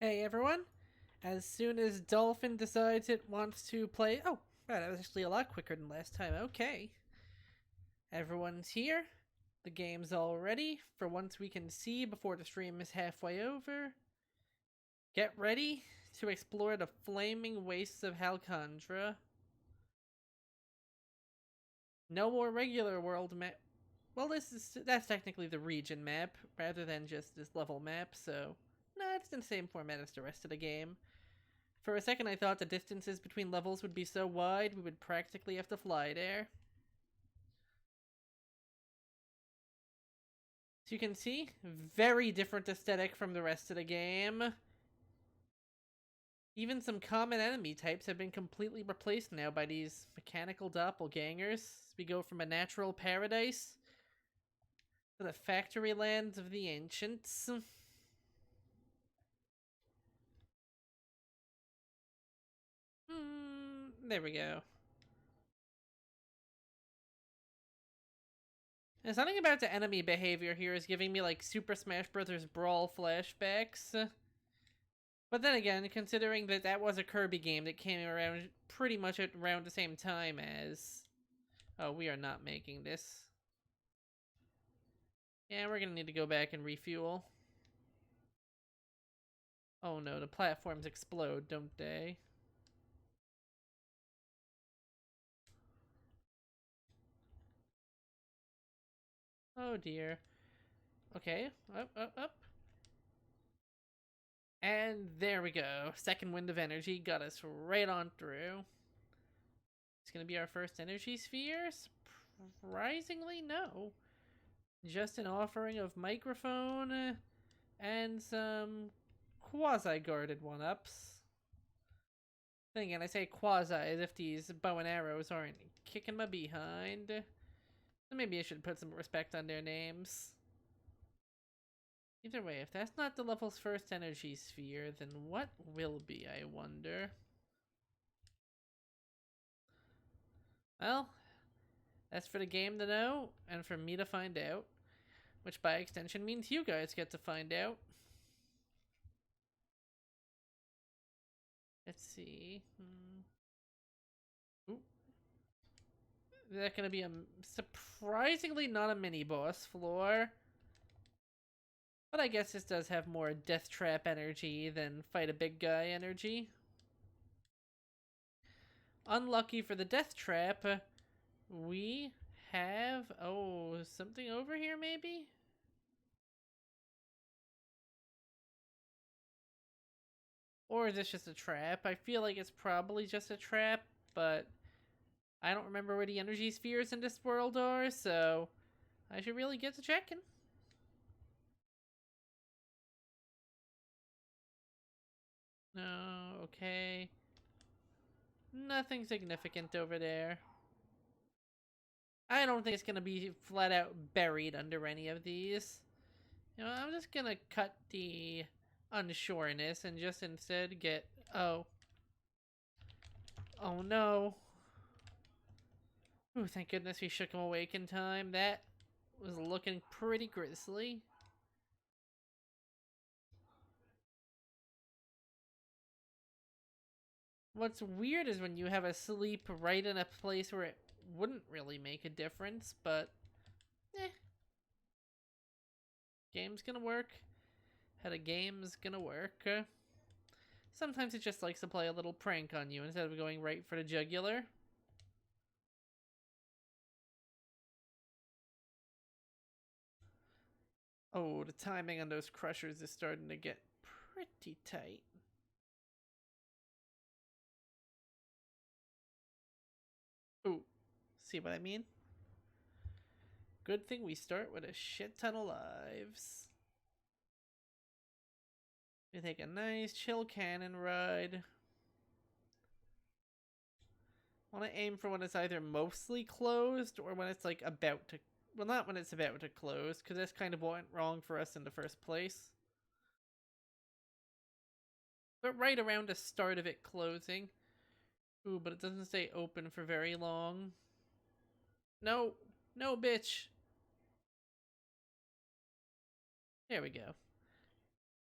Hey everyone! As soon as Dolphin decides it wants to play. Oh, wow, that was actually a lot quicker than last time. Okay. Everyone's here. The game's all ready for once we can see before the stream is halfway over. Get ready to explore the flaming wastes of Halcondra. No more regular world map. Well, that's technically the region map rather than just this level map, so no, it's in the same format as the rest of the game. For a second I thought the distances between levels would be so wide we would practically have to fly there. So you can see, very different aesthetic from the rest of the game. Even some common enemy types have been completely replaced now by these mechanical doppelgangers. We go from a natural paradise to the factory lands of the ancients. There we go. And something about the enemy behavior here is giving me like Super Smash Bros. Brawl flashbacks. But then again, considering that that was a Kirby game that came around pretty much around the same time as... Oh, we are not making this. Yeah, we're gonna need to go back and refuel. Oh no, the platforms explode, don't they? Oh dear. Okay, up. And there we go. Second wind of energy got us right on through. It's gonna be our first energy sphere? Surprisingly, no. Just an offering of microphone and some quasi-guarded one-ups. Then again, I say quasi as if these bow and arrows aren't kicking my behind. Maybe I should put some respect on their names. Either way, if that's not the level's first energy sphere, then what will be, I wonder? Well, that's for the game to know, and for me to find out. Which by extension means you guys get to find out. Let's see. Ooh. Is that gonna be a surprisingly not a mini boss floor? But I guess this does have more death trap energy than fight a big guy energy. Unlucky for the death trap, we have... Oh, something over here maybe? Or is this just a trap? I feel like it's probably just a trap, but I don't remember where the energy spheres in this world are, so I should really get to checking. No, okay. Nothing significant over there. I don't think it's gonna be flat out buried under any of these. You know, I'm just gonna cut the unsureness and just instead get... Oh. Oh no. Ooh, thank goodness we shook him awake in time. That was looking pretty grisly. What's weird is when you have a sleep right in a place where it wouldn't really make a difference, but... Game's gonna work. How the game's gonna work. Sometimes it just likes to play a little prank on you instead of going right for the jugular. Oh, the timing on those crushers is starting to get pretty tight. Ooh, see what I mean? Good thing we start with a shit ton of lives. We take a nice chill cannon ride. Want to aim for when it's either mostly closed or when it's like about to... Well, not when it's about to close, because that's kind of what went wrong for us in the first place. But right around the start of it closing. Ooh, but it doesn't stay open for very long. No, no, bitch. There we go.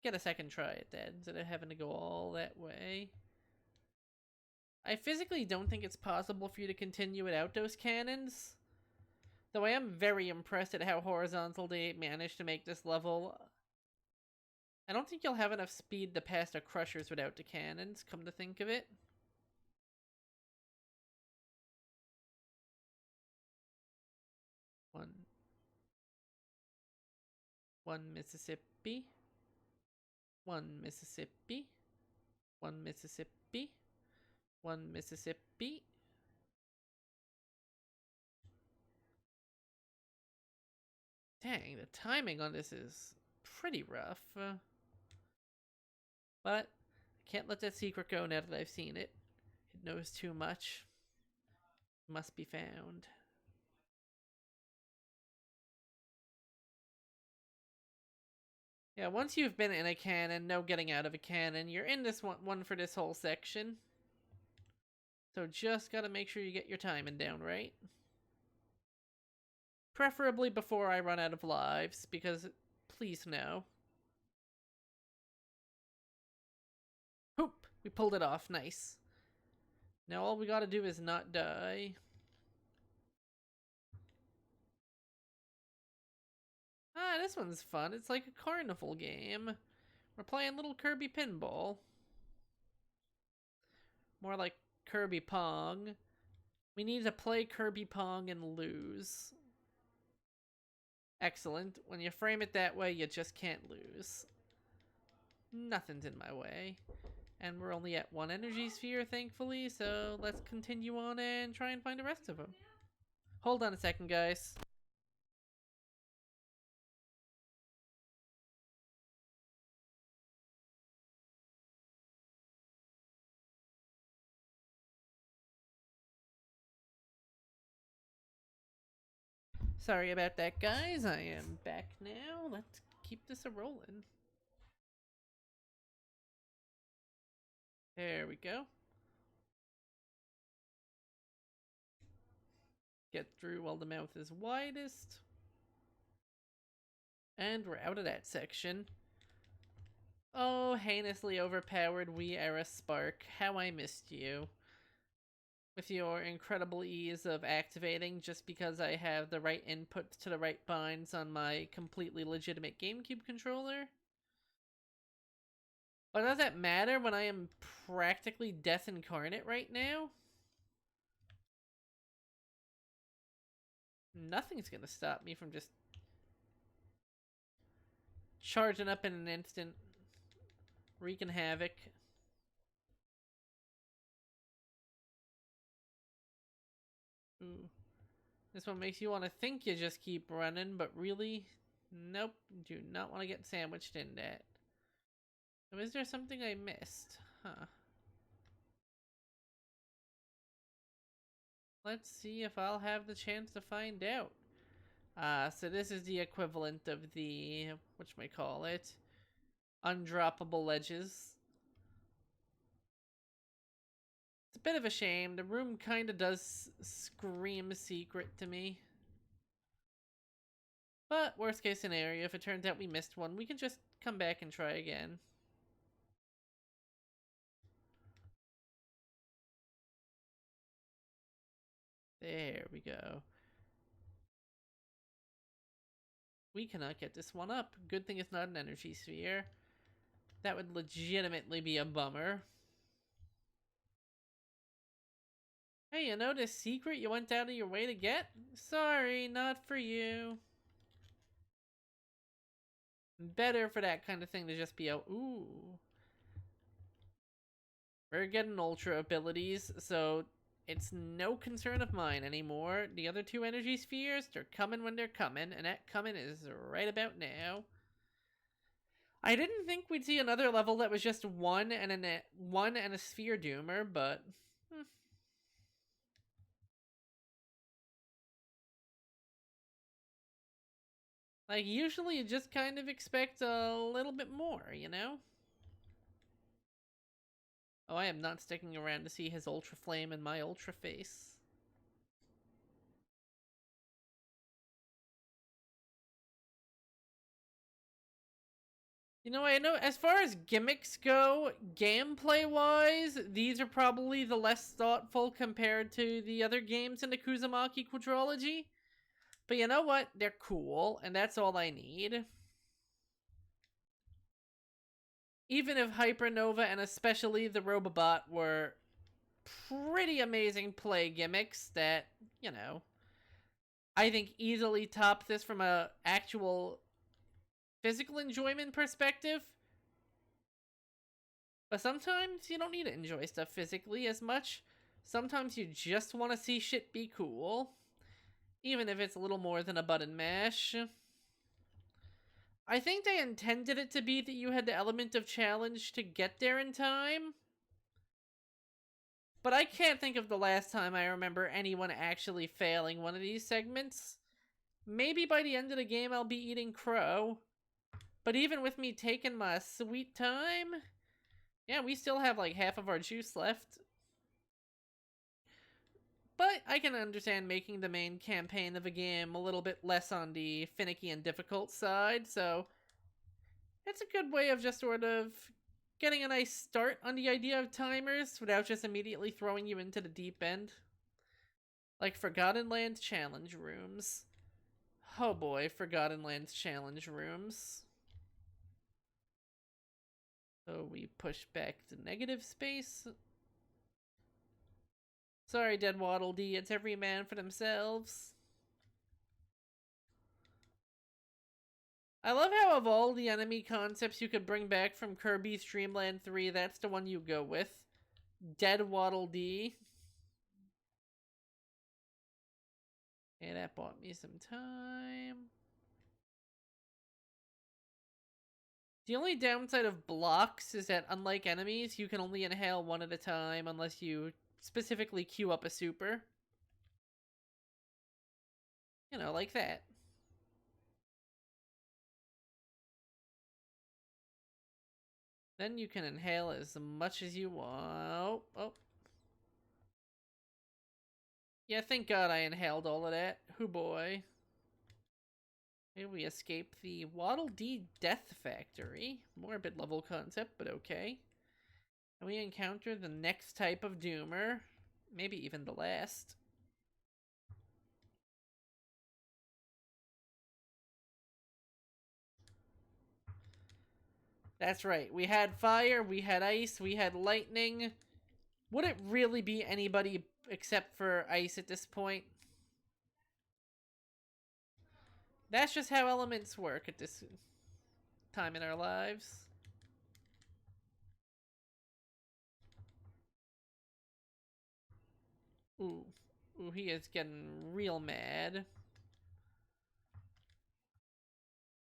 get a second try at that instead of having to go all that way. I physically don't think it's possible for you to continue without those cannons. Though I am very impressed at how horizontal they managed to make this level. I don't think you'll have enough speed to pass the crushers without the cannons, come to think of it. One Mississippi. One Mississippi. One Mississippi. One Mississippi. Dang, the timing on this is pretty rough. But I can't let that secret go now that I've seen it. It knows too much. Must be found. Yeah, once you've been in a cannon, no getting out of a cannon. You're in this one for this whole section. So just gotta make sure you get your timing down right. Preferably before I run out of lives, because please no. Hoop! We pulled it off, nice. Now all we gotta do is not die. Ah, this one's fun. It's like a carnival game. We're playing little Kirby pinball. More like Kirby Pong. We need to play Kirby Pong and lose. Excellent. When you frame it that way, you just can't lose. Nothing's in my way. And we're only at one energy sphere, thankfully, so let's continue on and try and find the rest of them. Hold on a second, guys. Sorry about that, guys. I am back now. Let's keep this a-rolling. There we go. Get through while the mouth is widest. And we're out of that section. Oh, heinously overpowered Wii era Spark. How I missed you. With your incredible ease of activating just because I have the right inputs to the right binds on my completely legitimate GameCube controller. But does that matter when I am practically death incarnate right now? Nothing's gonna stop me from just charging up in an instant, wreaking havoc. Ooh. This one makes you want to think you just keep running, but really, nope, do not want to get sandwiched in that. So is there something I missed? Huh. Let's see if I'll have the chance to find out. So this is the equivalent of the, whatchamacallit, undroppable ledges. It's a bit of a shame. The room kind of does scream secret to me. But worst case scenario, if it turns out we missed one, we can just come back and try again. There we go. We cannot get this one up. Good thing it's not an energy sphere. That would legitimately be a bummer. Hey, you know this secret you went out of your way to get? Sorry, not for you. Better for that kind of thing to just be a ooh. We're getting ultra abilities, so it's no concern of mine anymore. The other two energy spheres, they're coming when they're coming, and that coming is right about now. I didn't think we'd see another level that was just one and a sphere doomer, but like usually you just kind of expect a little bit more, you know? Oh, I am not sticking around to see his ultra flame and my ultra face. You know, I know as far as gimmicks go, gameplay-wise, these are probably the less thoughtful compared to the other games in the Kuzumaki quadrilogy. But you know what? They're cool, and that's all I need. Even if Hypernova and especially the Robobot were pretty amazing play gimmicks that, you know, I think easily top this from a actual physical enjoyment perspective. But sometimes you don't need to enjoy stuff physically as much. Sometimes you just want to see shit be cool. Even if it's a little more than a button mash. I think they intended it to be that you had the element of challenge to get there in time. But I can't think of the last time I remember anyone actually failing one of these segments. Maybe by the end of the game I'll be eating crow. But even with me taking my sweet time, yeah, we still have like half of our juice left. But I can understand making the main campaign of a game a little bit less on the finicky and difficult side, so it's a good way of just sort of getting a nice start on the idea of timers without just immediately throwing you into the deep end. Like Forgotten Lands challenge rooms. Oh boy, Forgotten Lands challenge rooms. So we push back the negative space. Sorry, Dead Waddle Dee, it's every man for themselves. I love how of all the enemy concepts you could bring back from Kirby's Dream Land 3, that's the one you go with. Dead Waddle Dee. Okay, that bought me some time. The only downside of blocks is that unlike enemies, you can only inhale one at a time unless you specifically queue up a super. You know, like that. Then you can inhale as much as you want. Oh. Yeah, thank God I inhaled all of that. Hoo boy. Here we escape the Waddle Dee Death Factory. Morbid level concept, but okay. And we encounter the next type of doomer. Maybe even the last. That's right. We had fire, we had ice, we had lightning. Would it really be anybody except for ice at this point? That's just how elements work at this time in our lives. Ooh. Ooh, he is getting real mad.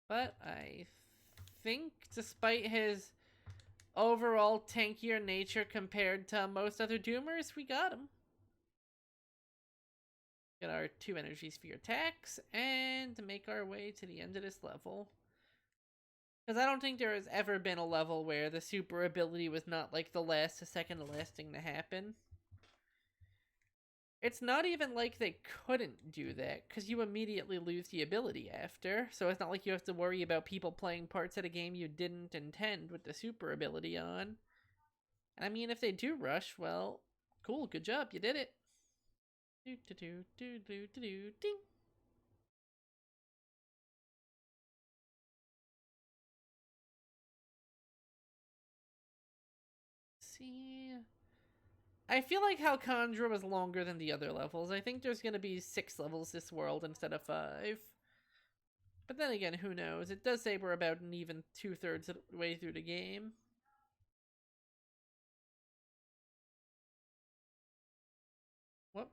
But I think despite his overall tankier nature compared to most other Doomers, we got him. Get our 2 energy sphere attacks and make our way to the end of this level. Because I don't think there has ever been a level where the super ability was not like the last to second to last thing to happen. It's not even like they couldn't do that, because you immediately lose the ability after, so it's not like you have to worry about people playing parts of the game you didn't intend with the super ability on. And I mean, if they do rush, well, cool, good job, you did it. Do do do do do do do ding. See, I feel like Halcondra was longer than the other levels. I think there's gonna be 6 levels this world instead of 5. But then again, who knows? It does say we're about an even 2/3 of the way through the game. Whoop.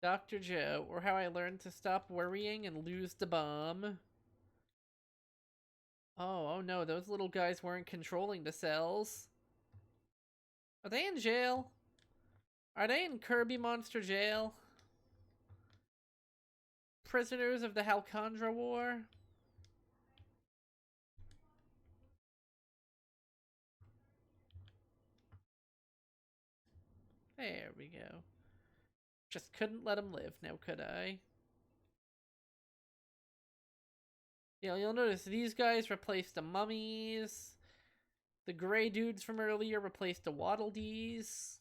Dr. Joe, or How I Learned to Stop Worrying and Lose the Bomb. Oh no, those little guys weren't controlling the cells. Are they in jail? Are they in Kirby Monster Jail? Prisoners of the Halcondra War? There we go. Just couldn't let him live, now could I? Yeah, you'll notice these guys replaced the mummies. The gray dudes from earlier replaced the Waddle Dees.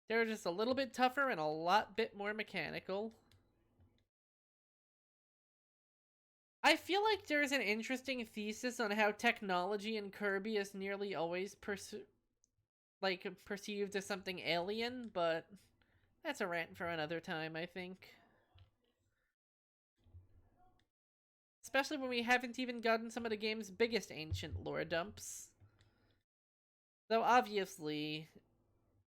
They're just a little bit tougher and a lot bit more mechanical. I feel like there's an interesting thesis on how technology in Kirby is nearly always perceived as something alien, but that's a rant for another time, I think. Especially when we haven't even gotten some of the game's biggest ancient lore dumps. Though obviously,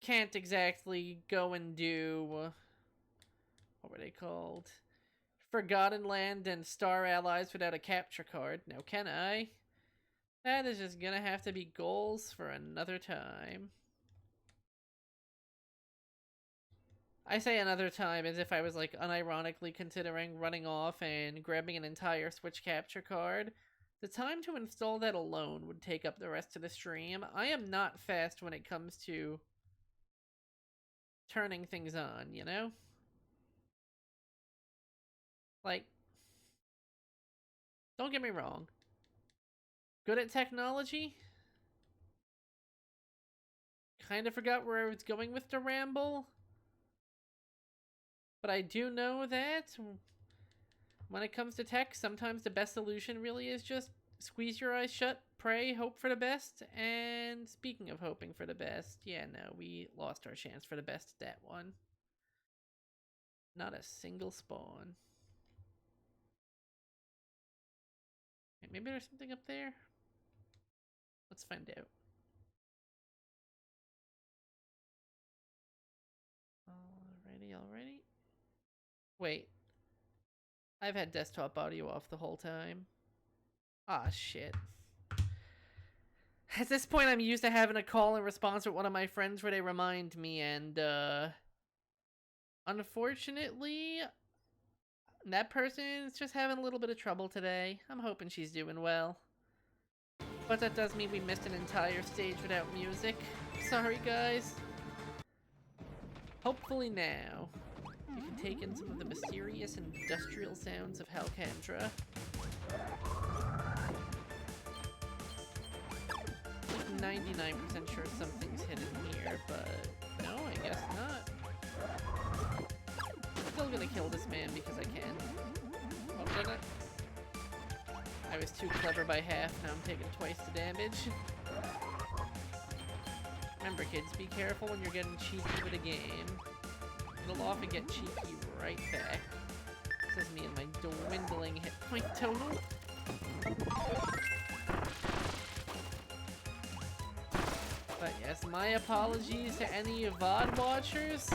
can't exactly go and do... what were they called? Forgotten Land and Star Allies without a capture card. Now can I? That is just gonna have to be goals for another time. I say another time as if I was like unironically considering running off and grabbing an entire Switch capture card. The time to install that alone would take up the rest of the stream. I am not fast when it comes to turning things on, you know? Like, don't get me wrong. Good at technology? Kind of forgot where I was going with the ramble. But I do know that when it comes to tech, sometimes the best solution really is just squeeze your eyes shut, pray, hope for the best. And speaking of hoping for the best, yeah, no, we lost our chance for the best at that one. Not a single spawn. Maybe there's something up there? Let's find out. Alrighty. Wait. I've had desktop audio off the whole time. Ah, shit. At this point, I'm used to having a call and response with one of my friends where they remind me, and, unfortunately, that person is just having a little bit of trouble today. I'm hoping she's doing well. But that does mean we missed an entire stage without music. Sorry, guys. Hopefully now, you can take in some of the mysterious industrial sounds of Halcandra. I'm 99% sure something's hidden here, but no, I guess not. Still gonna kill this man because I can. Oh, did I? I was too clever by half, now I'm taking twice the damage. Remember kids, be careful when you're getting cheeky with a game. It'll often get cheeky right back. This is me and my dwindling hit point total. But yes, my apologies to any VOD watchers.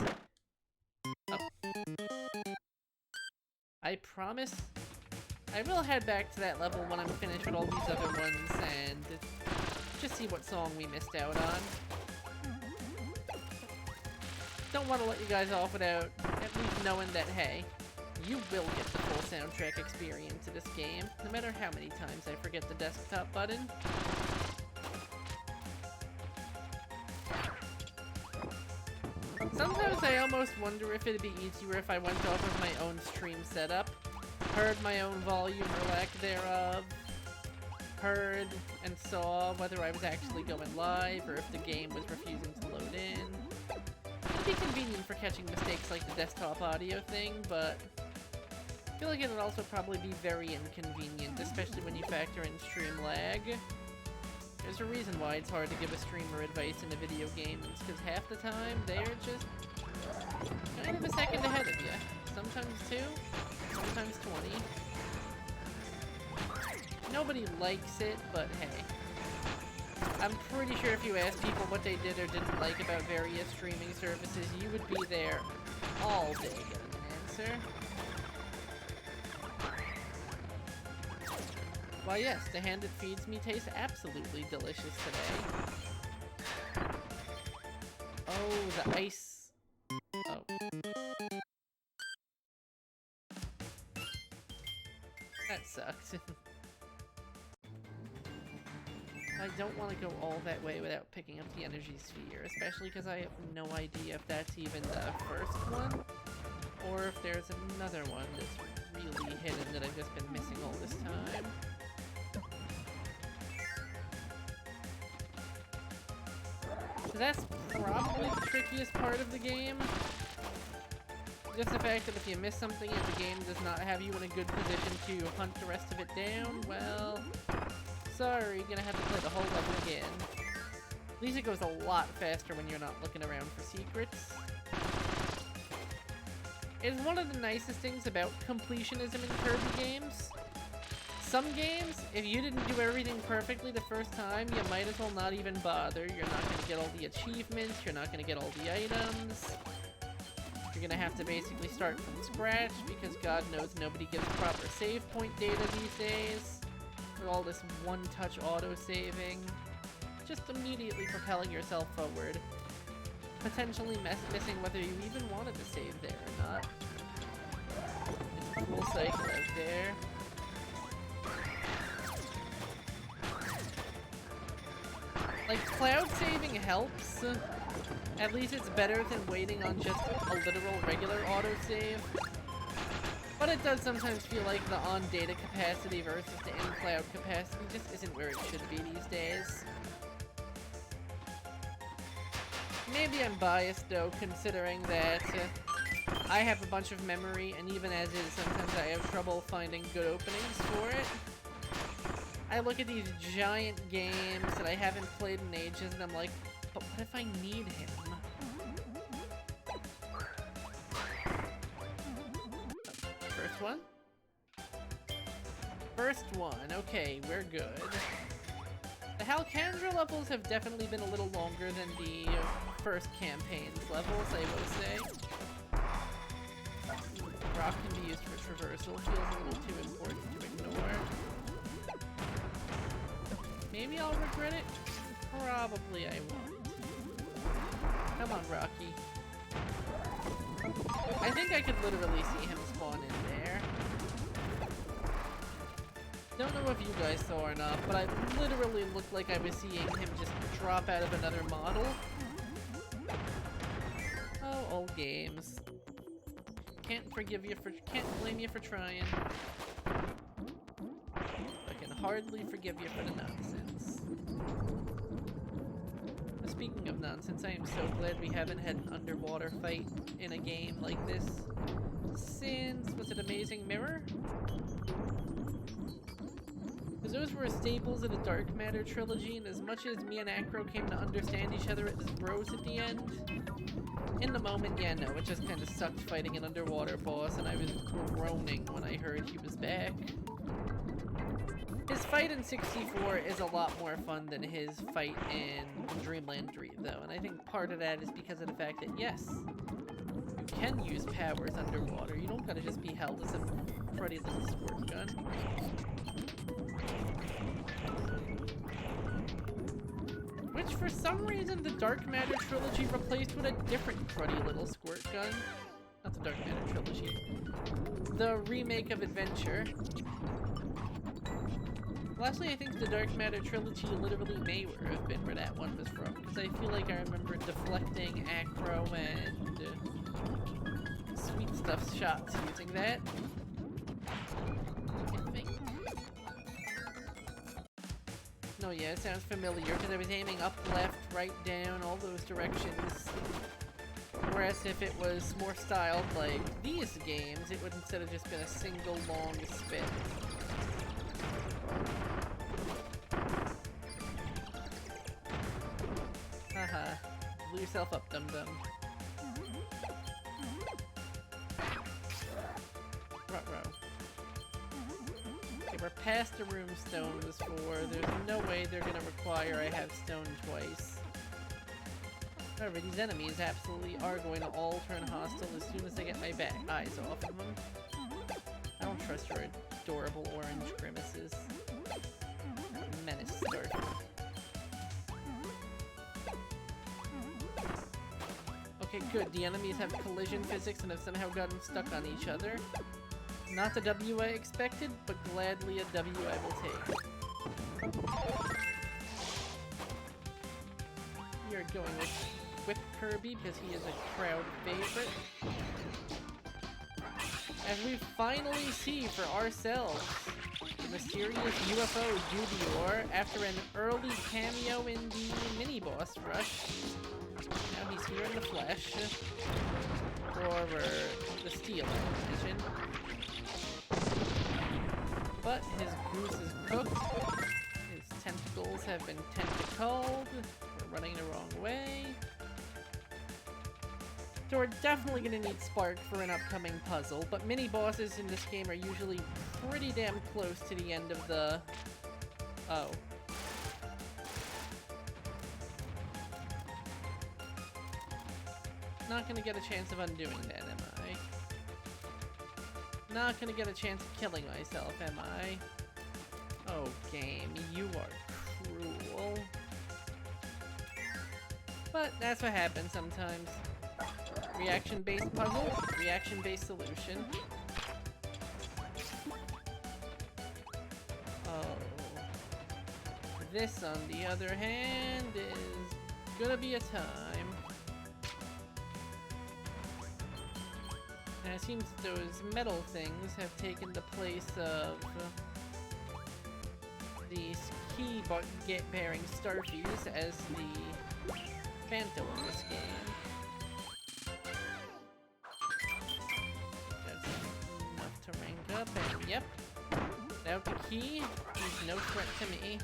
Oh. I promise I will head back to that level when I'm finished with all these other ones and just see what song we missed out on. Don't want to let you guys off without at least knowing that, hey, you will get the full soundtrack experience of this game, no matter how many times I forget the desktop button. Sometimes I almost wonder if it'd be easier if I went off of my own stream setup, heard my own volume or lack thereof, heard and saw whether I was actually going live or if the game was refusing to load in. It'd be convenient for catching mistakes like the desktop audio thing, but I feel like it would also probably be very inconvenient, especially when you factor in stream lag. There's a reason why it's hard to give a streamer advice in the video games, because half the time they're just kind of a second ahead of you. Sometimes 2, sometimes 20. Nobody likes it, but hey. I'm pretty sure if you asked people what they did or didn't like about various streaming services, you would be there all day getting an answer. Why yes, the hand it feeds me tastes absolutely delicious today. Oh, the ice. Oh. That sucked. I don't want to go all that way without picking up the energy sphere, especially because I have no idea if that's even the first one. or if there's another one that's really hidden that I've just been missing all this time. So that's probably the trickiest part of the game. Just the fact that if you miss something and the game does not have you in a good position to hunt the rest of it down, well, sorry, you're gonna have to play the whole level again. At least it goes a lot faster when you're not looking around for secrets. It's one of the nicest things about completionism in Kirby games. Some games, if you didn't do everything perfectly the first time, you might as well not even bother. You're not going to get all the achievements, you're not going to get all the items. You're going to have to basically start from scratch because God knows nobody gives proper save point data these days. With all this one-touch auto-saving. Just immediately propelling yourself forward. Potentially missing whether you even wanted to save there or not. It's a cool cycle out there. Like, cloud saving helps. At least it's better than waiting on just a literal regular autosave. But it does sometimes feel like the on-data capacity versus the in-cloud capacity just isn't where it should be these days. Maybe I'm biased though, considering that I have a bunch of memory, and even as is, sometimes I have trouble finding good openings for it. I look at these giant games that I haven't played in ages, and I'm like, but what if I need him? First one? First one, okay, we're good. The Halcandra levels have definitely been a little longer than the first campaign's levels, I will say. Rock can be used for traversal, feels a little too important to ignore. Maybe I'll regret it? Probably I won't. Come on, Rocky. I think I could literally see him spawn in there. Don't know if you guys saw or not, but I literally looked like I was seeing him just drop out of another model. Oh, old games. Can't blame you for trying. I can hardly forgive you for the nonsense. Speaking of nonsense, I am so glad we haven't had an underwater fight in a game like this since, was it Amazing Mirror? Because those were staples of the Dark Matter trilogy, and as much as me and Acro came to understand each other as bros at the end, in the moment, yeah, no, it just kind of sucked fighting an underwater boss, and I was groaning when I heard he was back. His fight in 64 is a lot more fun than his fight in Dreamland 3, though, and I think part of that is because of the fact that, yes, you can use powers underwater. You don't gotta just be held as a cruddy little squirt gun. Which, for some reason, the Dark Matter trilogy replaced with a different cruddy little squirt gun. Not the Dark Matter trilogy. The remake of Adventure. Lastly, I think the Dark Matter trilogy literally may have been where that one was from, because I feel like I remember deflecting Acro and Sweet Stuff's shots using that. I think. No, yeah, it sounds familiar, because I was aiming up, left, right, down, all those directions. Whereas if it was more styled like these games, it would instead have just been a single long spin. Haha. Blew yourself up, dum-dum. Ruh-roh. Okay, we're past the room stone was for. There's no way they're gonna require I have stone twice. However, these enemies absolutely are going to all turn hostile as soon as I get my eyes off of them. I don't trust your adorable orange grimaces. Menace start. Okay, good. The enemies have collision physics and have somehow gotten stuck on each other. Not the W I expected, but gladly a W I will take. We are going with Kirby because he is a crowd favorite. As we finally see for ourselves the mysterious UFO Dubior after an early cameo in the mini-boss rush. Now he's here in the flesh. Or the steel, I imagine. But his goose is cooked. His tentacles have been tentacled. We're running the wrong way. So we're definitely gonna need Spark for an upcoming puzzle, but mini-bosses in this game are usually pretty damn close to the end of the... Oh. Not gonna get a chance of undoing that, am I? Not gonna get a chance of killing myself, am I? Oh, game, you are cruel. But that's what happens sometimes. Reaction-based puzzle, reaction-based solution. Oh. This, on the other hand, is gonna be a time. And it seems those metal things have taken the place of the key-bearing starfies as the Phantom in this game. Up and yep, without the key, he's no threat to me.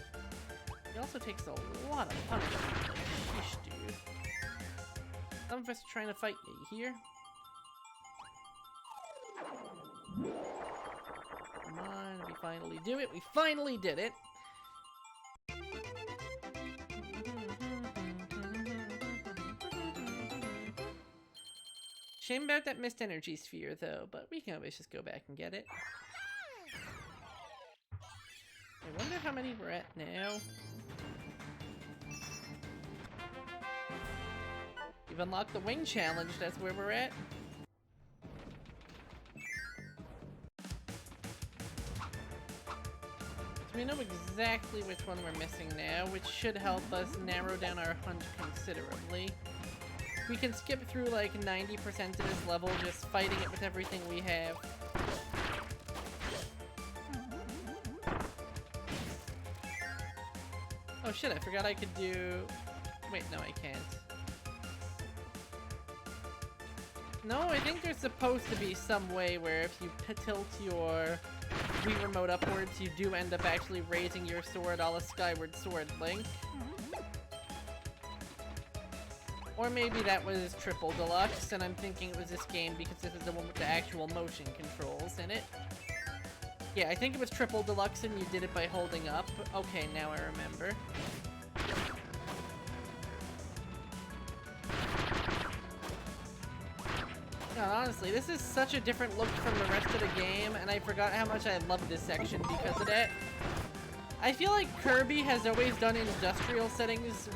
He also takes a lot of punishment. Sheesh, dude. Some of us are trying to fight me here. Come on, we finally do it. We finally did it. Shame about that missed energy sphere, though, but we can always just go back and get it. I wonder how many we're at now. We've unlocked the wing challenge, that's where we're at. So we know exactly which one we're missing now, which should help us narrow down our hunt considerably. We can skip through like 90% of this level just fighting it with everything we have. Oh shit, I forgot I could do... Wait, no I can't. No, I think there's supposed to be some way where if you tilt your Wii remote upwards, you do end up actually raising your sword a la Skyward Sword Link. Or maybe that was Triple Deluxe, and I'm thinking it was this game because this is the one with the actual motion controls in it. Yeah, I think it was Triple Deluxe and you did it by holding up. Okay, now I remember. God, honestly, this is such a different look from the rest of the game, and I forgot how much I loved this section because of that. I feel like Kirby has always done industrial settings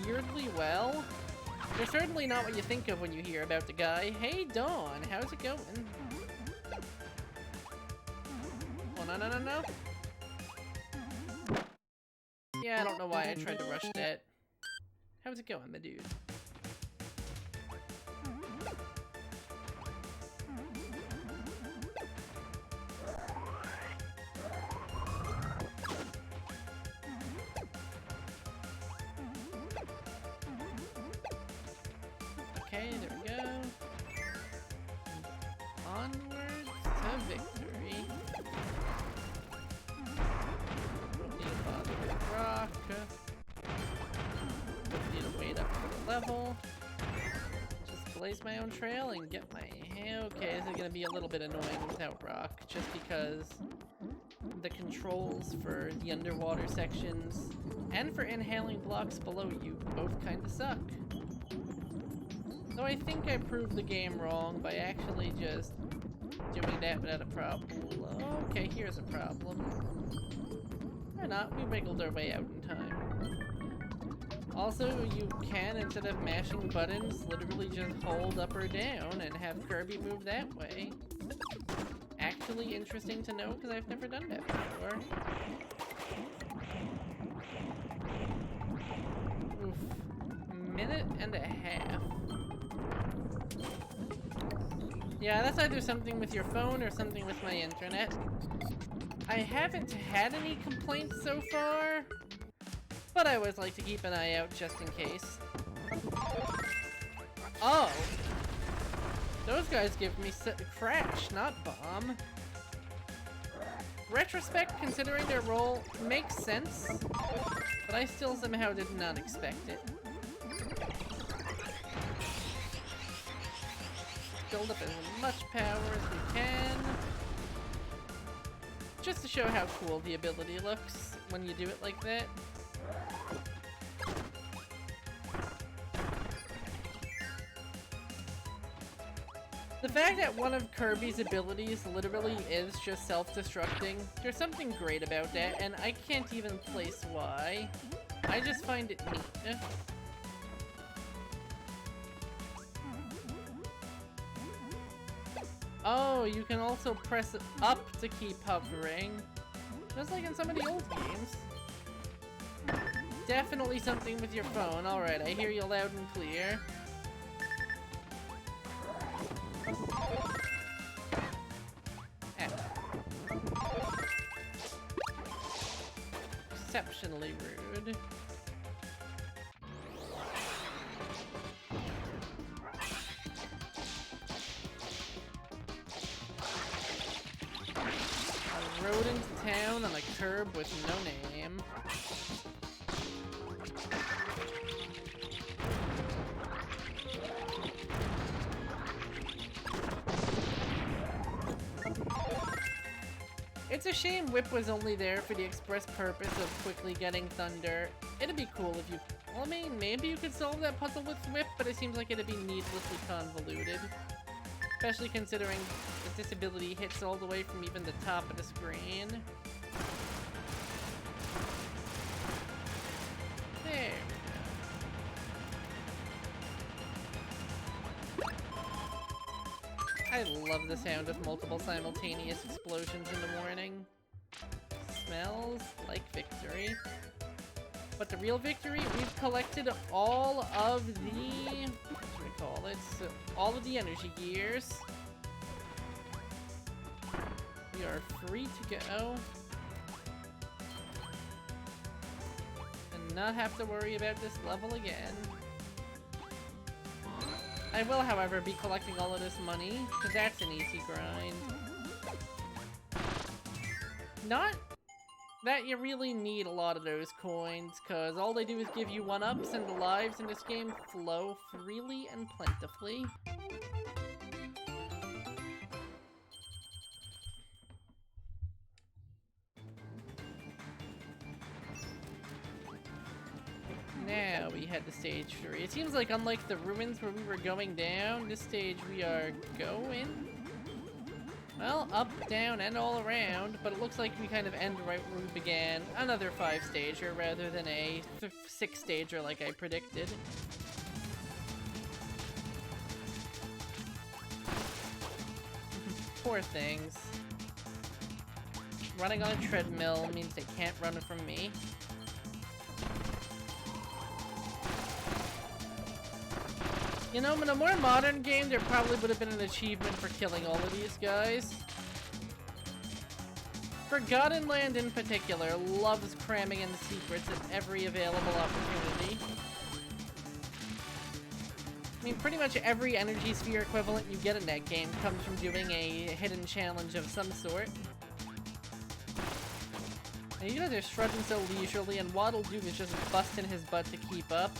weirdly well. They're certainly not what you think of when you hear about the guy. Hey, Dawn, how's it going? Oh, no. Yeah, I don't know why I tried to rush that. How's it going, my dude? Okay, there we go. Onwards to victory. Don't need to bother with rock. Don't need to wait up for the level. Just blaze my own trail and get my... Okay, this is gonna be a little bit annoying without rock, just because the controls for the underwater sections and for inhaling blocks below you both kinda suck. So I think I proved the game wrong by actually just doing that without a problem. Okay, here's a problem. Or not, we wiggled our way out in time. Also, you can, instead of mashing buttons, literally just hold up or down and have Kirby move that way. Actually interesting to know, because I've never done that before. Oof. Minute and a half. Yeah, that's either something with your phone or something with my internet. I haven't had any complaints so far, but I always like to keep an eye out just in case. Oh! Those guys give me crash, not bomb. Retrospect, considering their role, makes sense, but I still somehow did not expect it. Build up as much power as we can, just to show how cool the ability looks when you do it like that. The fact that one of Kirby's abilities literally is just self-destructing, there's something great about that, and I can't even place why. I just find it neat. Oh, you can also press it up to keep hovering, just like in some of the old games. Definitely something with your phone. Alright, I hear you loud and clear. Exceptionally rude. I rode into town on a curb with no name. It's a shame Whip was only there for the express purpose of quickly getting Thunder. It'd be cool if you... Well, I mean, maybe you could solve that puzzle with Whip, but it seems like it'd be needlessly convoluted. Especially considering that this ability hits all the way from even the top of the screen. There we go. I love the sound of multiple simultaneous explosions in the morning. Smells like victory. But the real victory, we've collected all of the... what should we call it? So, all of the energy gears. We are free to go. And not have to worry about this level again. I will, however, be collecting all of this money, because that's an easy grind. Not that you really need a lot of those coins, because all they do is give you 1-ups, and the lives in this game flow freely and plentifully. Now we head to stage 3. It seems like unlike the ruins where we were going down, this stage we are going, well, up, down, and all around, but it looks like we kind of end right where we began. Another 5-stager rather than a 6-stager like I predicted. Poor things. Running on a treadmill means they can't run from me. You know, in a more modern game, there probably would have been an achievement for killing all of these guys. Forgotten Land in particular loves cramming in the secrets at every available opportunity. I mean, pretty much every energy sphere equivalent you get in that game comes from doing a hidden challenge of some sort. And you guys are strutting so leisurely, and Waddle Doo is just busting his butt to keep up.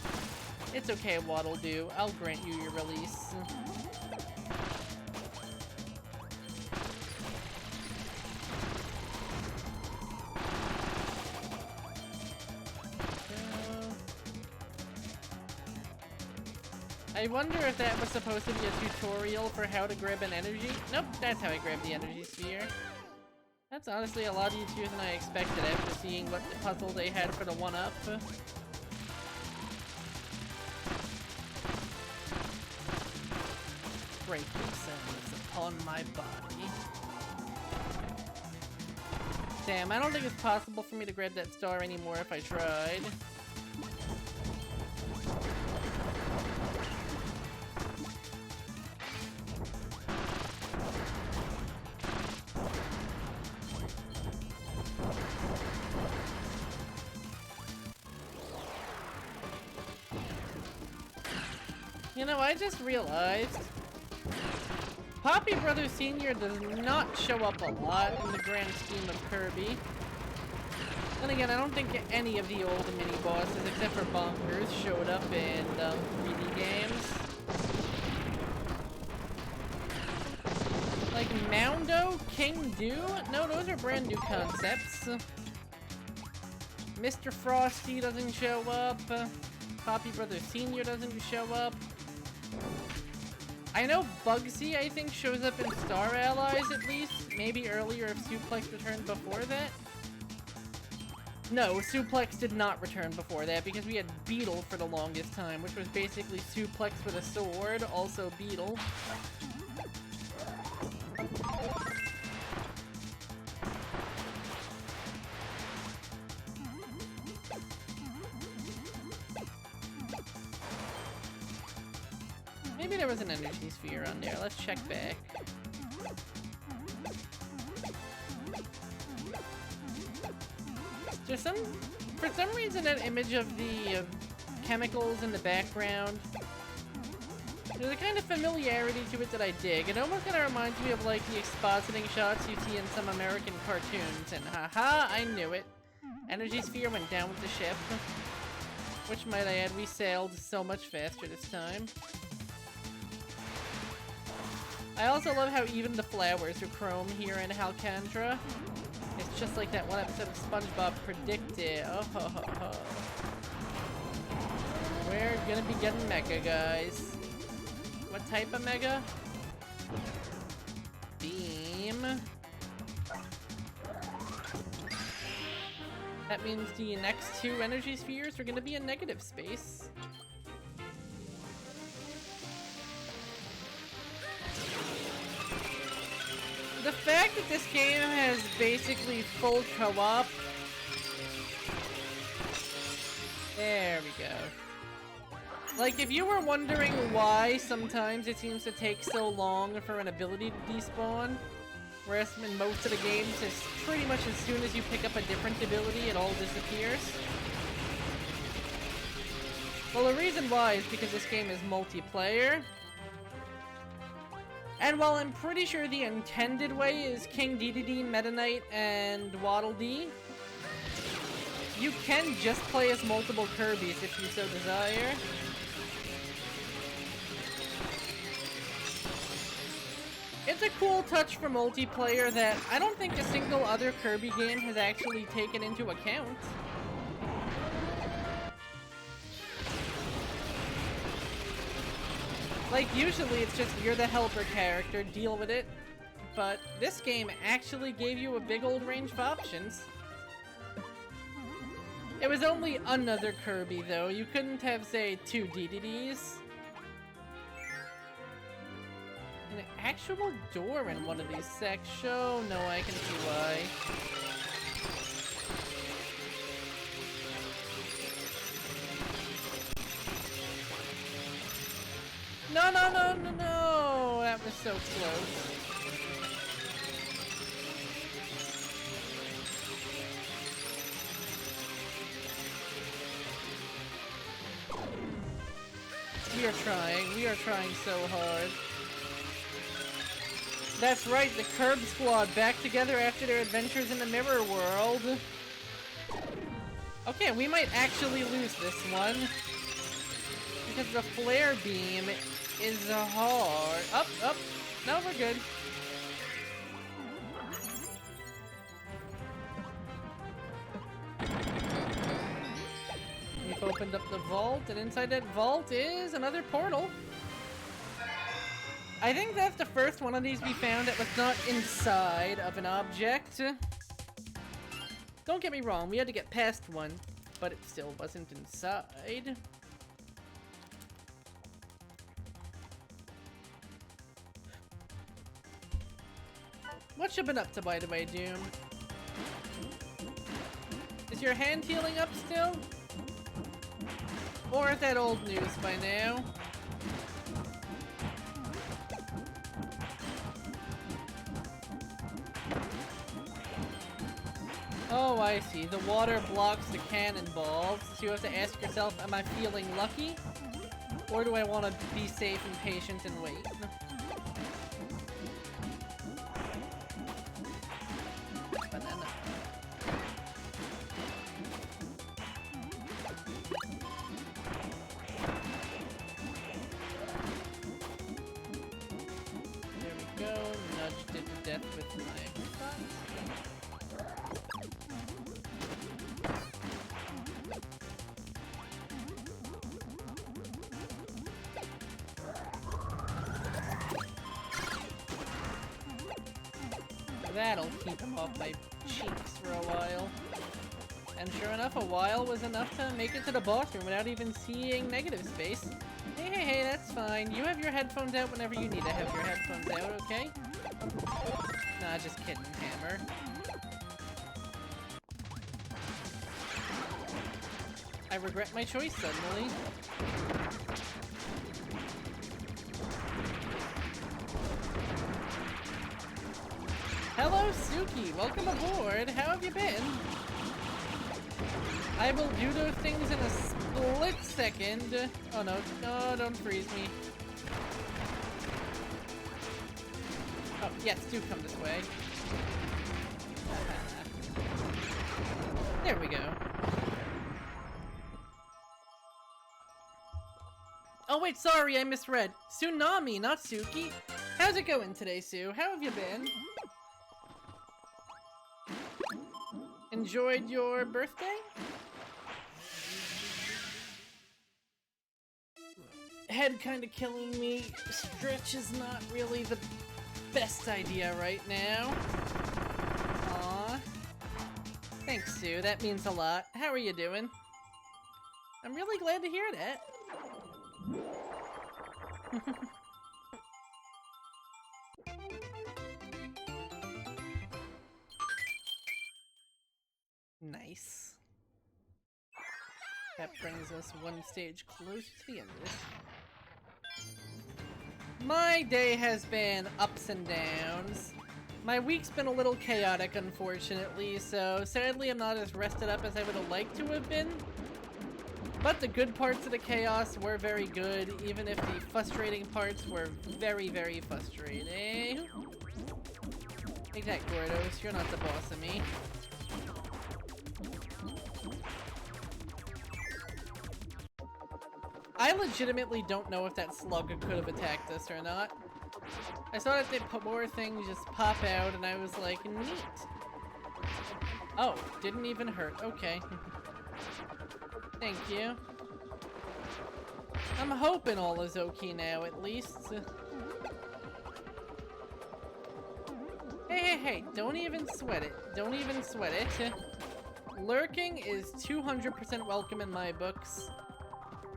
It's okay, Waddle Doo. I'll grant you your release. I wonder if that was supposed to be a tutorial for how to grab an energy. Nope, that's how I grab the energy sphere. That's honestly a lot easier than I expected after seeing what the puzzle they had for the 1-up. Breaking sounds upon my body. Damn, I don't think it's possible for me to grab that star anymore if I tried. You know, I just realized Poppy Brother Sr. does not show up a lot in the grand scheme of Kirby. And again, I don't think any of the old mini-bosses, except for Bonkers, showed up in 3D games. Like Moundo, King Do? No, those are brand new concepts. Mr. Frosty doesn't show up. Poppy Brother Sr. doesn't show up. I know Bugsy, I think, shows up in Star Allies at least. Maybe earlier if Suplex returned before that. No, Suplex did not return before that because we had Beetle for the longest time, which was basically Suplex with a sword, also Beetle. Maybe there was an energy sphere on there. Let's check back. There's for some reason, that image of the chemicals in the background, there's a kind of familiarity to it that I dig. It almost kind of reminds me of like the expositing shots you see in some American cartoons. And haha, I knew it. Energy sphere went down with the ship. Which, might I add, we sailed so much faster this time. I also love how even the flowers are chrome here in Halcandra. It's just like that one episode of SpongeBob predicted. Oh ho ho ho. We're gonna be getting Mega, guys. What type of Mega? Beam. That means the next two energy spheres are gonna be in negative space. The fact that this game has basically full co-op. There we go. Like, if you were wondering why sometimes it seems to take so long for an ability to despawn, whereas in most of the games, it's pretty much as soon as you pick up a different ability, it all disappears. Well, the reason why is because this game is multiplayer. And while I'm pretty sure the intended way is King Dedede, Meta Knight, and Waddle Dee, you can just play as multiple Kirbys if you so desire. It's a cool touch for multiplayer that I don't think a single other Kirby game has actually taken into account. Like, usually it's just you're the helper character, deal with it. But this game actually gave you a big old range of options. It was only another Kirby, though. You couldn't have, say, two DDDs. An actual door in one of these sections. Oh, no, I can see why. No, no, no, no, no! That was so close. We are trying so hard. That's right, the Curb Squad back together after their adventures in the Mirror World. Okay, we might actually lose this one. Because the flare beam is hard. Up, up. No, we're good. We've opened up the vault, and inside that vault is another portal. I think that's the first one of these we found that was not inside of an object. Don't get me wrong, we had to get past one, but it still wasn't inside. What you been up to, by the way, Doom? Is your hand healing up still? Or is that old news by now? Oh, I see. The water blocks the cannonballs, so you have to ask yourself, am I feeling lucky? Or do I want to be safe and patient and wait? Banana. There we go. Nudged it to death with my butt. That'll keep him off my cheeks for a while. And sure enough, a while was enough to make it to the boss room without even seeing negative space. Hey, that's fine. You have your headphones out whenever you need to have your headphones out, okay? Nah, just kidding, Hammer. I regret my choice suddenly. Hello, Suki! Welcome aboard! How have you been? I will do those things in a split second. Oh no, no, don't freeze me. Oh, yes, do come this way. There we go. Oh wait, sorry, I misread. Tsunami, not Suki. How's it going today, Sue? How have you been? Enjoyed your birthday? Head kinda killing me. Stretch is not really the best idea right now. Aww. Thanks, Sue. That means a lot. How are you doing? I'm really glad to hear that. Nice. That brings us one stage close to the end of this. My day has been ups and downs. My week's been a little chaotic, unfortunately, so sadly I'm not as rested up as I would have liked to have been. But the good parts of the chaos were very good, even if the frustrating parts were very, very frustrating. Take that, Gordos. You're not the boss of me. I legitimately don't know if that slug could have attacked us or not. I saw that the more things just pop out and I was like, neat. Oh, didn't even hurt. Okay. Thank you. I'm hoping all is okay now, at least. Hey, don't even sweat it. Don't even sweat it. Lurking is 200% welcome in my books.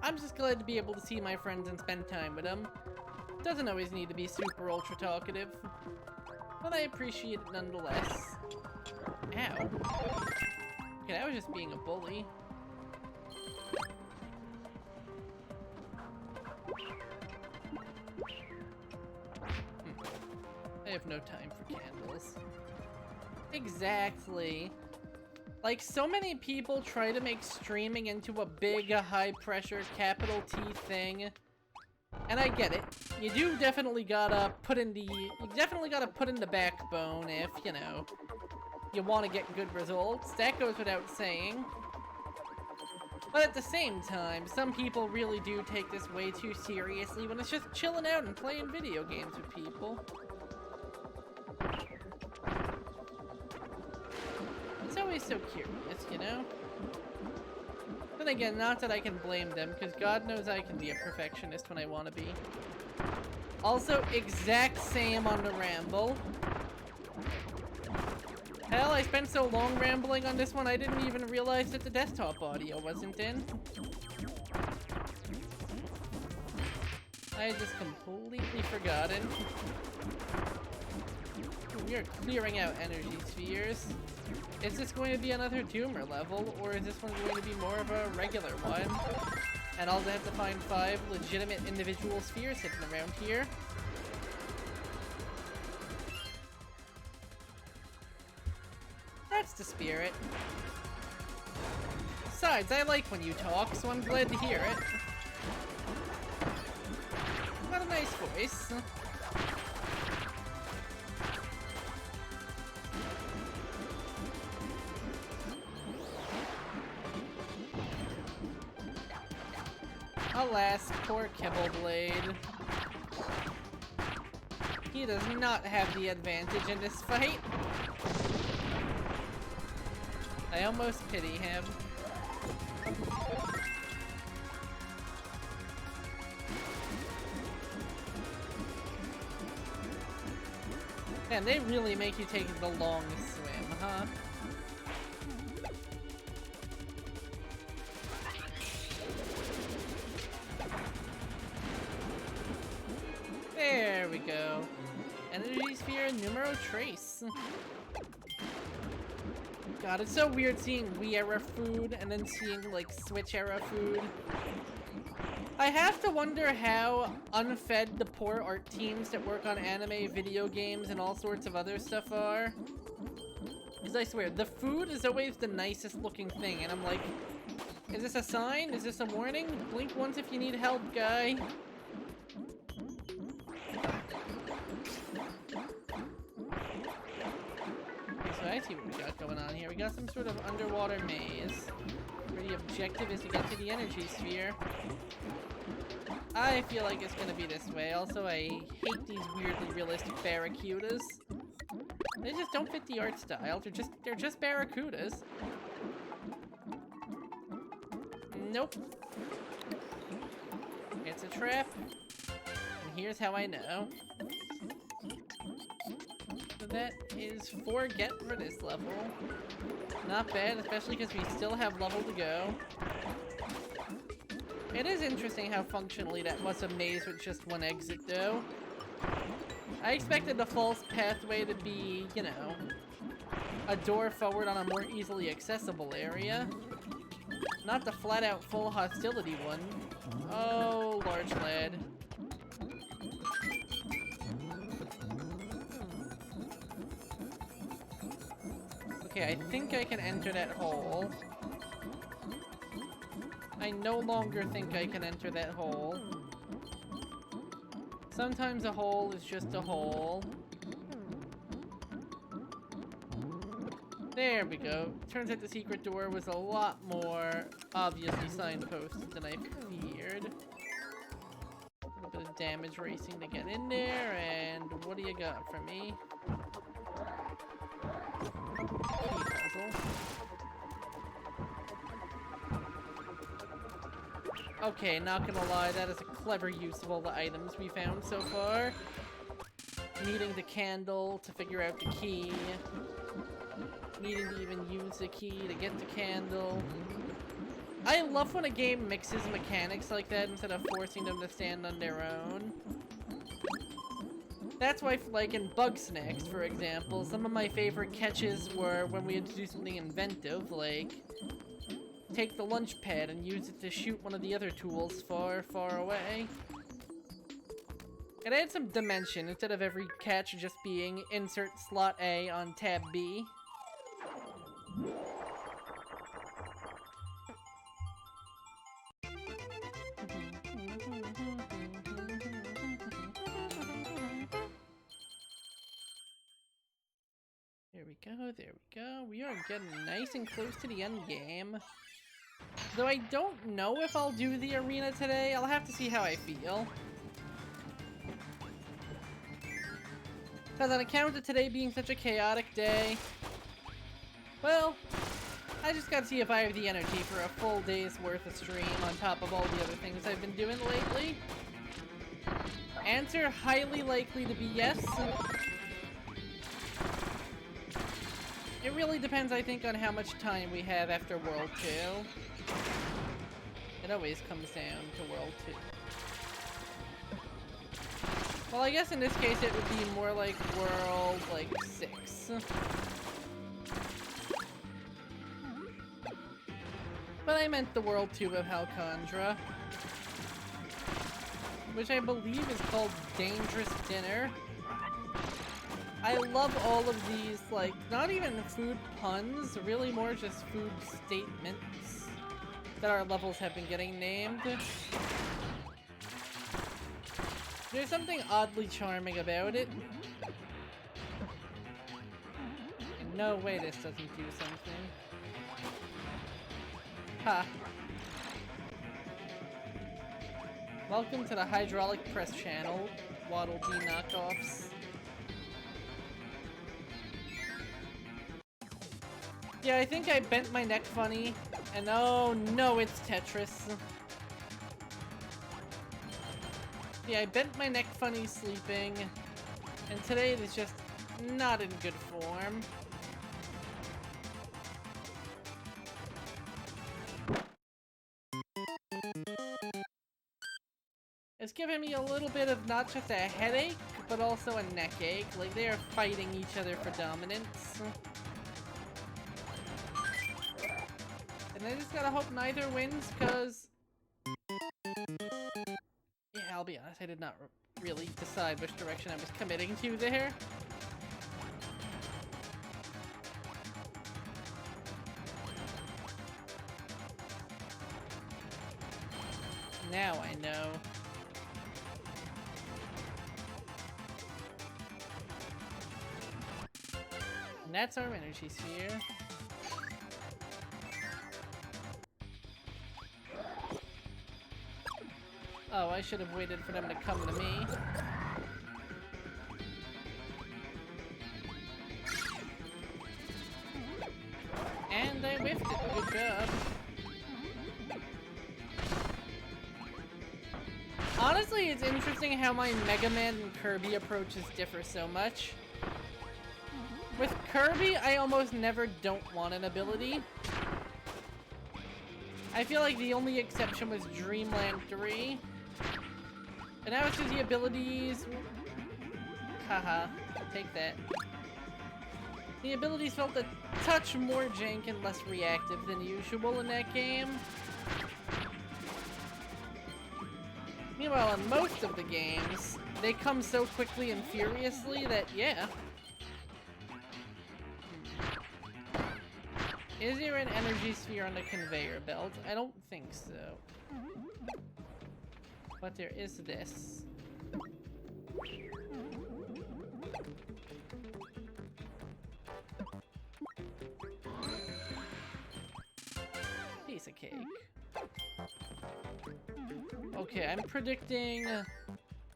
I'm just glad to be able to see my friends and spend time with them. Doesn't always need to be super ultra talkative, but I appreciate it nonetheless. Ow. Okay, that was just being a bully. I have no time for candles. Exactly. Like, so many people try to make streaming into a big, high-pressure, capital T thing. And I get it. You do definitely gotta put in the... You definitely gotta put in the backbone if, you know, you want to get good results. That goes without saying. But at the same time, some people really do take this way too seriously when it's just chilling out and playing video games with people. It's always so curious, you know? Then again, not that I can blame them, because God knows I can be a perfectionist when I want to be. Also, exact same on the ramble. Hell, I spent so long rambling on this one, I didn't even realize that the desktop audio wasn't in. I had just completely forgotten. We are clearing out energy spheres. Is this going to be another Doomer level, or is this one going to be more of a regular one? And I'll have to find 5 legitimate individual spheres hidden around here. That's the spirit. Besides, I like when you talk, so I'm glad to hear it. What a nice voice. Alas, poor Kibbleblade. He does not have the advantage in this fight. I almost pity him. Man, they really make you take the long swim, huh? There we go. Energy sphere numero trace. God, it's so weird seeing Wii era food and then seeing like Switch era food. I have to wonder how unfed the poor art teams that work on anime, video games, and all sorts of other stuff are. Because I swear, the food is always the nicest looking thing, and I'm like, is this a sign? Is this a warning? Blink once if you need help, guy. So I see what we got going on here. We got some sort of underwater maze, where the objective is to get to the energy sphere. I feel like it's gonna be this way. Also, I hate these weirdly realistic barracudas. They just don't fit the art style. They're just barracudas. Nope. It's a trap. And here's how I know. So that is 4 get for this level. Not bad, especially because we still have level to go. It is interesting how functionally that was a maze with just one exit, though. I expected the false pathway to be, you know, a door forward on a more easily accessible area. Not the flat-out full hostility one. Oh, large lad. Okay, I think I can enter that hole. I no longer think I can enter that hole. Sometimes a hole is just a hole. There we go. Turns out the secret door was a lot more obviously signposted than I feared. A little bit of damage racing to get in there, and what do you got for me? Key puzzle. Okay, not gonna lie, that is a clever use of all the items we found so far. Needing the candle to figure out the key. Needing to even use the key to get the candle. I love when a game mixes mechanics like that instead of forcing them to stand on their own. That's why, like in Bugsnax, for example, some of my favorite catches were when we had to do something inventive, like take the lunch pad and use it to shoot one of the other tools far, far away. It adds some dimension instead of every catch just being insert slot A on tab B. There we go, there we go. We are getting nice and close to the end game. Though I don't know if I'll do the arena today. I'll have to see how I feel. Because on account of today being such a chaotic day, well, I just gotta see if I have the energy for a full day's worth of stream on top of all the other things I've been doing lately. Answer highly likely to be yes. It really depends, I think, on how much time we have after World 2. It always comes down to World 2. Well, I guess in this case it would be more like World, 6. But I meant the World 2 of Halcondra, which I believe is called Dangerous Dinner. I love all of these, not even food puns, really more just food statements that our levels have been getting named. There's something oddly charming about it. And no way this doesn't do something. Ha. Welcome to the hydraulic press channel, Waddle Dee knockoffs. Yeah, I think I bent my neck funny, and oh no, it's Tetris. Yeah, I bent my neck funny sleeping, and today it is just not in good form. It's giving me a little bit of not just a headache, but also a neck ache, like they are fighting each other for dominance. And I just gotta hope neither wins, cause... yeah, I'll be honest, I did not really decide which direction I was committing to there. Now I know. And that's our energy sphere. Oh, I should have waited for them to come to me. And I whiffed it. Good job. Honestly, it's interesting how my Mega Man and Kirby approaches differ so much. With Kirby, I almost never don't want an ability. I feel like the only exception was Dreamland 3. And that was because the abilities... haha, take that. The abilities felt a touch more jank and less reactive than usual in that game. Meanwhile, in most of the games, they come so quickly and furiously that, yeah. Is there an energy sphere on the conveyor belt? I don't think so. But there is this. Piece of cake. Okay, I'm predicting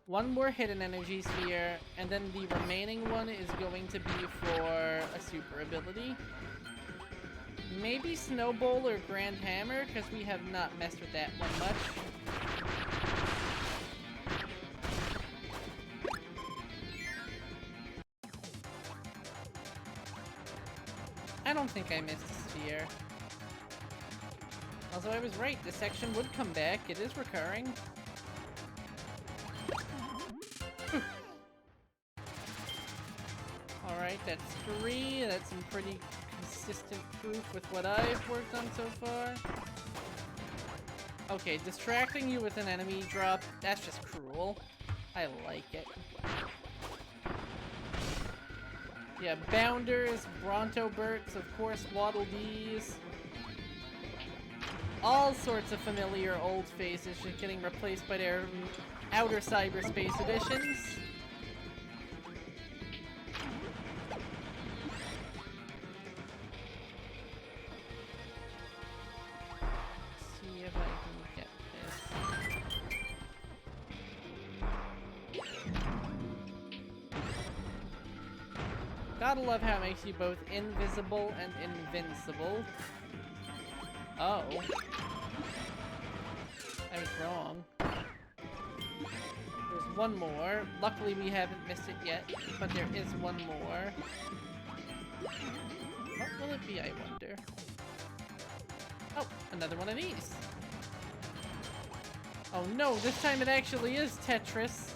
one more hidden energy sphere, and then the remaining one is going to be for a super ability. Maybe Snowball or Grand Hammer, because we have not messed with that one much. I don't think I missed a sphere. Although I was right, this section would come back. It is recurring. Alright, that's 3. That's some pretty consistent proof with what I've worked on so far. Okay, distracting you with an enemy drop, that's just cruel. I like it. Yeah, Bounders, Brontoberts, of course, Waddle Dees. All sorts of familiar old faces just getting replaced by their outer cyberspace editions. See if I can get this. Gotta love how it makes you both invisible and invincible. Oh. I was wrong. There's one more. Luckily we haven't missed it yet, but there is one more. What will it be, I wonder? Oh, another one of these. Oh no, this time it actually is Tetris.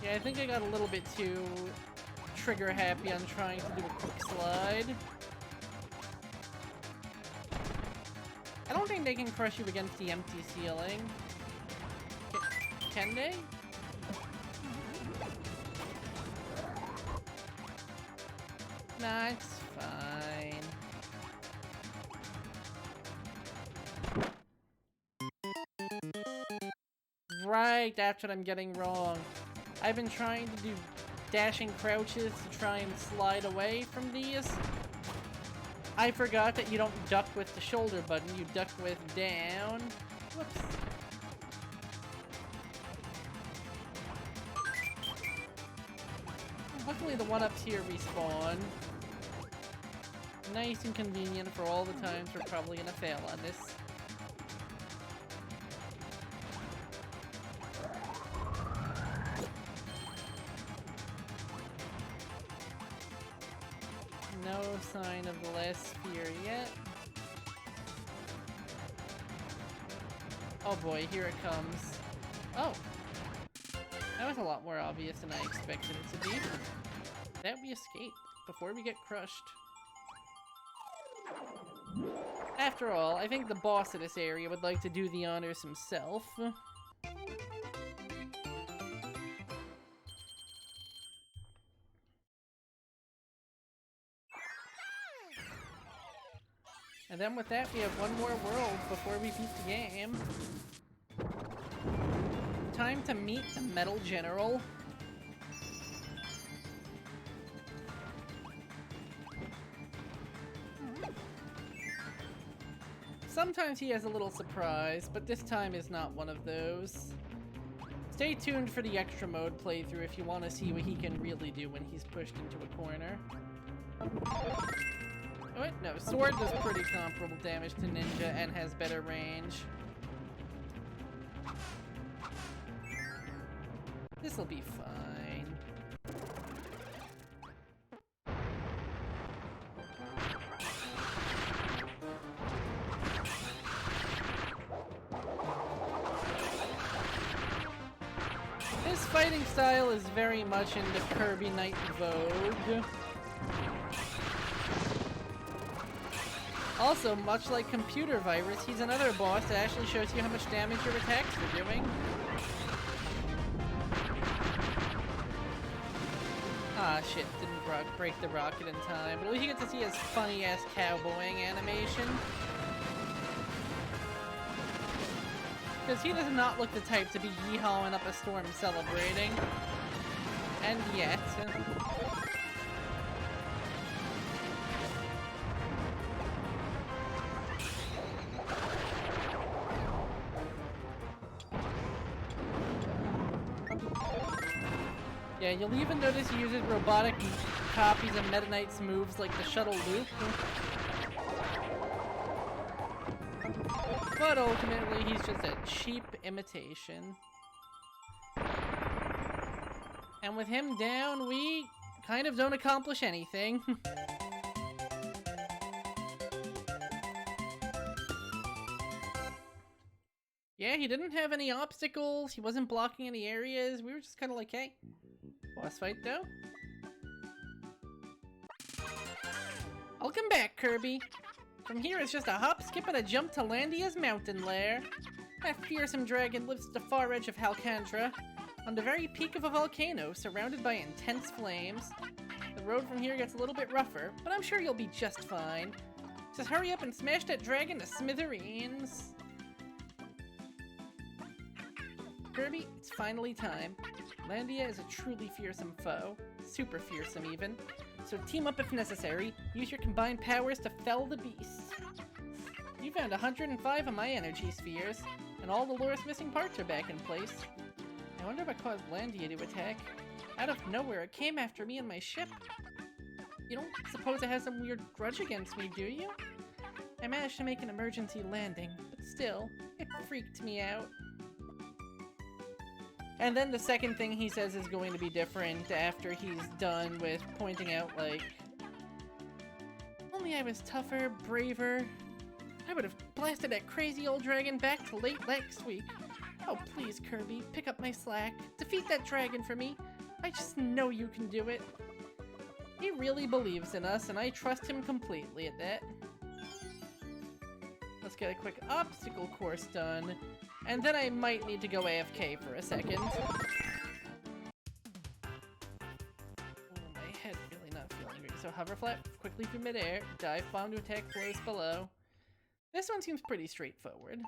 Yeah, I think I got a little bit too trigger happy on trying to do a quick slide. I don't think they can crush you against the empty ceiling. Can they? That's fine. Right, that's what I'm getting wrong. I've been trying to do dashing crouches to try and slide away from these. I forgot that you don't duck with the shoulder button, you duck with down. Whoops. Luckily the one-ups here respawn. Nice and convenient for all the times we're probably gonna fail on this. No sign of the last sphere yet. Oh boy, here it comes. Oh! That was a lot more obvious than I expected it to be. That we escaped before we get crushed. After all, I think the boss of this area would like to do the honors himself. And then with that, we have one more world before we beat the game. Time to meet the Metal General. Sometimes he has a little surprise, but this time is not one of those. Stay tuned for the extra mode playthrough if you want to see what he can really do when he's pushed into a corner. Oh wait, no, Sword does pretty comparable damage to Ninja and has better range. This'll be fine. This fighting style is very much in the Kirby Knight vogue. Also, much like Computer Virus, he's another boss that actually shows you how much damage your attacks are doing. Ah, shit, didn't break the rocket in time. But at least you get to see his funny-ass cowboying animation. Because he does not look the type to be yeehawing up a storm celebrating. And yet... yeah, you'll even notice he uses robotic copies of Meta Knight's moves like the shuttle loop. But ultimately, he's just a cheap imitation. And with him down, we kind of don't accomplish anything. Yeah, he didn't have any obstacles, he wasn't blocking any areas, we were just kind of like, hey, boss fight though. Welcome back, Kirby. From here, it's just a hop, skip, and a jump to Landia's mountain lair. That fearsome dragon lives at the far edge of Halcantra, on the very peak of a volcano, surrounded by intense flames. The road from here gets a little bit rougher, but I'm sure you'll be just fine. Just hurry up and smash that dragon to smithereens. Kirby, it's finally time. Landia is a truly fearsome foe. Super fearsome, even. So team up if necessary. Use your combined powers to fell the beast. You found 105 of my energy spheres, and all the lore's missing parts are back in place. I wonder what caused Landia to attack. Out of nowhere, it came after me and my ship. You don't suppose it has some weird grudge against me, do you? I managed to make an emergency landing, but still, it freaked me out. And then the second thing he says is going to be different after he's done with pointing out, like, only I was tougher, braver. I would have blasted that crazy old dragon back to late last week. Oh, please, Kirby, pick up my slack. Defeat that dragon for me. I just know you can do it. He really believes in us, and I trust him completely at that. Let's get a quick obstacle course done. And then I might need to go AFK for a second. Oh, my head really not feeling very so hover flap quickly through midair, dive bomb to attack flows below. This one seems pretty straightforward.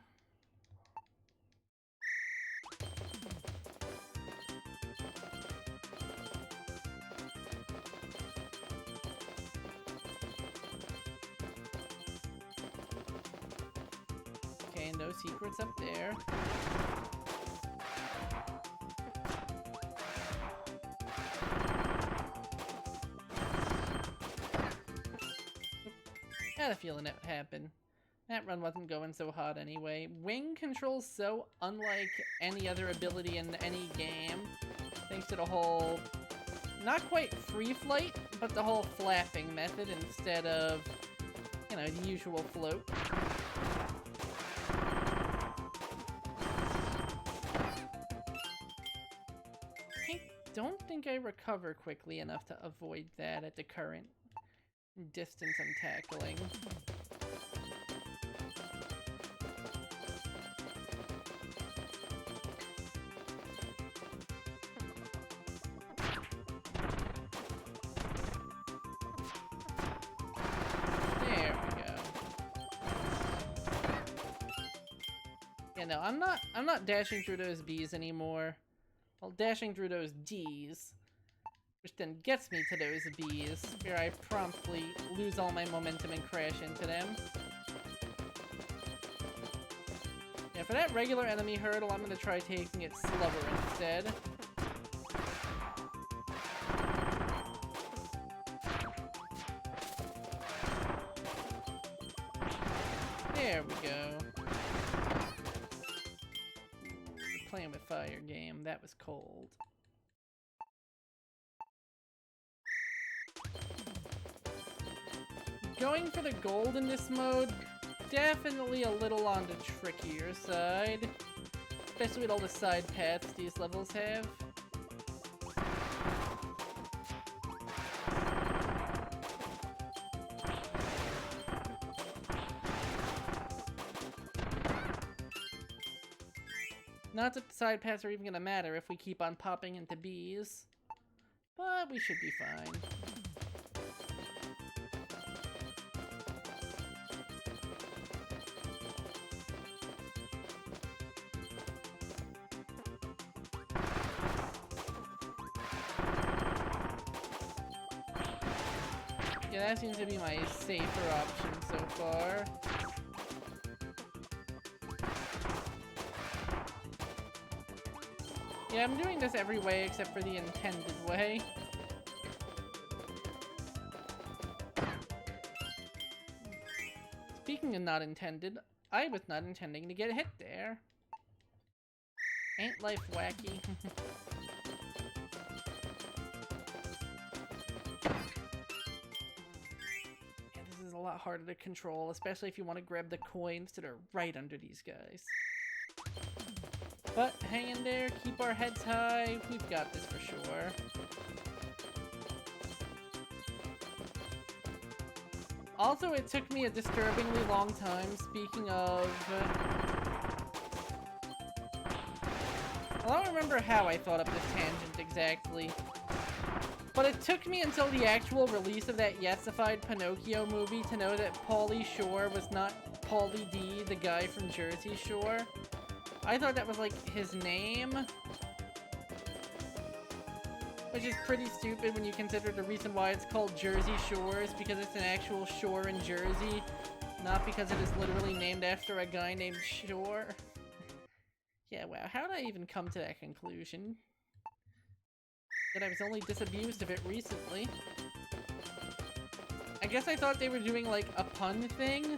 Okay, no secrets up there. I had a feeling that would happen. That run wasn't going so hot anyway. Wing controls so unlike any other ability in any game, thanks to the whole, not quite free flight, but the whole flapping method instead of, you know, the usual float. I don't think I recover quickly enough to avoid that at the current distance I'm tackling. There we go. Yeah, no, I'm not dashing through those B's anymore. Well, dashing through those D's, which then gets me to those B's, where I promptly lose all my momentum and crash into them. Yeah, for that regular enemy hurdle, I'm gonna try taking it slower instead. There we go. Ooh, playing with fire game, that was cold. Going for the gold in this mode, definitely a little on the trickier side. Especially with all the side paths these levels have. Not that the side paths are even gonna matter if we keep on popping into B's. But we should be fine. Yeah, that seems to be my safer option so far. Yeah, I'm doing this every way except for the intended way. Speaking of not intended, I was not intending to get hit there. Ain't life wacky? A lot harder to control, especially if you want to grab the coins that are right under these guys. But hang in there, keep our heads high, we've got this for sure. Also, it took me a disturbingly long time, speaking of... I don't remember how I thought up this tangent exactly. But it took me until the actual release of that yesified Pinocchio movie to know that Pauly Shore was not Pauly D, the guy from Jersey Shore. I thought that was like his name. Which is pretty stupid when you consider the reason why it's called Jersey Shores, because it's an actual shore in Jersey, not because it is literally named after a guy named Shore. Yeah, wow, how did I even come to that conclusion? That I was only disabused of it recently. I guess I thought they were doing like a pun thing.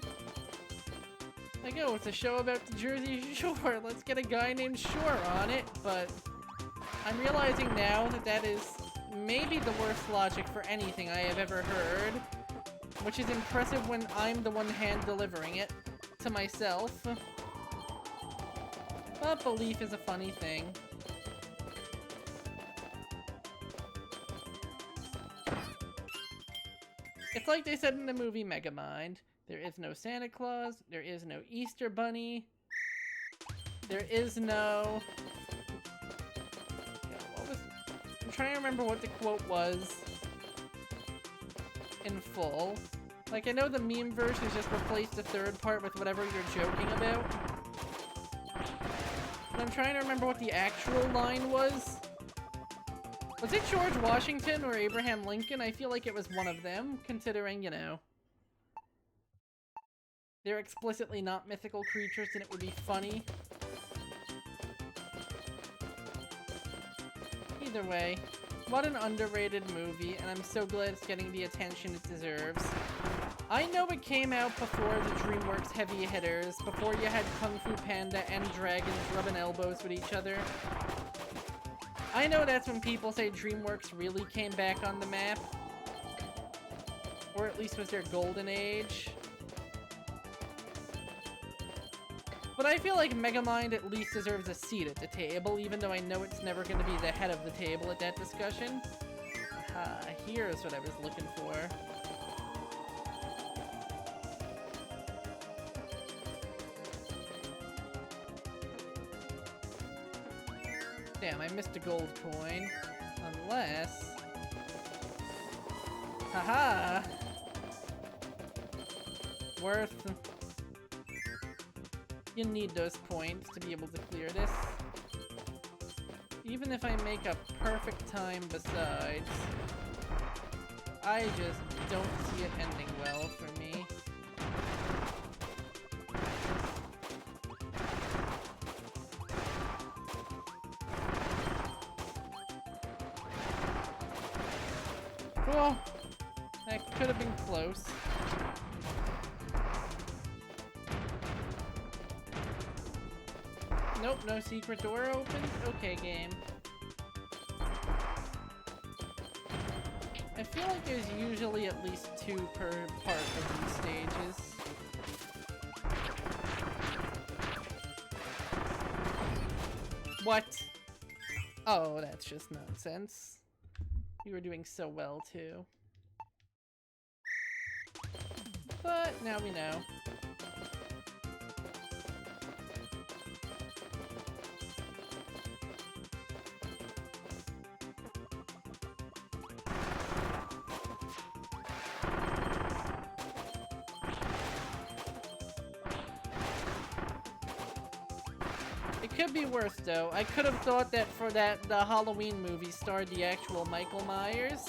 Like, oh, it's a show about the Jersey Shore, let's get a guy named Shore on it, but I'm realizing now that that is maybe the worst logic for anything I have ever heard, which is impressive when I'm the one hand delivering it to myself. But belief is a funny thing. It's like they said in the movie Megamind. There is no Santa Claus, there is no Easter Bunny, there is no... I'm trying to remember what the quote was. in full. Like, I know the meme version is just replace the third part with whatever you're joking about. But I'm trying to remember what the actual line was. Was it George Washington or Abraham Lincoln? I feel like it was one of them, considering, you know, they're explicitly not mythical creatures and it would be funny. Either way, what an underrated movie, and I'm so glad it's getting the attention it deserves. I know it came out before the DreamWorks heavy hitters, before you had Kung Fu Panda and dragons rubbing elbows with each other. I know that's when people say DreamWorks really came back on the map. Or at least was their golden age. But I feel like Megamind at least deserves a seat at the table, even though I know it's never going to be the head of the table at that discussion. Here's what I was looking for. Damn, I missed a gold coin. Unless... Haha! Worth... You need those points to be able to clear this. Even if I make a perfect time besides, I just don't see it ending well for me. Cool. That could have been close. Nope, no secret door opened? Okay, game. I feel like there's usually at least 2 per part of these stages. What? Oh, that's just nonsense. You were doing so well, too. But now we know. Could be worse though. I could have thought that for that the Halloween movie starred the actual Michael Myers.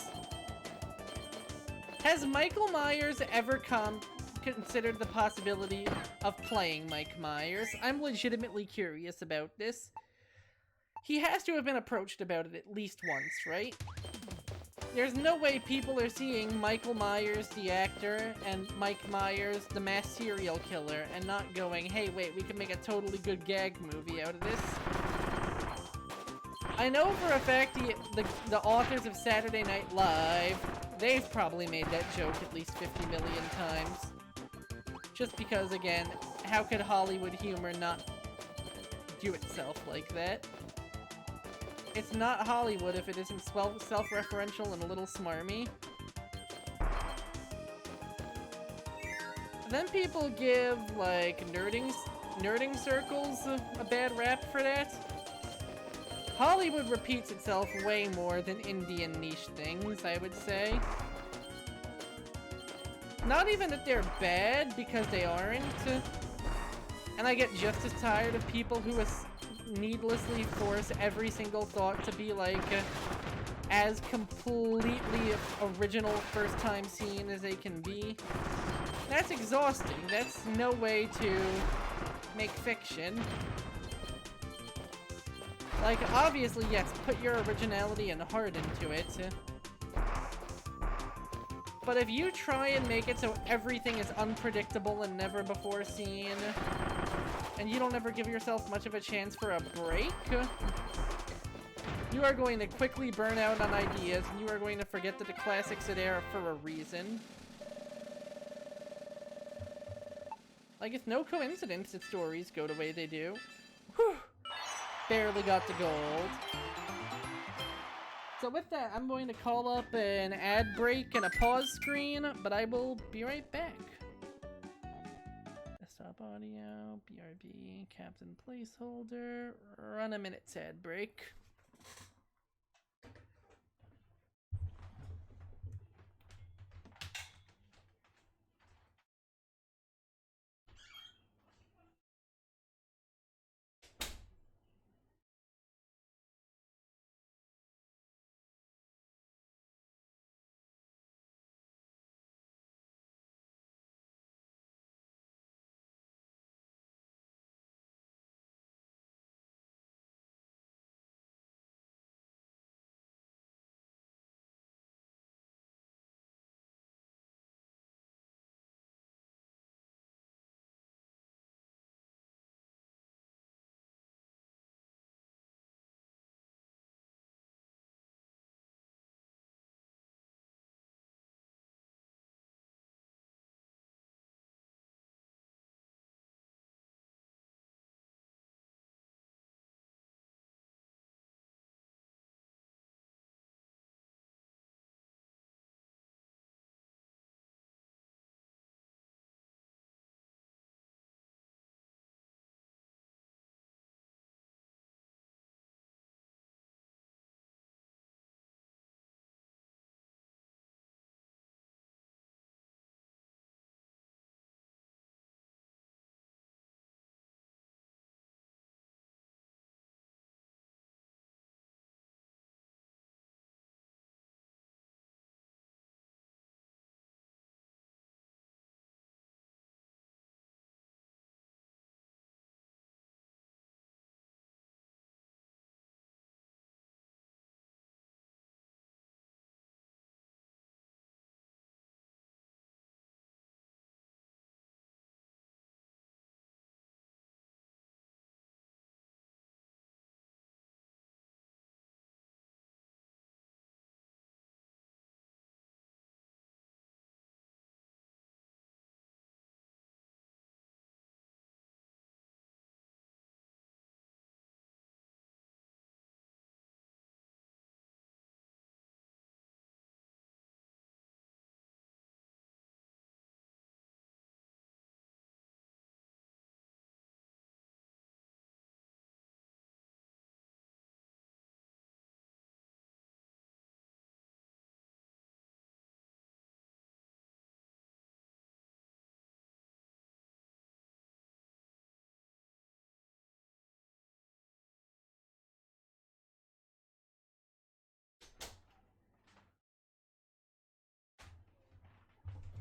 Has Michael Myers ever considered the possibility of playing Mike Myers? I'm legitimately curious about this. He has to have been approached about it at least once, right? There's no way people are seeing Michael Myers, the actor, and Mike Myers, the mass serial killer, and not going, hey, wait, we can make a totally good gag movie out of this. I know for a fact the authors of Saturday Night Live, they've probably made that joke at least 50 million times. Just because, again, how could Hollywood humor not do itself like that? It's not Hollywood if it isn't self-referential and a little smarmy. Then people give, like, nerding circles a bad rap for that. Hollywood repeats itself way more than indie and niche things, I would say. Not even that they're bad, because they aren't. And I get just as tired of people who needlessly force every single thought to be like as completely original first time scene as they can be. That's exhausting. That's no way to make fiction. Like, obviously, yes, put your originality and heart into it. But if you try and make it so everything is unpredictable and never before seen, and you don't ever give yourself much of a chance for a break, you are going to quickly burn out on ideas, and you are going to forget that the classics are there for a reason. Like, it's no coincidence that stories go the way they do. Whew. Barely got the gold. So with that, I'm going to call up an ad break and a pause screen, but I will be right back. Desktop audio, BRB, captain placeholder, run a minute's ad break.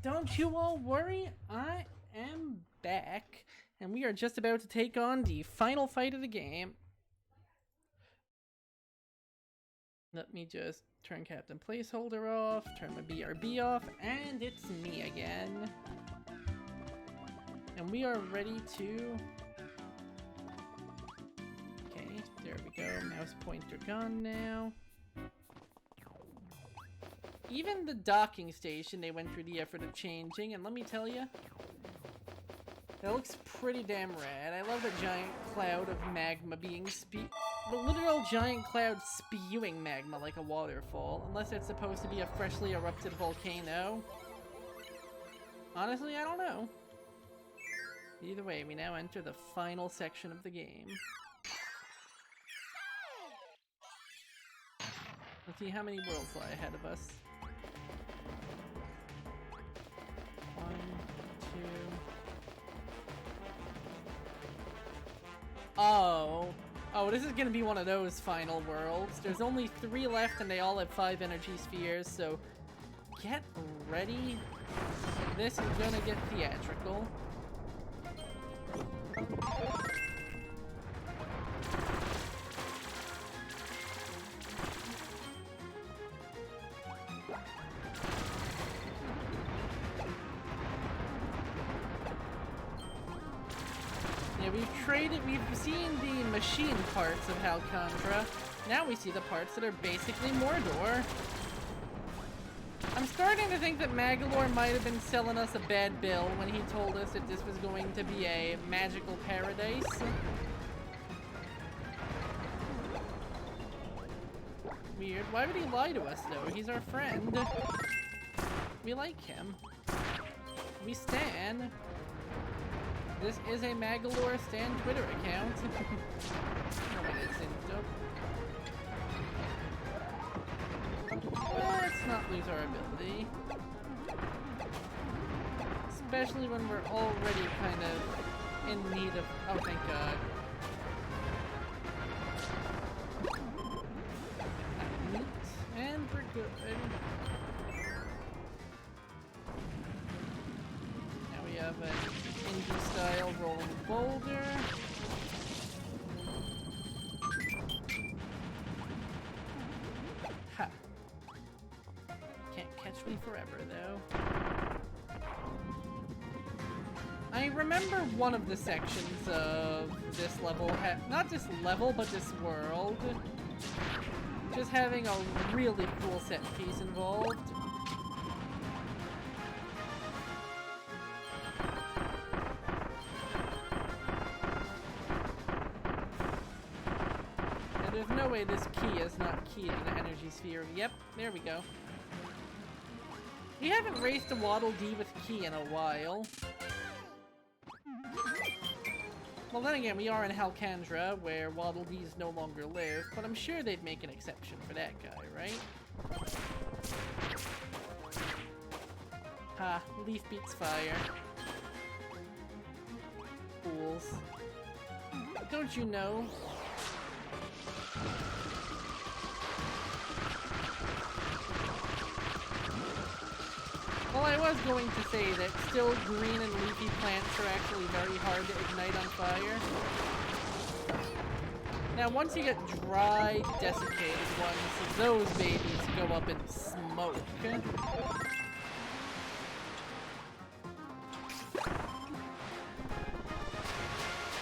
don't you all worry, I am back, and we are just about to take on the final fight of the game. Let me just turn Captain Placeholder off, turn my BRB off, and it's me again. And we are ready to... Okay, there we go, mouse pointer gone now. Even the docking station they went through the effort of changing, and let me tell you, that looks pretty damn rad. I love the giant cloud of magma being the literal giant cloud spewing magma like a waterfall, unless it's supposed to be a freshly erupted volcano. Honestly, I don't know. Either way, we now enter the final section of the game. Let's see how many worlds lie ahead of us. 1, 2... Oh, this is gonna be one of those final worlds. There's only 3 left and they all have 5 energy spheres, so get ready. This is gonna get theatrical. We've seen the machine parts of Halcondra. Now we see the parts that are basically Mordor. I'm starting to think that Magolor might have been selling us a bad bill when he told us that this was going to be a magical paradise. Weird. Why would he lie to us, though? He's our friend. We like him. We stan. This is a Magolor Stan Twitter account. No, it isn't. Nope. Let's not lose our ability. Especially when we're already kind of in need of... Oh, thank God. And we're good. Now we have a indie-style rolling boulder. Ha! Can't catch me forever, though. I remember one of the sections of this level, not this level, but this world, just having a really cool set piece involved. There's no way this key is not keyed to the energy sphere. Yep, there we go. We haven't raced a Waddle Dee with key in a while. Well, then again, we are in Halcondra, where Waddle Dees no longer live, but I'm sure they'd make an exception for that guy, right? Ha, leaf beats fire. Fools. Don't you know? Well, I was going to say that still green and leafy plants are actually very hard to ignite on fire. Now, once you get dry, desiccated ones, those babies go up in smoke.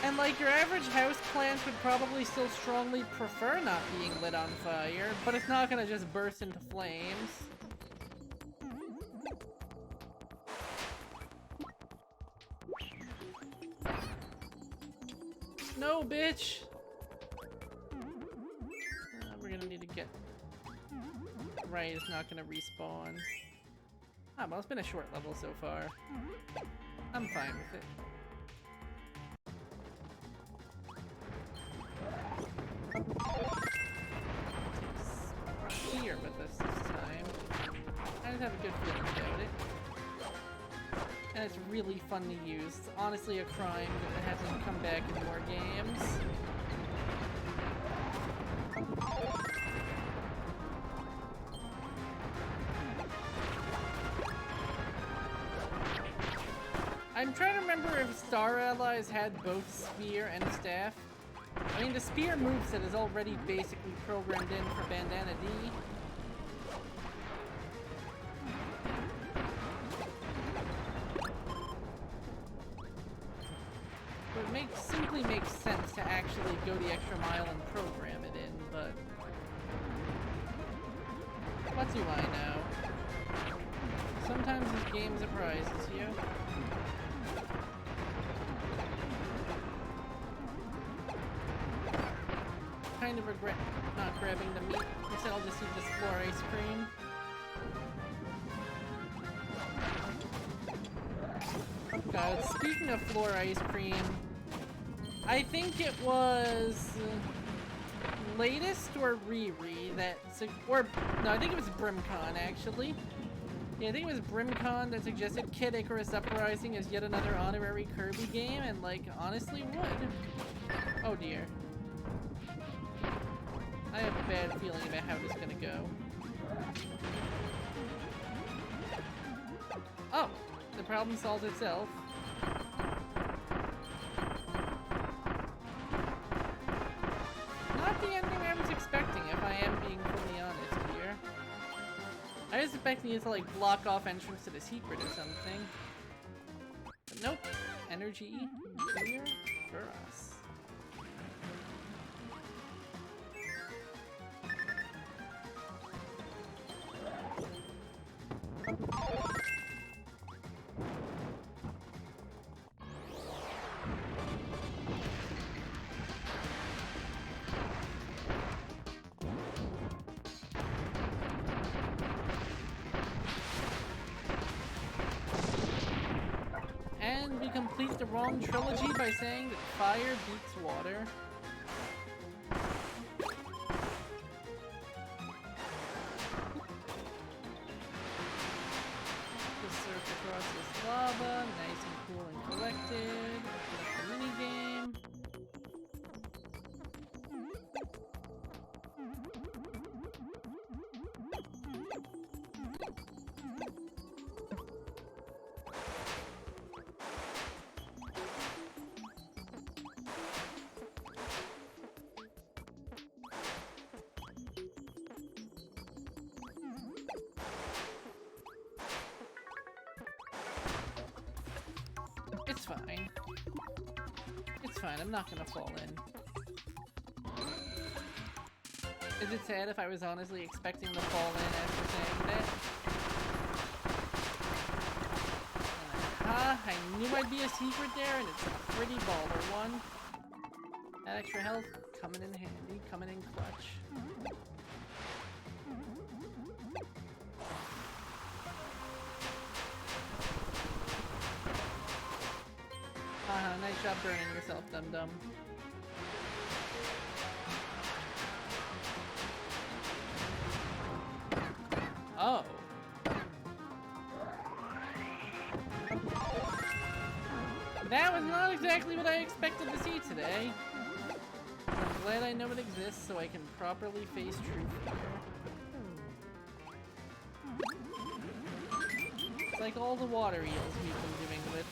And like your average house plant would probably still strongly prefer not being lit on fire, but it's not gonna just burst into flames. No, bitch! We're gonna need to get... Right, it's not gonna respawn. Ah, well, it's been a short level so far. I'm fine with it. Here with us this time. I just have a good feeling about it. And it's really fun to use. It's honestly a crime that it hasn't come back in more games. I'm trying to remember if Star Allies had both Spear and Staff. I mean, the Spear moveset is already basically programmed in for Bandana D. But it simply makes sense to actually go the extra mile and program it in, but... what do I know? Sometimes this game surprises you. Kind of regret not grabbing the meat. Instead, I'll just eat this floor ice cream. God, speaking of floor ice cream, I think it was Latest or Riri that, or no, I think it was Brimcon actually. Yeah, I think it was Brimcon that suggested Kid Icarus Uprising as yet another honorary Kirby game, and like, honestly would. Oh dear. I have a bad feeling about how this is gonna go. Oh! The problem solves itself. Not the ending I was expecting, if I am being fully honest here. I was expecting it to like block off entrance to the secret or something. But nope. Energy clear for us. And we complete the wrong trilogy by saying that fire beats water. Just surf across this lava, nice and cool and collected. Put up the minigame. It's fine. It's fine, I'm not gonna fall in. Is it sad if I was honestly expecting to fall in after saying that? Aha, I knew I'd be a secret there, and it's a pretty baller one. That extra health, coming in handy, coming in clutch. Nice job burning yourself, dum-dum. Oh. That was not exactly what I expected to see today. I'm glad I know it exists so I can properly face true fear. It's like all the water eels we've been doing with.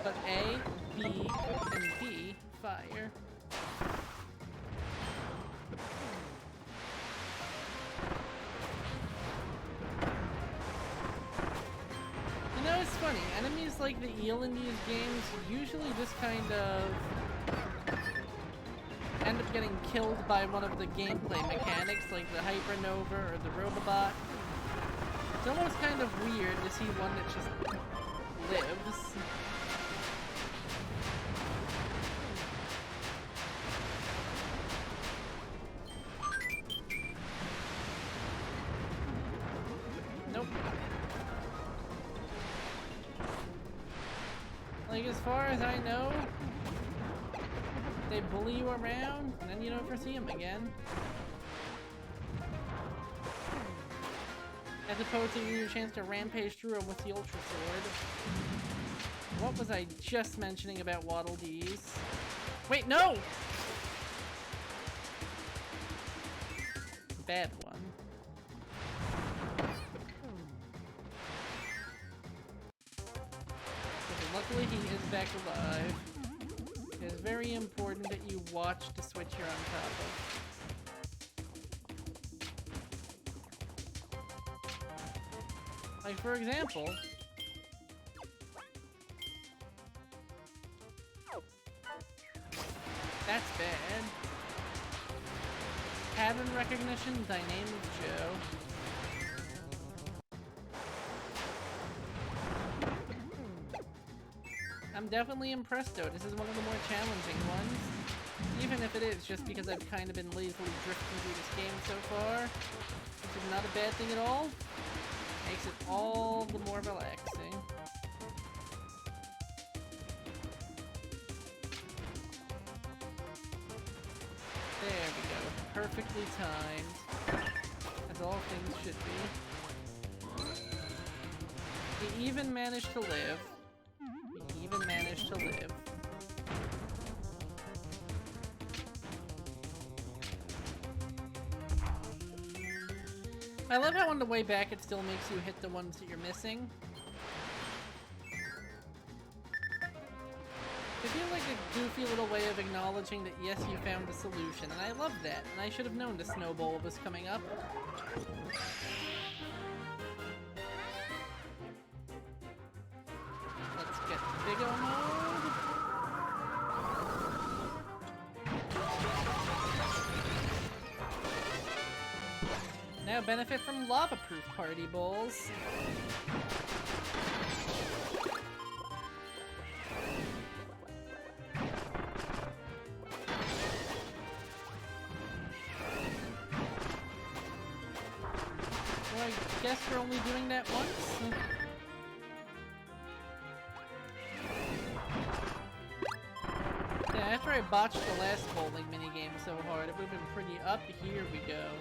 But A, B, and B, fire. You know, it's funny, enemies like the eel in these games usually just kind of end up getting killed by one of the gameplay mechanics, like the Hypernova or the Robobot. It's almost kind of weird to see one that just lives. Like, as far as I know, they bully you around, and then you don't ever see them again. As opposed to your chance to rampage through them with the Ultra Sword. What was I just mentioning about Waddle Dees? Wait, no! Bad one. Luckily, he is back alive. It is very important that you watch the switch you're on top of. Like, for example... That's bad. Pattern recognition, dynamic Joe. I'm definitely impressed though. This is one of the more challenging ones. Even if it is just because I've kind of been lazily drifting through this game so far. Which is not a bad thing at all. Makes it all the more relaxing. There we go. Perfectly timed. As all things should be. He even managed to live. He even managed to live. I love how on the way back it still makes you hit the ones that you're missing. I feel like a goofy little way of acknowledging that yes, you found a solution, and I love that, and I should have known the snowball was coming up. Let's get big O mode. Now benefit from lava-proof party bowls. Well, I guess we're only doing that once. Yeah, after I botched the last bowling minigame so hard, it would have been pretty up. Here we go.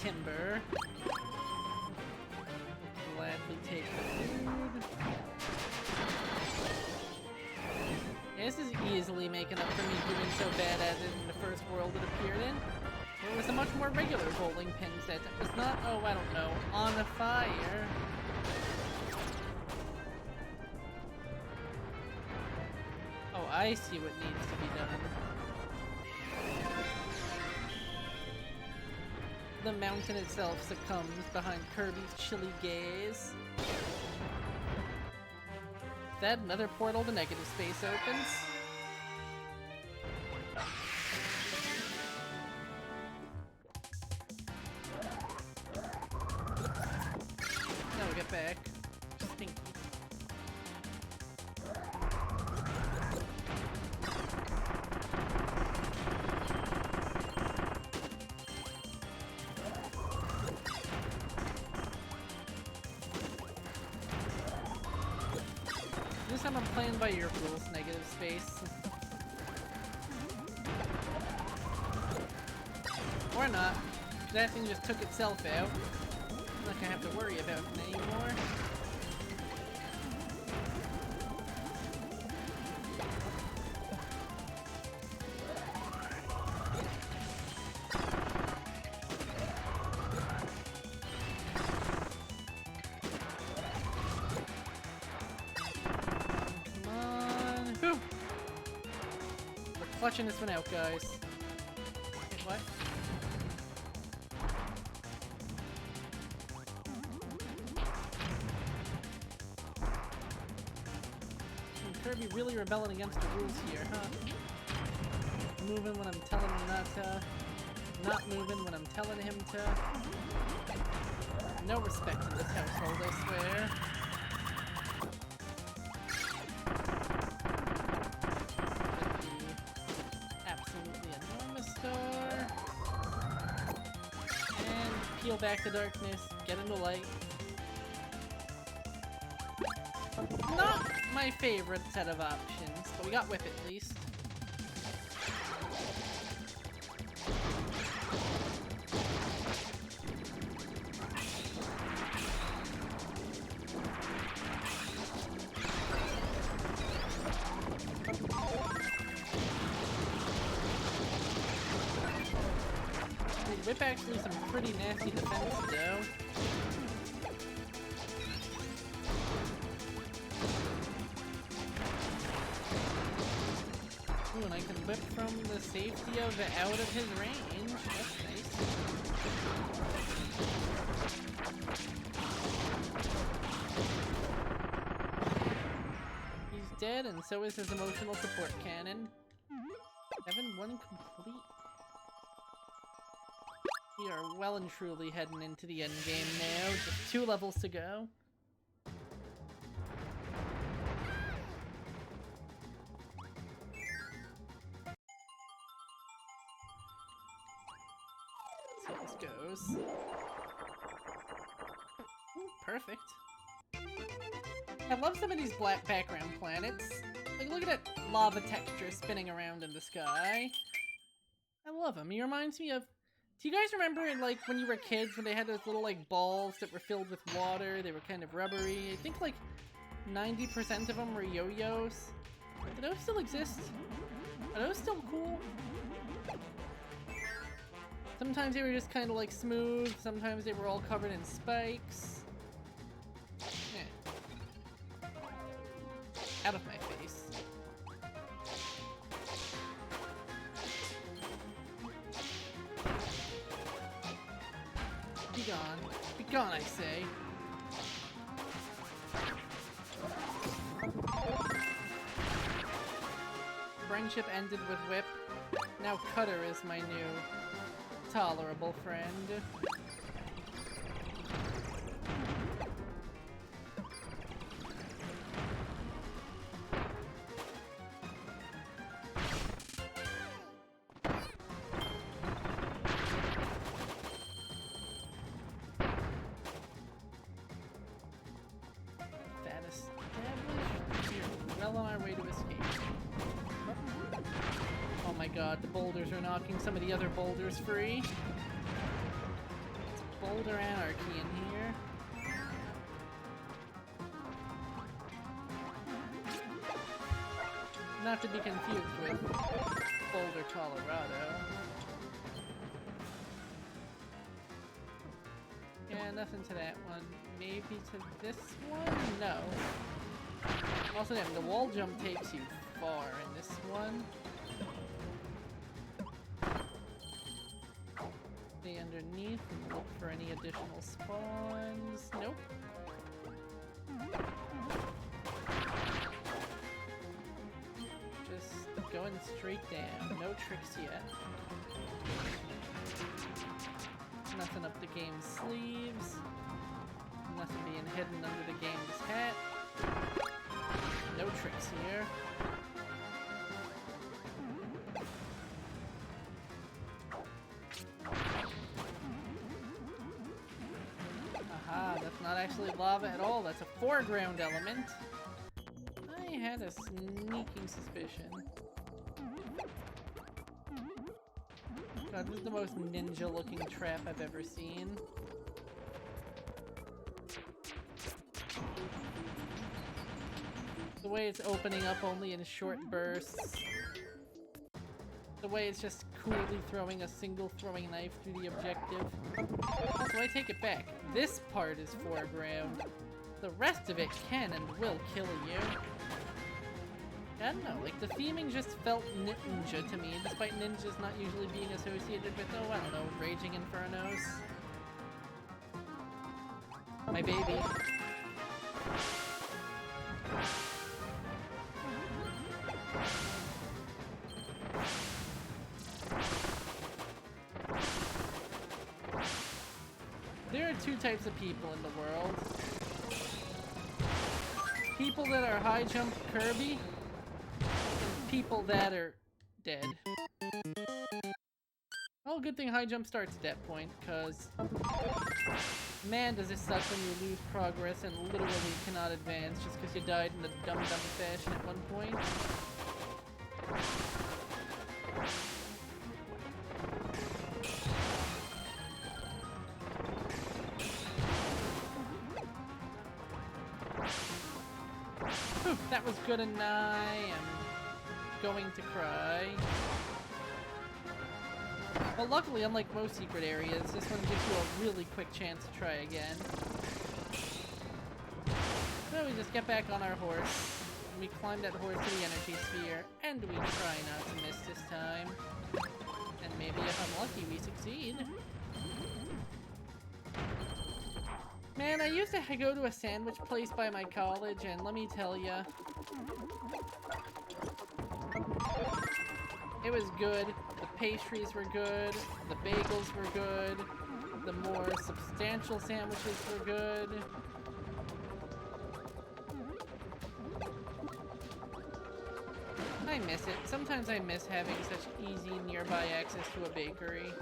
Timber. Gladly take the food. Yeah, this is easily making up for me doing so bad at it in the first world it appeared in. Where it was a much more regular bowling pin set. It was not, oh, I don't know, on a fire. Oh, I see what needs to be done. The mountain itself succumbs behind Kirby's chilly gaze. Is that another portal to negative space opens? No, get back. Stinky. This time I'm playing by your rules, negative space. Or not. That thing just took itself out. I'm not gonna have to worry about it anymore. Clutching this one out, guys. Wait, what? Kirby really rebelling against the rules here, huh? Moving when I'm telling him not to. Not moving when I'm telling him to. No respect in this household, I swear. Peel back the darkness, get into light. Not my favorite set of options, but we got whip at least. Whip actually some pretty nasty defense, though. Ooh, and I can whip from the safety of out of his range. That's nice. He's dead, and so is his emotional support cannon. 7-1 complete. We are well and truly heading into the end game now. Just 2 levels to go. Let's see how this goes. Ooh, perfect. I love some of these black background planets. Like, look at that lava texture spinning around in the sky. I love him. He reminds me of... Do you guys remember, like, when you were kids, when they had those little, like, balls that were filled with water? They were kind of rubbery. I think, like, 90% of them were yo-yos. Do those still exist? Are those still cool? Sometimes they were just kind of, like, smooth. Sometimes they were all covered in spikes. Yeah. Out of my face. Be gone. Be gone, I say. Friendship ended with Whip. Now Cutter is my new tolerable friend. God, the boulders are knocking some of the other boulders free. It's boulder anarchy in here. Not to be confused with Boulder, Colorado. Yeah, nothing to that one. Maybe to this one? No. Also, damn, the wall jump takes you far in this one. Underneath and look for any additional spawns. Nope. Just going straight down. No tricks yet. Nothing up the game's sleeves. Nothing being hidden under the game's hat. No tricks here. Not actually lava at all, that's a foreground element. I had a sneaking suspicion. God, this is the most ninja looking trap I've ever seen. The way it's opening up only in short bursts. The way it's just coolly throwing a single throwing knife through the objective. Also, I take it back. This part is foreground. The rest of it can and will kill you. I don't know, like the theming just felt ninja to me, despite ninjas not usually being associated with, oh, I don't know, Raging Infernos. My baby. There are 2 types of people in the world. People that are high jump Kirby, and people that are dead. Oh, good thing high jump starts at that point, cause man does it suck when you lose progress and literally cannot advance just because you died in a dumb fashion at one point. That was good, and I am going to cry. Well, luckily, unlike most secret areas, this one gives you a really quick chance to try again. So we just get back on our horse, and we climb that horse to the energy sphere, and we try not to miss this time. And maybe if I'm lucky, we succeed. Man, I used to go to a sandwich place by my college, and let me tell ya, it was good. The pastries were good, the bagels were good, the more substantial sandwiches were good. I miss it. Sometimes I miss having such easy nearby access to a bakery.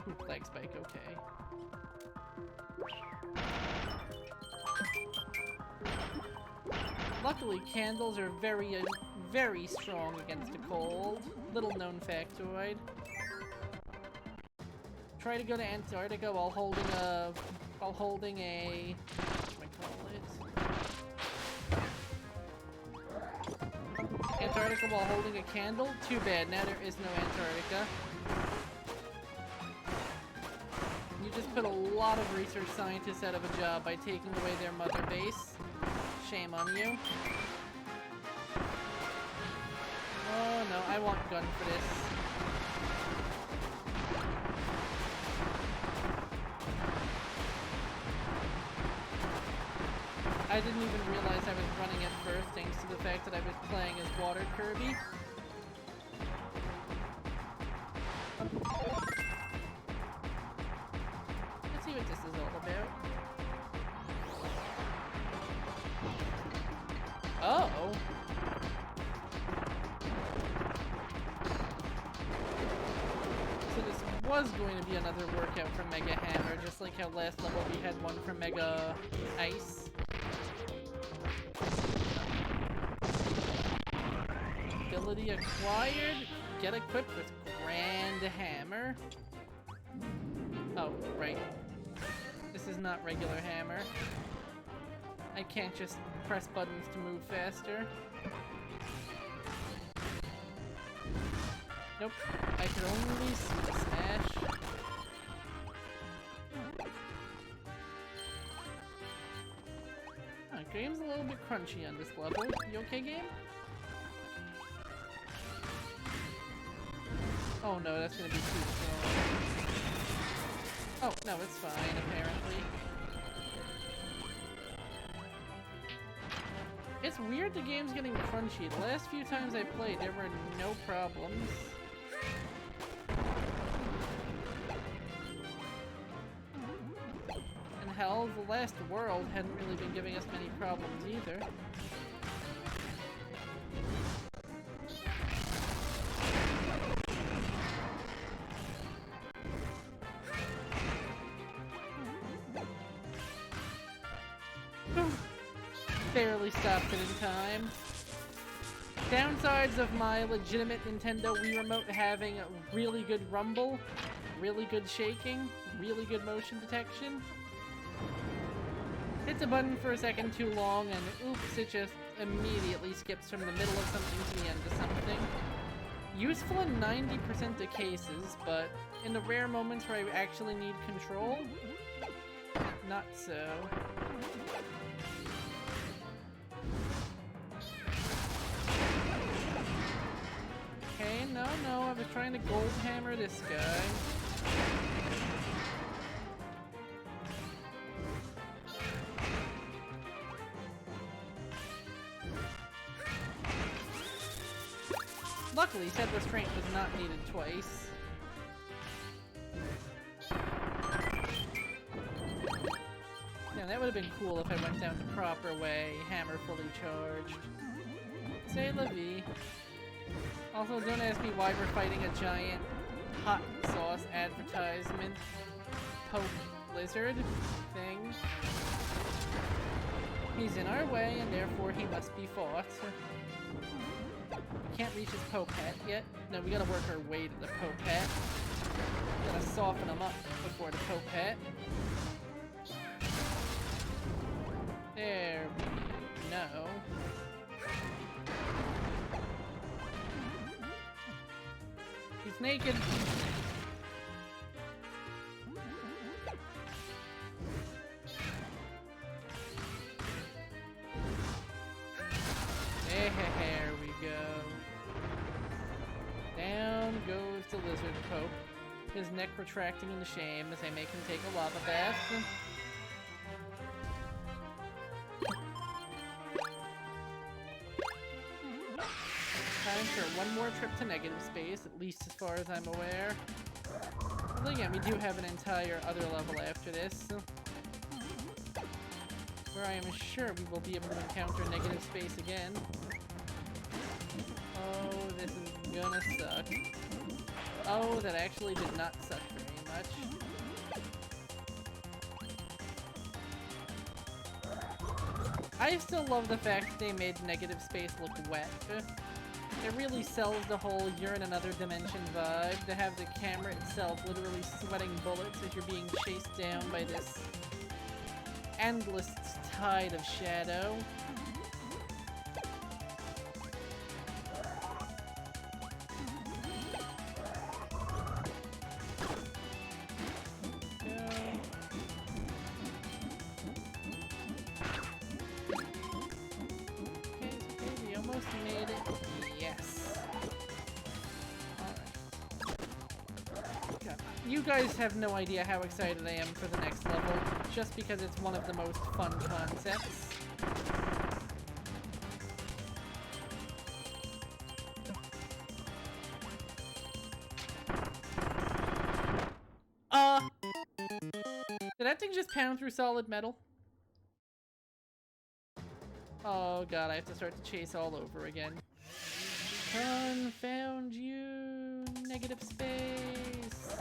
Ooh, flag spike, okay. Luckily, candles are very strong against the cold. Little known factoid. Try to go to Antarctica while holding a, what do I call it? Antarctica while holding a candle? Too bad, now there is no Antarctica. You just put a lot of research scientists out of a job by taking away their mother base. Shame on you. Oh no, I want gun for this. I didn't even realize I was running at first thanks to the fact that I was playing as Water Kirby. Let's see what this is all about. Oh! So this was going to be another workout from Mega Hammer, just like how last level we had one from Mega Ice. Ability acquired. Get equipped with Grand Hammer. Oh, right. This is not regular hammer. I can't just press buttons to move faster. Nope. I can only see the smash. Game's a little bit crunchy on this level. You okay, game? Oh no, that's gonna be too strong. Oh, no, it's fine, apparently. It's weird the game's getting crunchy. The last few times I played, there were no problems. And hell, the last world hadn't really been giving us many problems either. Barely stopped it in time. Downsides of my legitimate Nintendo Wii Remote having really good rumble, really good shaking, really good motion detection. Hits a button for a second too long and oops, it just immediately skips from the middle of something to the end of something. Useful in 90% of cases, but in the rare moments where I actually need control, not so. Okay, no, I was trying to gold hammer this guy. Luckily, said restraint was not needed twice. Yeah, that would have been cool if I went down the proper way, hammer fully charged. C'est la vie. Also, don't ask me why we're fighting a giant hot sauce advertisement poke lizard thing. He's in our way, and therefore he must be fought. We can't reach his poke hat yet. No, we gotta work our way to the poke hat. Gotta soften him up before the poke hat. There we know. He's naked. There we go. Down goes the lizard pope, his neck retracting in shame as I make him take a lava bath. Time for one more trip to negative space, at least as far as I'm aware. Although again, we do have an entire other level after this, where I am sure we will be able to encounter negative space again. Oh, this is gonna suck. Oh, that actually did not suck very much. I still love the fact that they made negative space look wet. It really sells the whole you're in another dimension vibe, to have the camera itself literally sweating bullets as you're being chased down by this endless tide of shadow. You guys have no idea how excited I am for the next level, just because it's one of the most fun concepts. Did that thing just pound through solid metal? Oh god, I have to start the chase all over again. Confound you, negative space.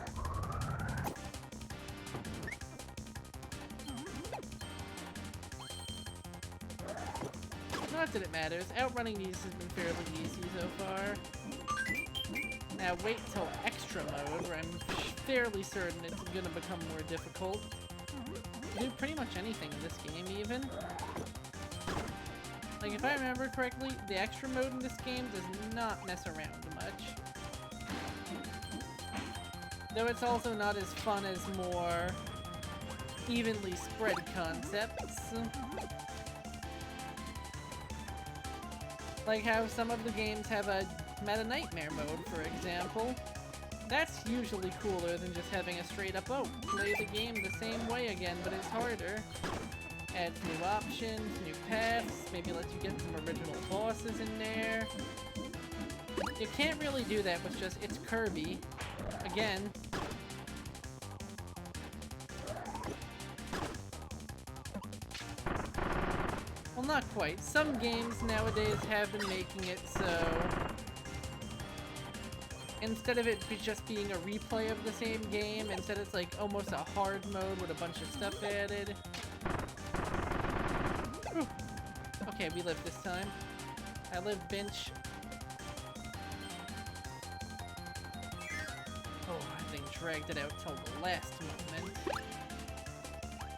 Not that it matters. Outrunning these has been fairly easy so far. Now wait till extra mode, where I'm fairly certain it's gonna become more difficult. You do pretty much anything in this game, even. Like, if I remember correctly, the extra mode in this game does not mess around much. Though it's also not as fun as more evenly spread concepts. Like how some of the games have a meta nightmare mode, for example. That's usually cooler than just having a straight up, oh, play the game the same way again, but it's harder. Adds new options, new paths, maybe lets you get some original bosses in there. You can't really do that with just, it's Kirby. Again. Well, not quite. Some games nowadays have been making it so instead of it just being a replay of the same game, instead it's like almost a hard mode with a bunch of stuff added. Whew. Okay, we live this time. I live, bench. Oh, I think dragged it out till the last moment.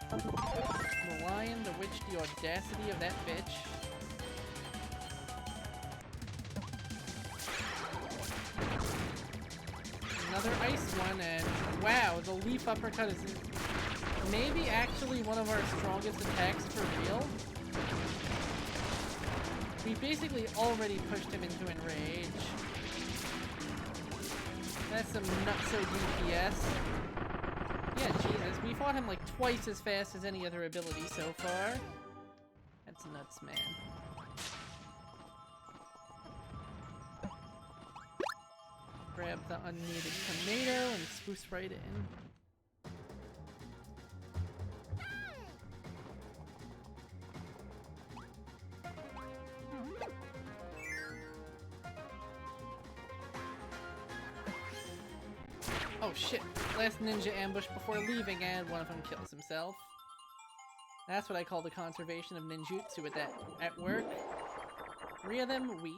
The lion, the witch, the audacity of that bitch. Another ice one, and wow, the leaf uppercut is maybe actually one of our strongest attacks for real. We basically already pushed him into enrage. That's some nutso DPS. Yeah, Jesus, we fought him like twice as fast as any other ability so far. That's nuts, man. Grab the unneeded tomato and spruce right in. Oh shit, last ninja ambush before leaving and one of them kills himself. That's what I call the conservation of ninjutsu at work. 3 of them weak.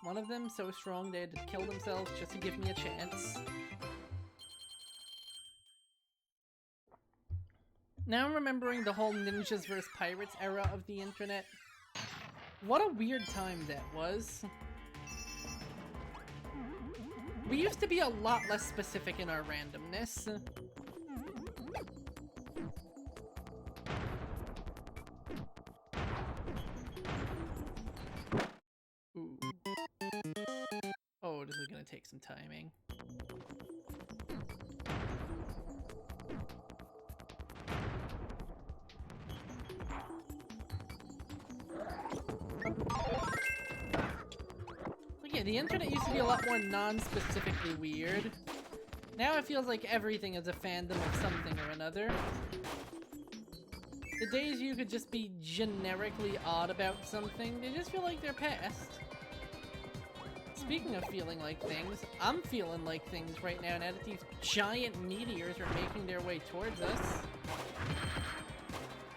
One of them so strong they had to kill themselves just to give me a chance. Now I'm remembering the whole ninjas vs. pirates era of the internet. What a weird time that was. We used to be a lot less specific in our randomness. Ooh. Oh, this is gonna take some timing. Yeah, the internet used to be a lot more non-specifically weird. Now it feels like everything is a fandom of something or another. The days you could just be generically odd about something, they just feel like they're past. Speaking of feeling like things, I'm feeling like things right now that these giant meteors are making their way towards us.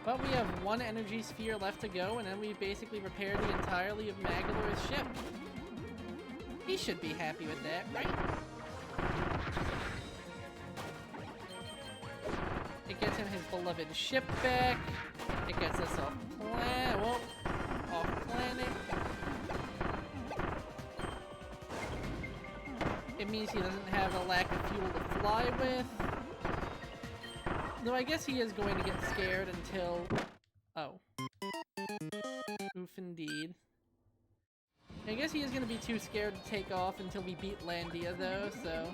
But we have one energy sphere left to go, and then we've basically repaired the entirety of Magolor's ship. He should be happy with that, right? It gets him his beloved ship back. It gets us off planet. It means he doesn't have a lack of fuel to fly with. Though I guess he is going to get scared until... Oh. Oof indeed. I guess he is going to be too scared to take off until we beat Landia, though, so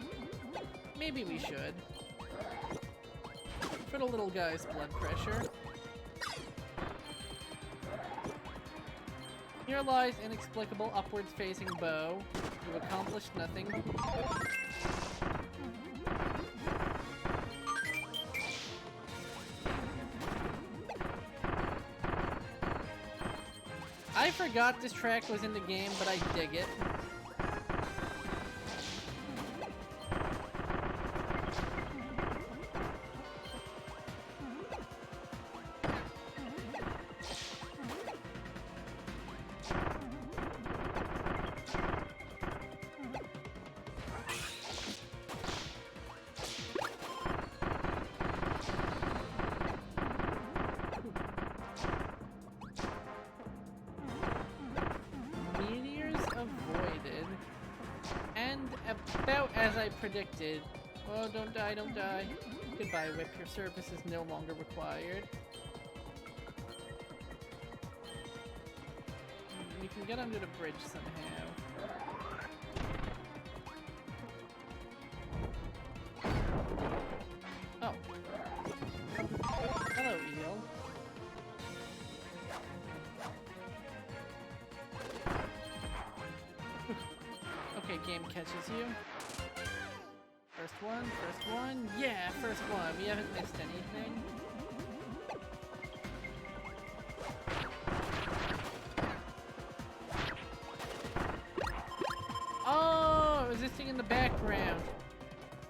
maybe we should. For the little guy's blood pressure. Here lies inexplicable upwards-facing bow. You accomplished nothing. I forgot this track was in the game, but I dig it. About as I predicted. Oh, don't die, don't die. Goodbye, Whip. Your service is no longer required. We can get under the bridge somehow. Oh. Hello, eel. Okay, game catches you. First one. Yeah, first one. We haven't missed anything. Oh, it was this thing in the background.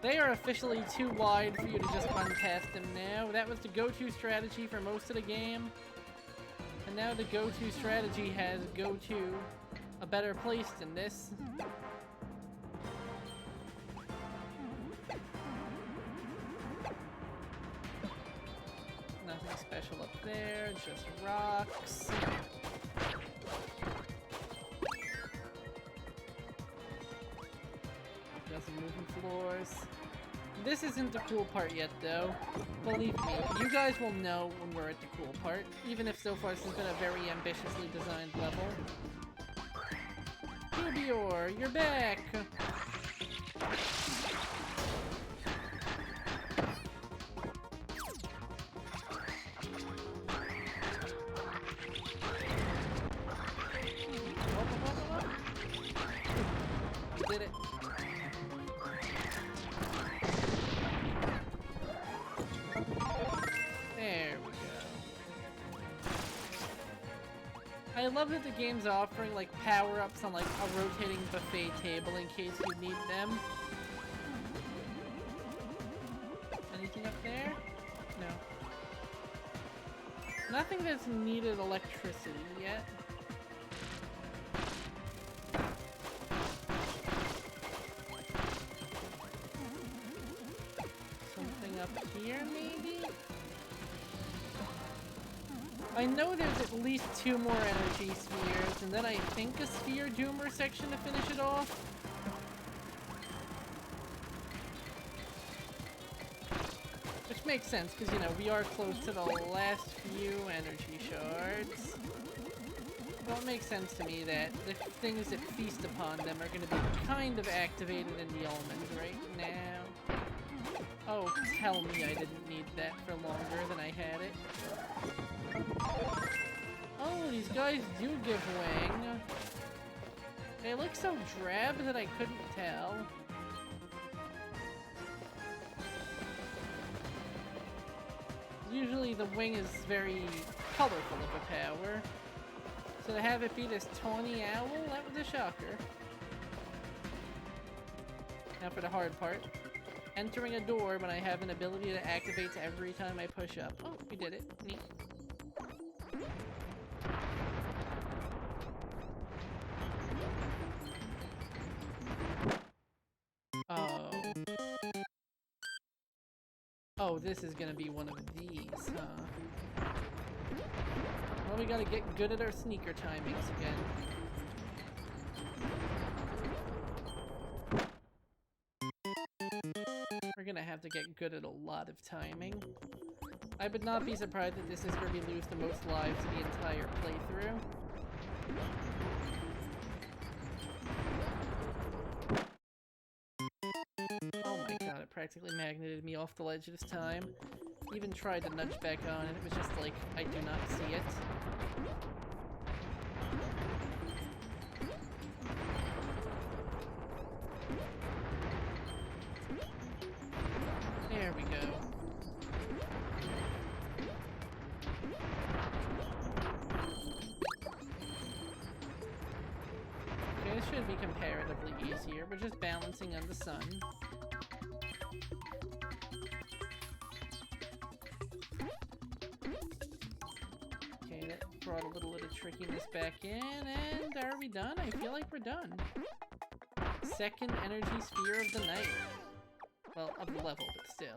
They are officially too wide for you to just run past them now. That was the go-to strategy for most of the game. And now the go-to strategy has go-to a better place than this. Nothing special up there, just rocks. Got some moving floors. This isn't the cool part yet, though. Believe me, you guys will know when we're at the cool part, even if so far this has been a very ambitiously designed level. Kirby, you're back! Did it. There we go. I love that the game's offering like power-ups on like a rotating buffet table in case you need them. Anything up there? No. Nothing that's needed electricity yet. Something up here, maybe? I know there's at least 2 more energy spheres, and then I think a sphere doomer section to finish it off. Which makes sense, because, you know, we are close to the last few energy shards. Well, it makes sense to me that the things that feast upon them are going to be kind of activated in the elements right now. Oh, tell me I didn't need that for longer than I had it. Oh, these guys do give wing. They look so drab that I couldn't tell. Usually the wing is very colorful of a power. So to have it be this tawny owl, that was a shocker. Now for the hard part. Entering a door when I have an ability that activates every time I push up. Oh, we did it. Neat. Oh. Oh, this is gonna be one of these, huh? Well, we gotta get good at our sneaker timings again. We're gonna have to get good at a lot of timing. I would not be surprised that this is where we lose the most lives in the entire playthrough. Oh my god, it practically magneted me off the ledge this time. Even tried to nudge back on and it was just like, I do not see it. There we go. Okay, this should be comparatively easier. We're just balancing on the sun. Okay, that brought a little bit of trickiness back in, and are we done? I feel like we're done. Second energy sphere of the night. Well, of the level, but still.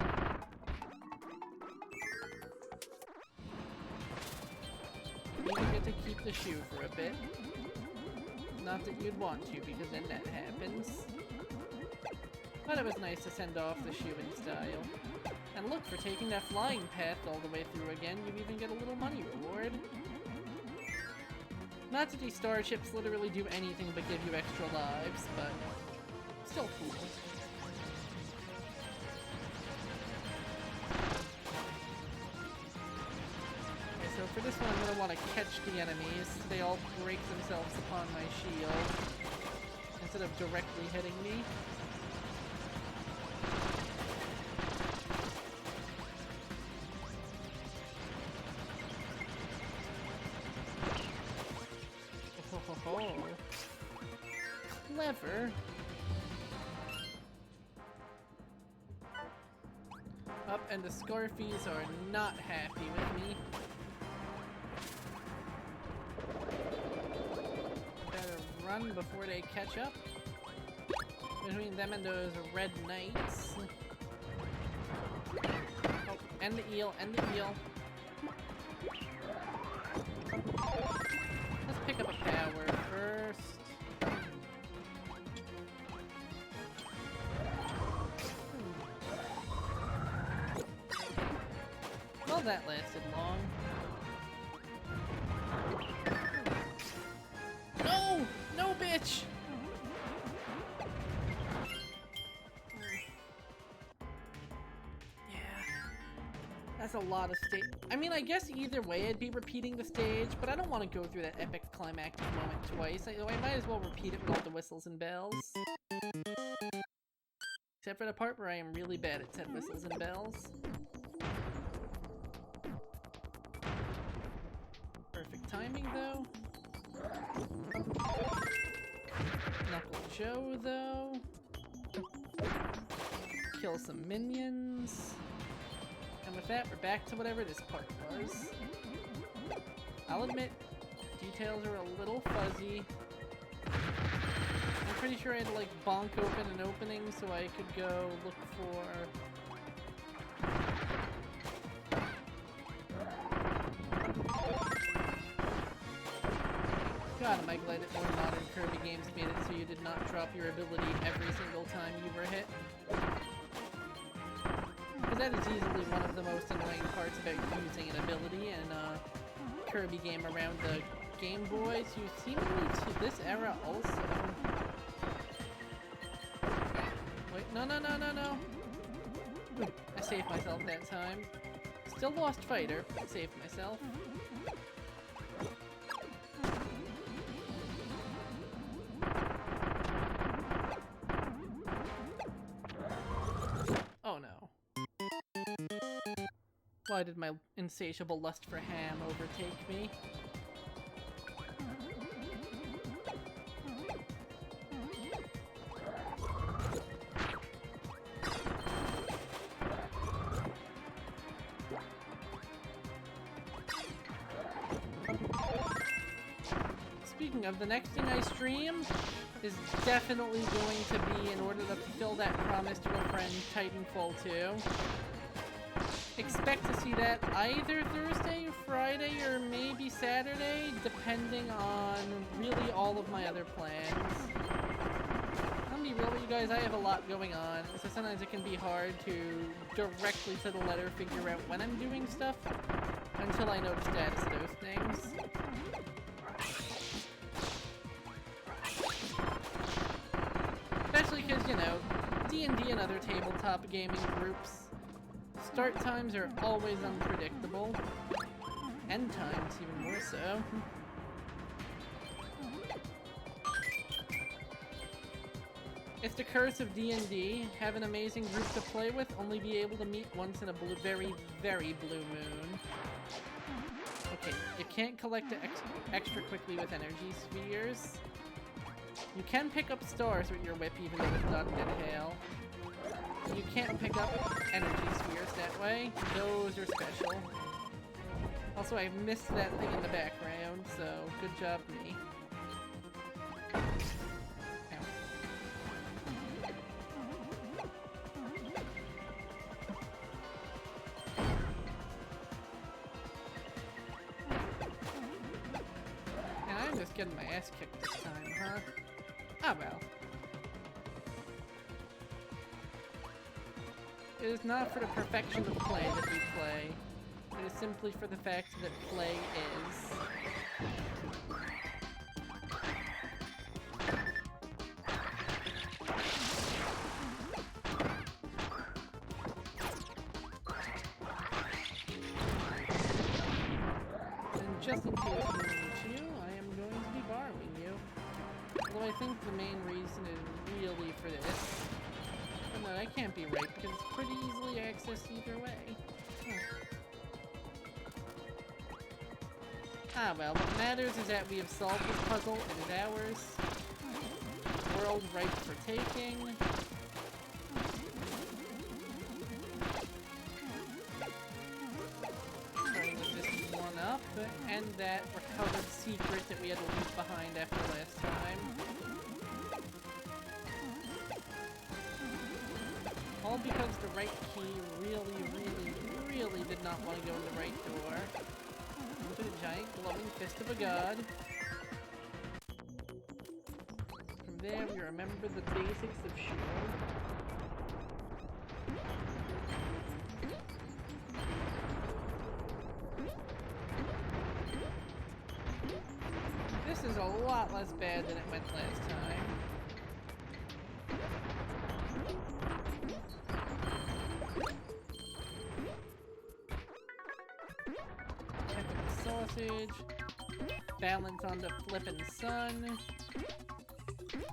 You even get to keep the shoe for a bit. Not that you'd want to, because then that happens. But it was nice to send off the shoe in style. And look, for taking that flying path all the way through again, you even get a little money reward. Not that these starships literally do anything but give you extra lives, but still cool. So for this one, I'm going to want to catch the enemies so they all break themselves upon my shield instead of directly hitting me. Oh, clever. Up, and the Scarfies are not happy with me. Run before they catch up. Between them and those red knights. Oh, and the eel, and the eel. Let's pick up a power first. Well, that lasted long. No! No, bitch! Yeah. That's a lot of stage. I mean, I guess either way I'd be repeating the stage, but I don't want to go through that epic climactic moment twice. I might as well repeat it with all the whistles and bells. Except for the part where I am really bad at set whistles and bells. Perfect timing, though. Knuckle Joe, though. Kill some minions. And with that, we're back to whatever this part was. I'll admit, details are a little fuzzy. I'm pretty sure I had to, like, bonk open an opening so I could go look for... God, am I glad that more modern Kirby games made it so you did not drop your ability every single time you were hit. Because that is easily one of the most annoying parts about using an ability in a Kirby game around the Game Boys. You seemingly to this era also. Wait, no. Ooh, I saved myself that time. Still lost fighter, but saved myself. Oh no. Why did my insatiable lust for ham overtake me? Speaking of, the next thing I stream is definitely going to be, in order to fulfill that promise to a friend, Titanfall 2. Expect to see that either Thursday, Friday, or maybe Saturday, depending on really all of my other plans. I'll be real with you guys, I have a lot going on, so sometimes it can be hard to directly to the letter figure out when I'm doing stuff until I know the status of those things. Especially because, you know, D&D and other tabletop gaming groups, start times are always unpredictable. End times, even more so. It's the curse of D&D. Have an amazing group to play with, only be able to meet once in a very, very blue moon. Okay, you can't collect it extra quickly with energy spheres. You can pick up stars with your whip, even though it's not dead hail. You can't pick up energy spheres that way. Those are special. Also, I missed that thing in the background, so good job, me. Ow. And I'm just getting my ass kicked this time, huh? Ah, well. It is not for the perfection of play that we play. It is simply for the fact that play is. And just in case you need you, I am going to be borrowing you. Although I think the main reason is really for this. But no, that can't be right, because it's pretty easily accessed either way. Ah well, what matters is that we have solved this puzzle, it is ours. World ripe for taking. Starting with this one up, and that recovered secret that we had to leave behind after last time. All because the right key really did not want to go in the right door. Into the giant glowing fist of a god. From there, we remember the basics of shield. This is a lot less bad than it went last time. Sausage, balance on the flippin' sun,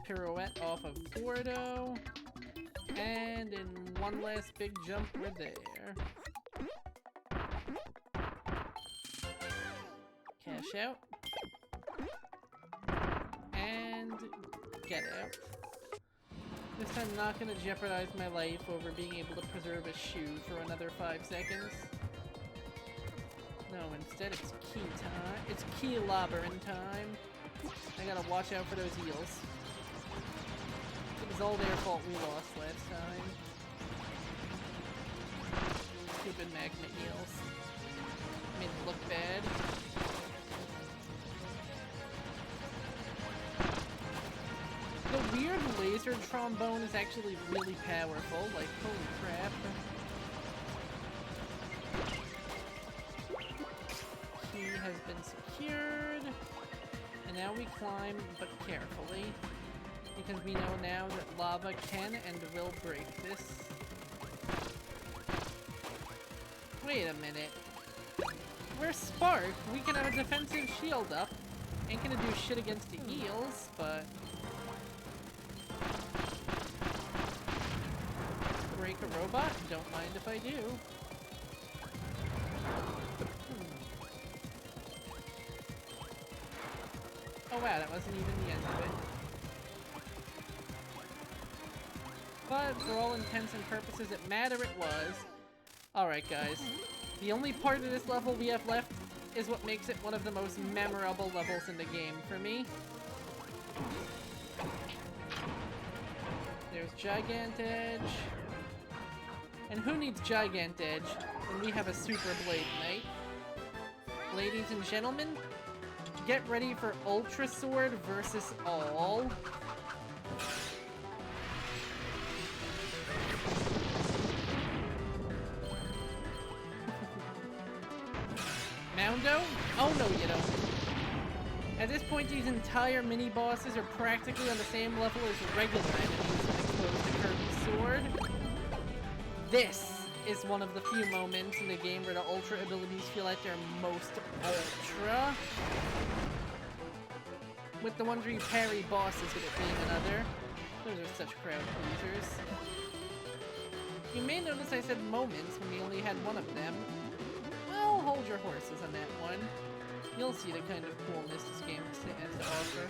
pirouette off of Gordo, and in one last big jump, we're there. Cash out, and get out. This time not gonna jeopardize my life over being able to preserve a shoe for another 5 seconds. No, instead it's key time. It's key lobbering time. I gotta watch out for those eels. It was all their fault we lost last time. Stupid magma eels. Made it look bad. Master Trombone is actually really powerful. Like, holy crap. Key has been secured. And now we climb, but carefully. Because we know now that lava can and will break this. Wait a minute. We're Spark. We can have a defensive shield up. Ain't gonna do shit against the eels, but... break a robot? Don't mind if I do. Oh wow, that wasn't even the end of it. But for all intents and purposes, it mattered it was. Alright guys, the only part of this level we have left is what makes it one of the most memorable levels in the game for me. There's Gigant Edge. And who needs Gigant Edge when we have a Super Blade Knight? Ladies and gentlemen, get ready for Ultra Sword versus all. Moundo? Oh no you don't. At this point these entire mini-bosses are practically on the same level as regular enemies when exposed to Kirby's sword. This is one of the few moments in the game where the Ultra abilities feel like they're most Ultra. With the ones where you parry bosses with it being another. Those are such crowd pleasers. You may notice I said moments when we only had one of them. Well, hold your horses on that one. You'll see the kind of coolness this game has to offer.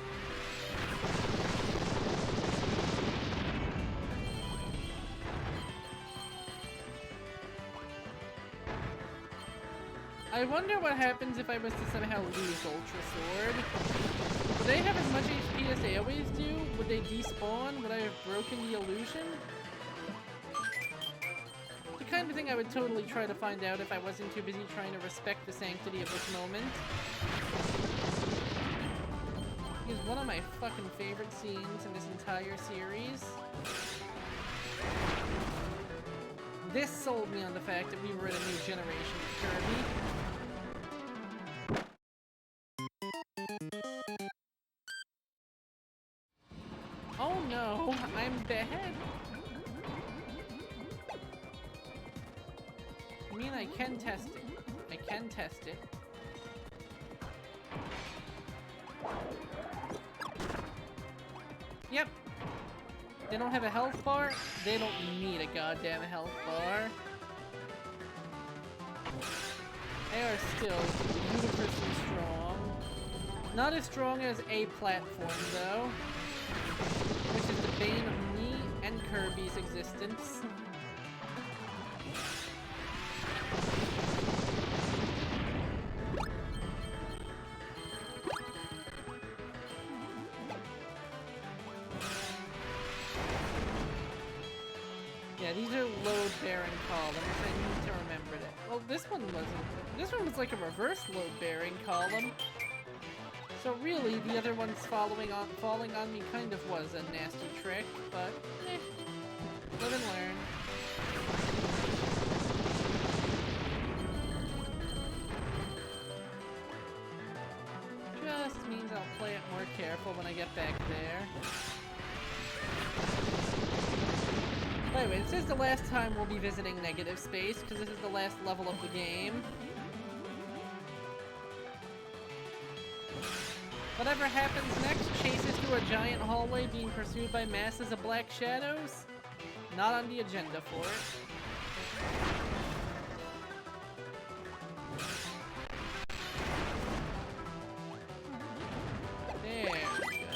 I wonder what happens if I was to somehow lose Ultra Sword. Would they have as much HP as they always do? Would they despawn? Would I have broken the illusion? The kind of thing I would totally try to find out if I wasn't too busy trying to respect the sanctity of this moment. It's one of my fucking favorite scenes in this entire series. This sold me on the fact that we were in a new generation of Kirby. Oh no, I'm dead. I mean, I can test it. I can test it. Yep. They don't have a health bar. They don't need a goddamn health bar. They are still ludicrously strong. Not as strong as a platform, though. Which is the bane of me and Kirby's existence. Yeah, these are load-bearing columns. I need to remember that. Well, this one wasn't. This one was like a reverse load-bearing column. So really, the other one's falling on me kind of was a nasty trick, but live and learn. Just means I'll play it more careful when I get back there. By the way, this is the last time we'll be visiting Negative Space, because this is the last level of the game. Whatever happens next chases through a giant hallway being pursued by masses of black shadows. Not on the agenda for it. There we go.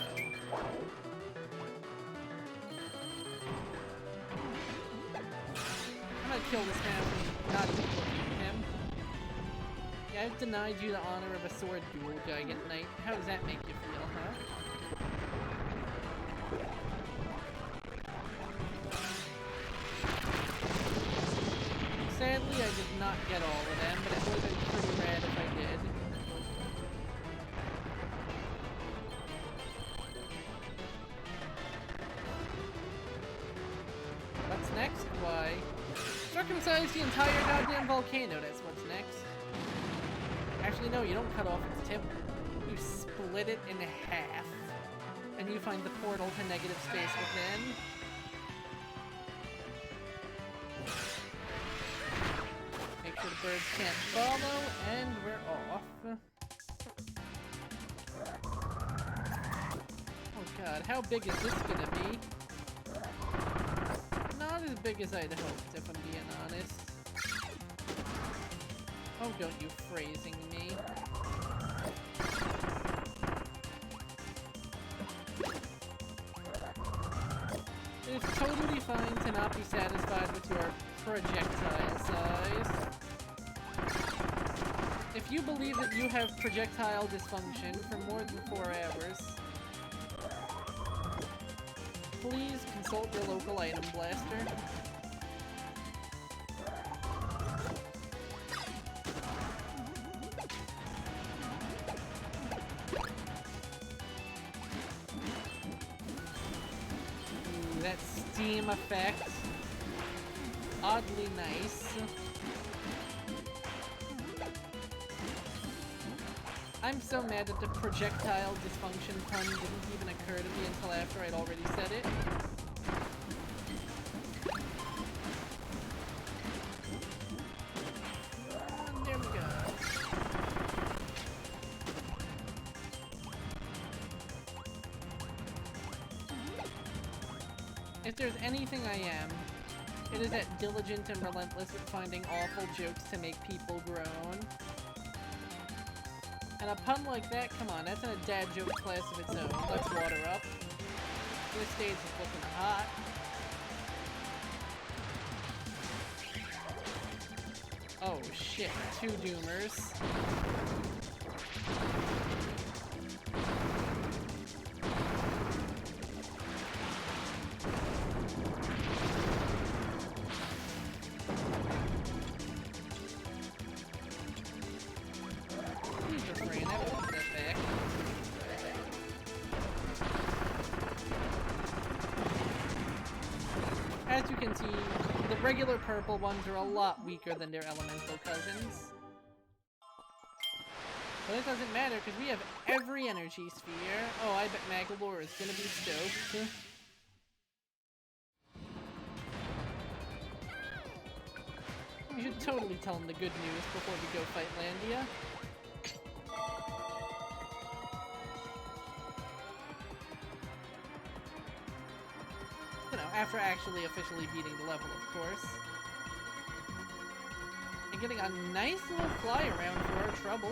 I'm gonna kill this man from not even looking at him. Yeah, I've denied you the honor of a sword duel, Gigant Knight. How does that make you feel, huh? Sadly, I did not get all of them, but it would have been pretty rad if I did. capsize the entire goddamn volcano. That's what's next. Actually, no, you don't cut off its tip. You split it in half. And you find the portal to negative space within. Make sure the birds can't follow, and we're off. Oh god, how big is this gonna be? Not as big as I'd hoped, if I'm being honest. Oh, don't you phrasing me. It's totally fine to not be satisfied with your projectile size. If you believe that you have projectile dysfunction for more than 4 hours, please consult your local item blaster. Ooh, that steam effect. Oddly nice. I'm so mad that the projectile dysfunction pun didn't even occur to me until after I'd already said it. And there we go. If there's anything I am, it is that diligent and relentless at finding awful jokes to make people groan. And a pun like that, come on, that's in a dad joke class of its own. Let's water up. This stage is looking hot. Oh shit, 2 doomers. As you can see, the regular purple ones are a lot weaker than their elemental cousins. But it doesn't matter, because we have every energy sphere. Oh, I bet Magolor is gonna be stoked. We should totally tell him the good news before we go fight Landia. You know, after actually officially beating the level, of course. And getting a nice little fly around for our trouble.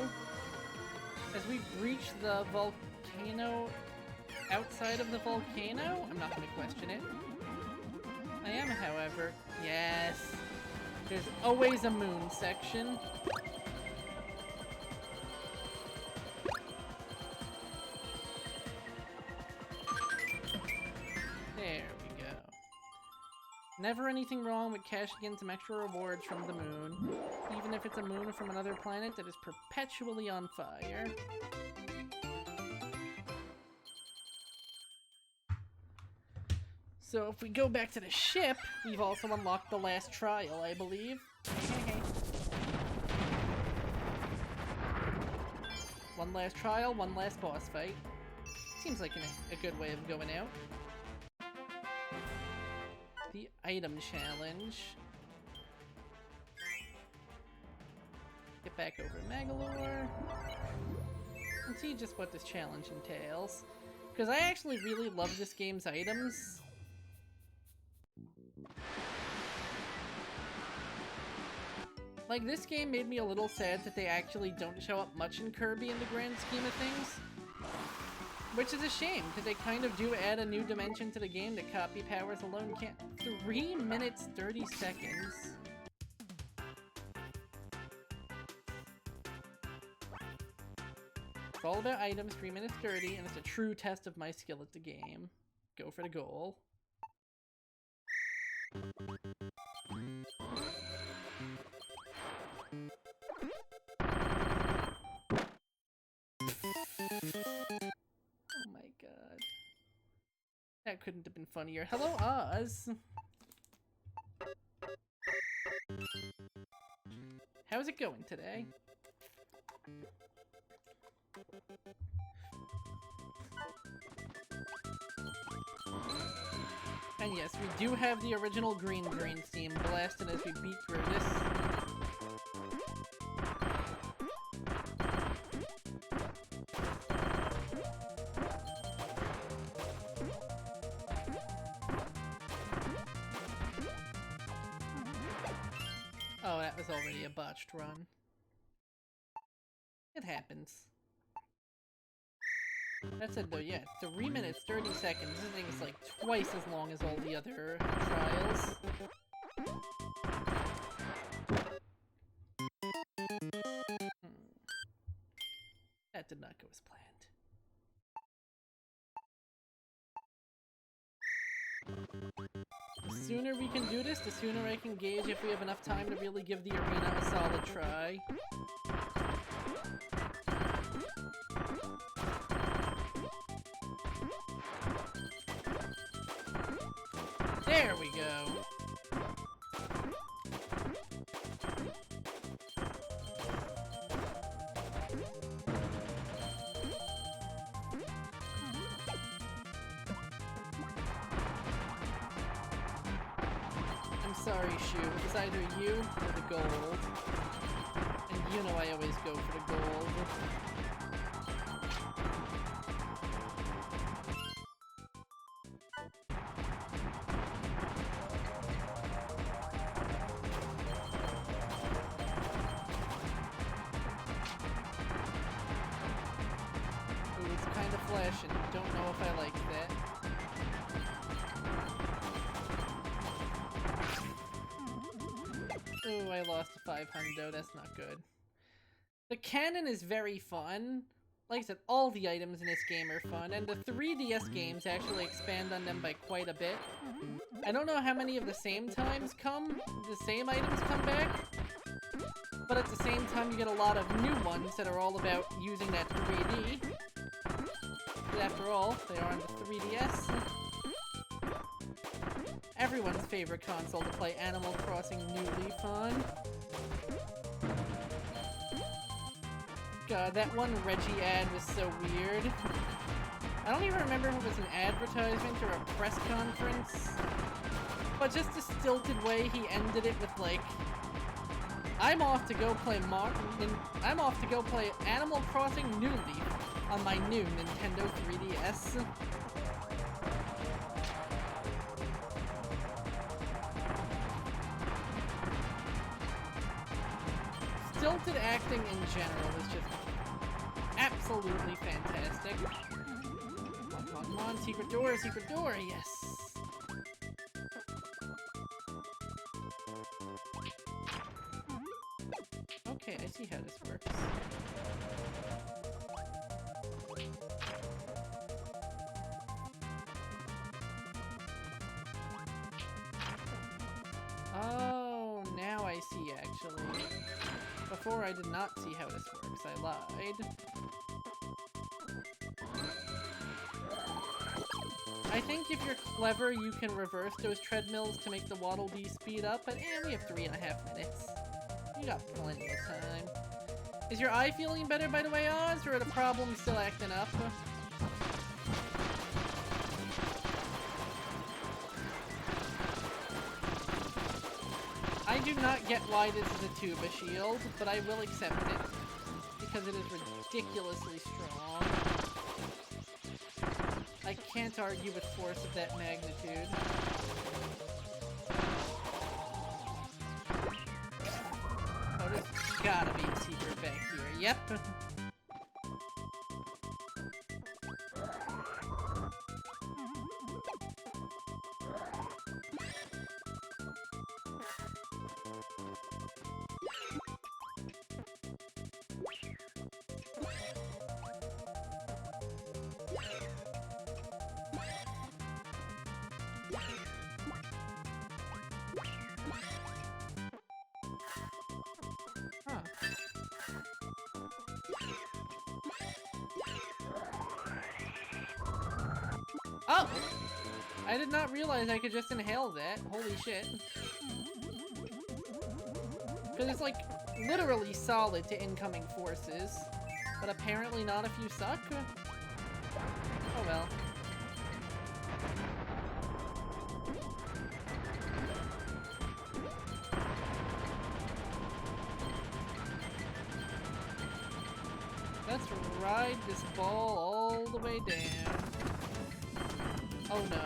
As we breach the volcano outside of the volcano? I'm not going to question it. I am, however. Yes. There's always a moon section. There we go. Never anything wrong with cashing in some extra rewards from the moon, even if it's a moon from another planet that is perpetually on fire. So if we go back to the ship, we've also unlocked the last trial, I believe. One last trial, one last boss fight. Seems like a good way of going out. The item challenge. Get back over to Magolor. And see just what this challenge entails. Because I actually really love this game's items. Like, this game made me a little sad that they actually don't show up much in Kirby in the grand scheme of things. Which is a shame, because they kind of do add a new dimension to the game that copy powers alone can't. 3 minutes, 30 seconds. It's all about items, 3 minutes 30, and it's a true test of my skill at the game. Go for the goal. Oh my god. That couldn't have been funnier. Hello, Oz! How's it going today? And yes, we do have the original green theme blasting as we beat through this. Oh, that was already a botched run. It happens. That said though, yeah, 3 minutes, 30 seconds. This thing is like twice as long as all the other trials. That did not go as planned. The sooner we can do this, the sooner I can gauge if we have enough time to really give the arena a solid try. There we go. I'm sorry, Shu. It was either you or the gold. And you know I always go for the gold. Ooh, it's kind of flashing. Don't know if I like that. Ooh, I lost a 500. That's not good. The cannon is very fun. Like I said, all the items in this game are fun, and the 3DS games actually expand on them by quite a bit. I don't know how many of the same items come back, but at the same time you get a lot of new ones that are all about using that 3D. But after all, they are on the 3DS. Everyone's favorite console to play Animal Crossing New Leaf on. God, that one Reggie ad was so weird. I don't even remember if it was an advertisement or a press conference. But just the stilted way he ended it with like, I'm off to go play Animal Crossing New Leaf on my new Nintendo 3DS. Stilted acting in general is just absolutely fantastic. Come on, secret door, yes! Okay, I see how this works. Oh, now I see, actually. Before I did not see how this works, I lied. I think if you're clever, you can reverse those treadmills to make the Waddle Dee speed up, but we have 3.5 minutes. You got plenty of time. Is your eye feeling better, by the way, Oz, or are the problems still acting up? I do not get why this is a tuba shield, but I will accept it, because it is ridiculously strong. I can't argue with force of that magnitude. Oh, there's gotta be a secret back here. Yep. Oh! I did not realize I could just inhale that. Holy shit. Because it's like, literally solid to incoming forces, but apparently not if you suck. Oh well. Let's ride this ball all the way down. Oh no.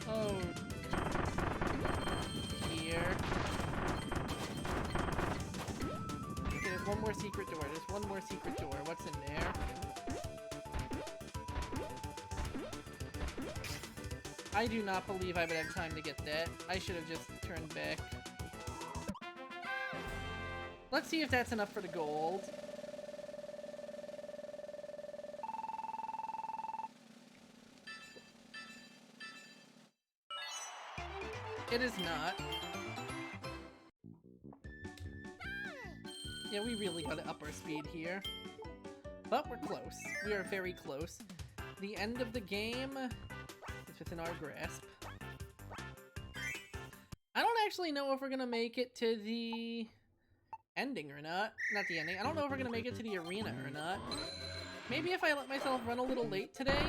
Oh dear. Okay, there's one more secret door. There's one more secret door. What's in there? I do not believe I would have time to get that. I should have just turned back. Let's see if that's enough for the gold. It is not. Yeah, we really gotta up our speed here. But we're close. We are very close. The end of the game is within our grasp. I don't actually know if we're gonna make it to the ending or not. Not the ending. I don't know if we're gonna make it to the arena or not. Maybe if I let myself run a little late today.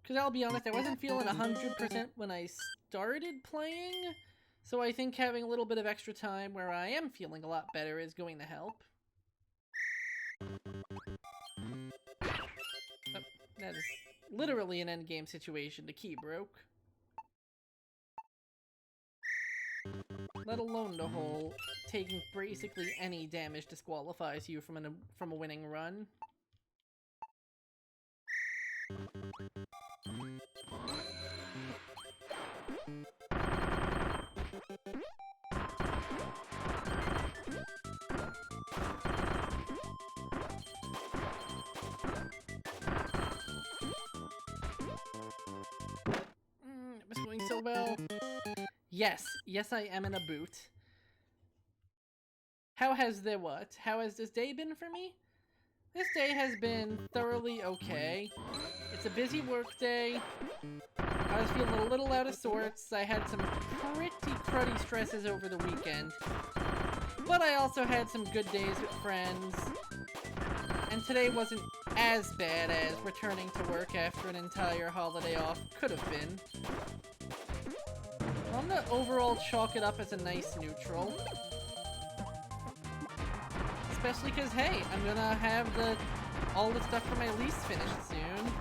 Because I'll be honest, I wasn't feeling 100% when I started playing. So I think having a little bit of extra time where I am feeling a lot better is going to help. Oh, that is literally an endgame situation. The key broke. Let alone the whole taking basically any damage disqualifies you from a winning run. It was going so well. Yes, yes I am in a boot. How has this day been for me? This day has been thoroughly okay. It's a busy work day. I was feeling a little out of sorts. I had some pretty cruddy stresses over the weekend. But I also had some good days with friends. And today wasn't as bad as returning to work after an entire holiday off could have been. I'm gonna overall chalk it up as a nice neutral. Especially because, hey, I'm gonna have all the stuff for my lease finished soon.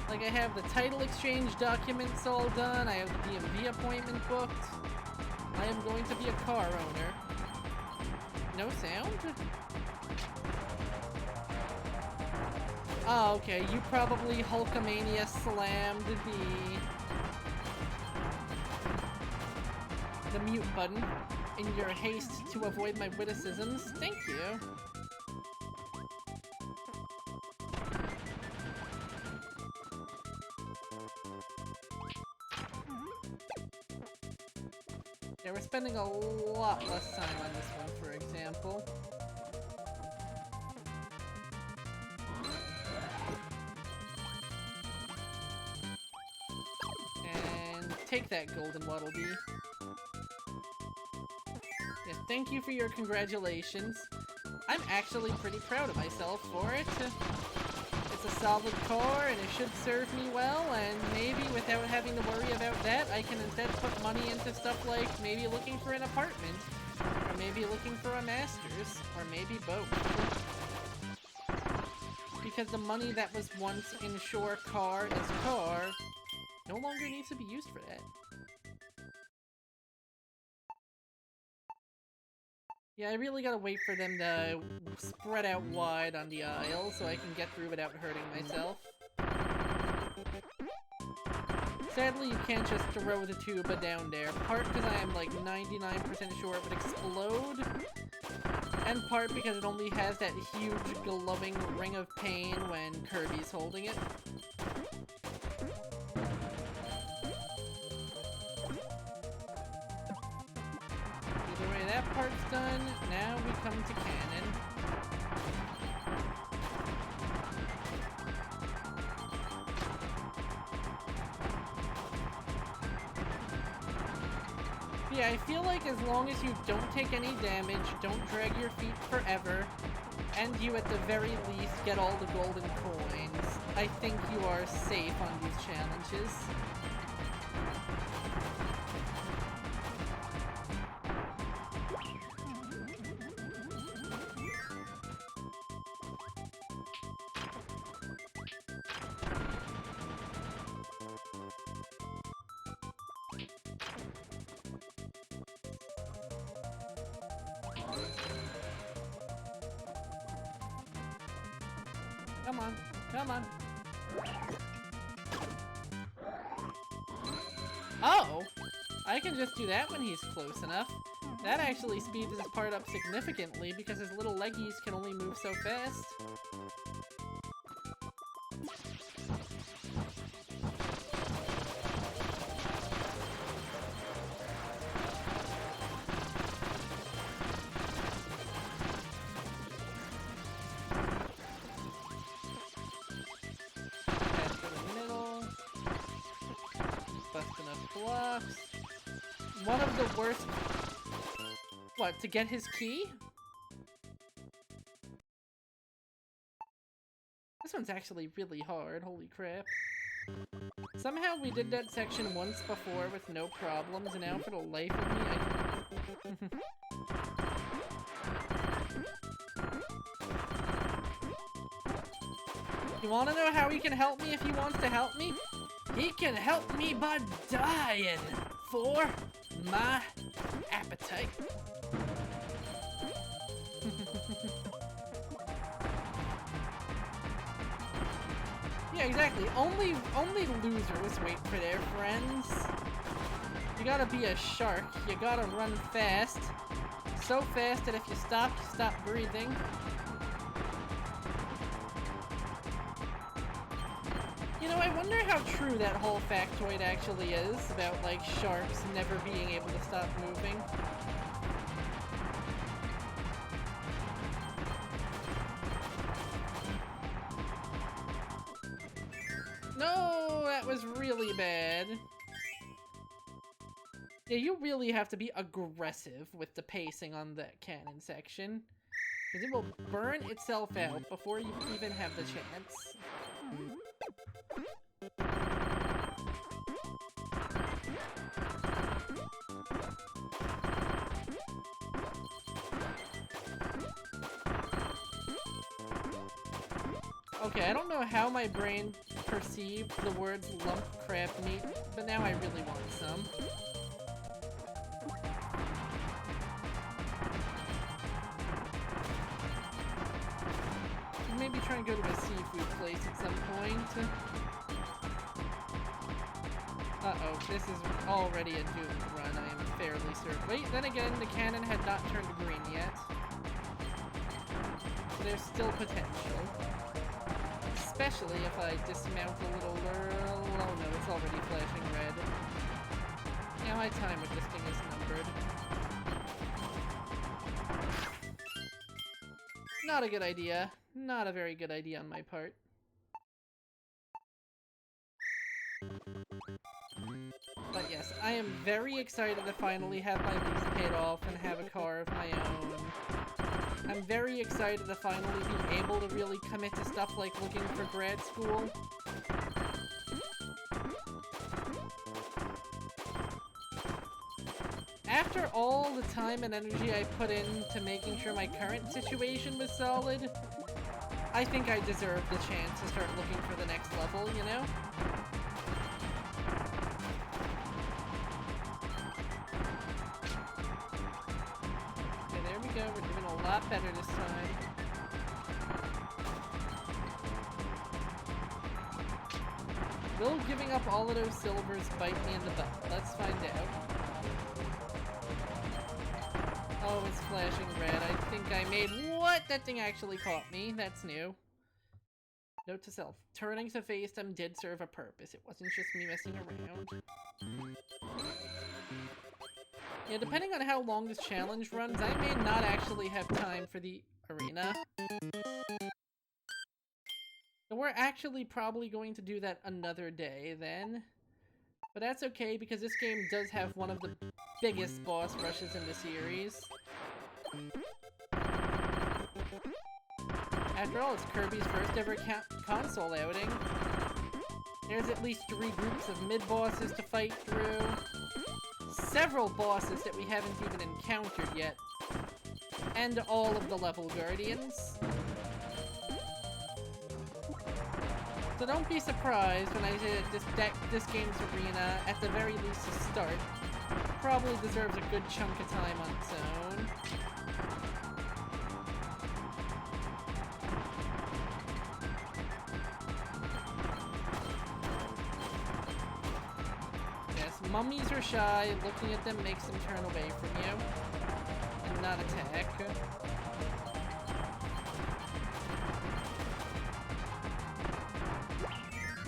Like, I have the title exchange documents all done, I have the DMV appointment booked. I am going to be a car owner. No sound? Oh, okay, you probably Hulkamania slammed the mute button in your haste to avoid my witticisms. Thank you. Yeah, we're spending a lot less time on this one, for example. And take that, Golden Waddle Dee. Yeah, thank you for your congratulations. I'm actually pretty proud of myself for it. It's a solid car, and it should serve me well, and maybe without having to worry about that, I can instead put money into stuff like maybe looking for an apartment, or maybe looking for a master's, or maybe both. Because the money that was once ensure car is car no longer needs to be used for that. Yeah, I really gotta wait for them to spread out wide on the aisle so I can get through without hurting myself. Sadly, you can't just throw the tuba down there, part because I am like 99% sure it would explode, and part because it only has that huge glowing ring of pain when Kirby's holding it. That part's done. Now we come to Cannon. Yeah, I feel like as long as you don't take any damage, don't drag your feet forever, and you at the very least get all the golden coins, I think you are safe on these challenges. Come on, come on. Oh! I can just do that when he's close enough. That actually speeds his part up significantly because his little leggies can only move so fast. Blocks. One of the worst... What, to get his key? This one's actually really hard, holy crap. Somehow we did that section once before with no problems, and now for the life of me, You wanna know how he can help me if he wants to help me? He can help me by dying for my appetite. Yeah, exactly. Only losers wait for their friends. You gotta be a shark. You gotta run fast. So fast that if you stop breathing. You know, I wonder how true that whole factoid actually is about, like, sharks never being able to stop moving. No, that was really bad. Yeah, you really have to be aggressive with the pacing on that cannon section. Because it will burn itself out before you even have the chance. Okay, I don't know how my brain perceived the words lump crab meat, but now I really want some. Maybe try and go to a seafood place at some point. Uh-oh, this is already a doomed run, I am fairly certain. Wait, then again, the cannon had not turned green yet. So there's still potential. Especially if I dismount a little early. Oh no, it's already flashing red. Now my time with this thing is numbered. Not a good idea. Not a very good idea on my part. But yes, I am very excited to finally have my lease paid off and have a car of my own. I'm very excited to finally be able to really commit to stuff like looking for grad school. After all the time and energy I put into making sure my current situation was solid, I think I deserve the chance to start looking for the next level, you know? Okay, there we go. We're doing a lot better this time. Will giving up all of those silvers bite me in the butt? Let's find out. Oh, it's flashing red. I think I made... What? That thing actually caught me. That's new. Note to self. Turning to face them did serve a purpose. It wasn't just me messing around. Yeah, depending on how long this challenge runs, I may not actually have time for the arena. So we're actually probably going to do that another day then. But that's okay, because this game does have one of the biggest boss rushes in the series. After all, it's Kirby's first ever console outing. There's at least 3 groups of mid-bosses to fight through. Several bosses that we haven't even encountered yet. And all of the level guardians. So don't be surprised when I say that this game's arena, at the very least to start, probably deserves a good chunk of time on its own. Yes, mummies are shy. Looking at them makes them turn away from you and not attack.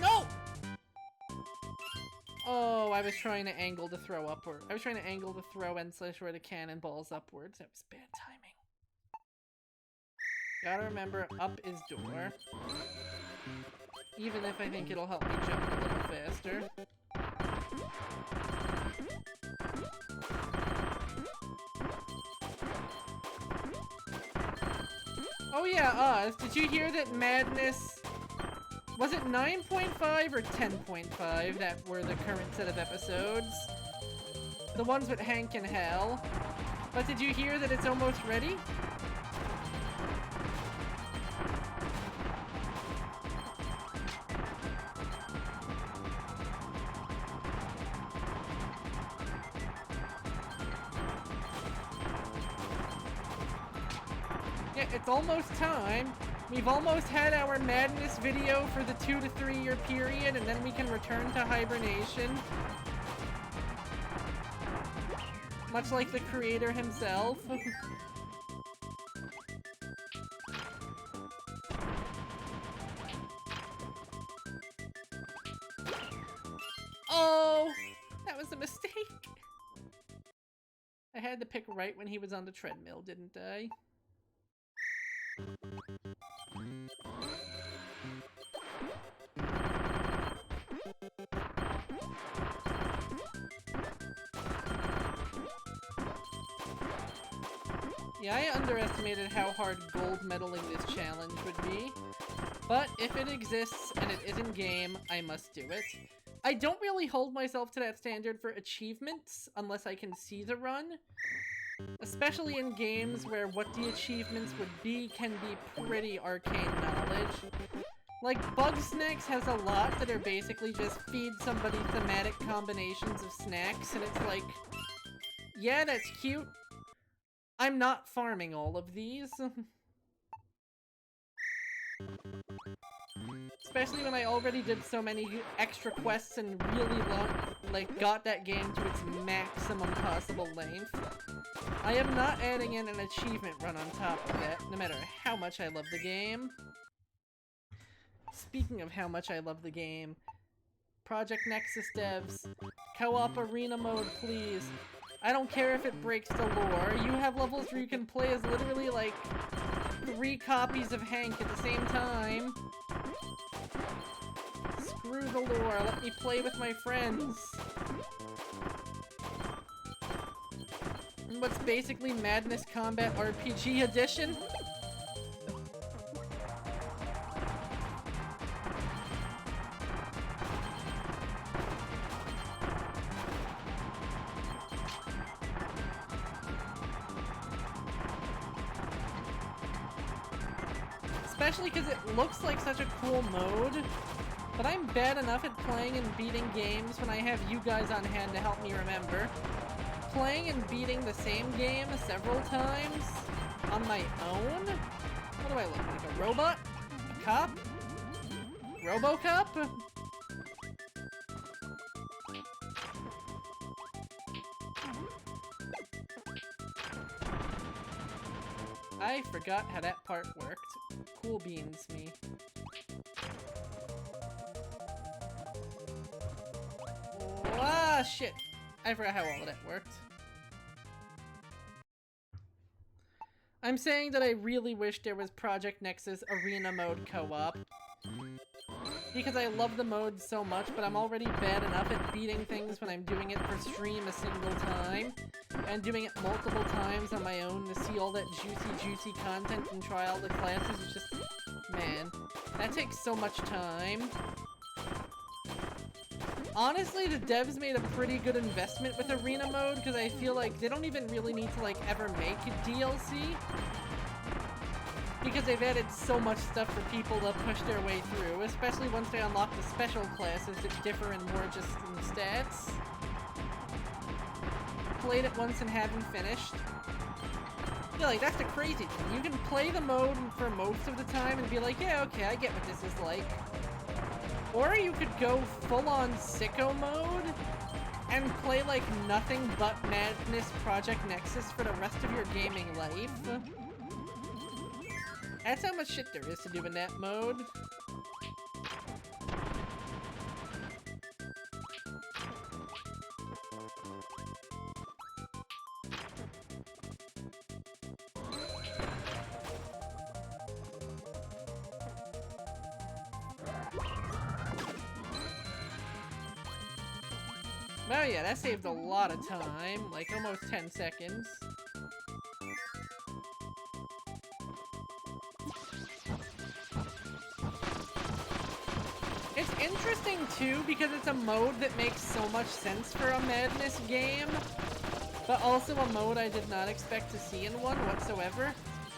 No! Oh, I was trying to angle to throw upward. I was trying to angle to throw and slash where the cannonballs upwards. That was bad timing. Gotta remember, up is door. Even if I think it'll help me jump a little faster. Oh yeah, Oz, did you hear that Madness... Was it 9.5 or 10.5 that were the current set of episodes? The ones with Hank and Hal. But did you hear that it's almost ready? Yeah, it's almost time. We've almost had our Madness video for the 2 to 3 year period, and then we can return to hibernation. Much like the creator himself. Oh! That was a mistake! I had to pick right when he was on the treadmill, didn't I? Yeah, I underestimated how hard gold medaling this challenge would be. But if it exists and it is in game, I must do it. I don't really hold myself to that standard for achievements unless I can see the run. Especially in games where what the achievements would be can be pretty arcane knowledge. Like, Bugsnax has a lot that are basically just feed somebody thematic combinations of snacks, and it's like, yeah, that's cute. I'm not farming all of these. Especially when I already did so many extra quests and really got that game to its maximum possible length. I am not adding in an achievement run on top of that, no matter how much I love the game. Speaking of how much I love the game, Project Nexus devs, co-op arena mode, please. I don't care if it breaks the lore. You have levels where you can play as literally like 3 copies of Hank at the same time. Screw the lore, let me play with my friends. And what's basically Madness Combat RPG Edition? Especially because it looks like such a cool mode, but I'm bad enough at playing and beating games when I have you guys on hand to help me remember. Playing and beating the same game several times on my own? What do I look like, a robot? A cop? RoboCop? I forgot how that part worked. Cool beans, me. Ah, shit. I forgot how all of that worked. I'm saying that I really wish there was Project Nexus Arena Mode co-op. because I love the mode so much, but I'm already bad enough at beating things when I'm doing it for stream a single time, and doing it multiple times on my own to see all that juicy content and try all the classes is just, man, that takes so much time. Honestly, the devs made a pretty good investment with arena mode, because I feel like they don't even really need to, like, ever make a DLC. Because they've added so much stuff for people to push their way through, especially once they unlock the special classes that differ in more just in stats. Played it once and haven't finished. Yeah, like, that's the crazy thing. You can play the mode for most of the time and be like, yeah, okay, I get what this is like. Or you could go full-on sicko mode and play like nothing but Madness Project Nexus for the rest of your gaming life. That's how much shit there is to do in that mode. Oh yeah, that saved a lot of time, like almost 10 seconds. It's interesting too, because it's a mode that makes so much sense for a Madness game, but also a mode I did not expect to see in one whatsoever,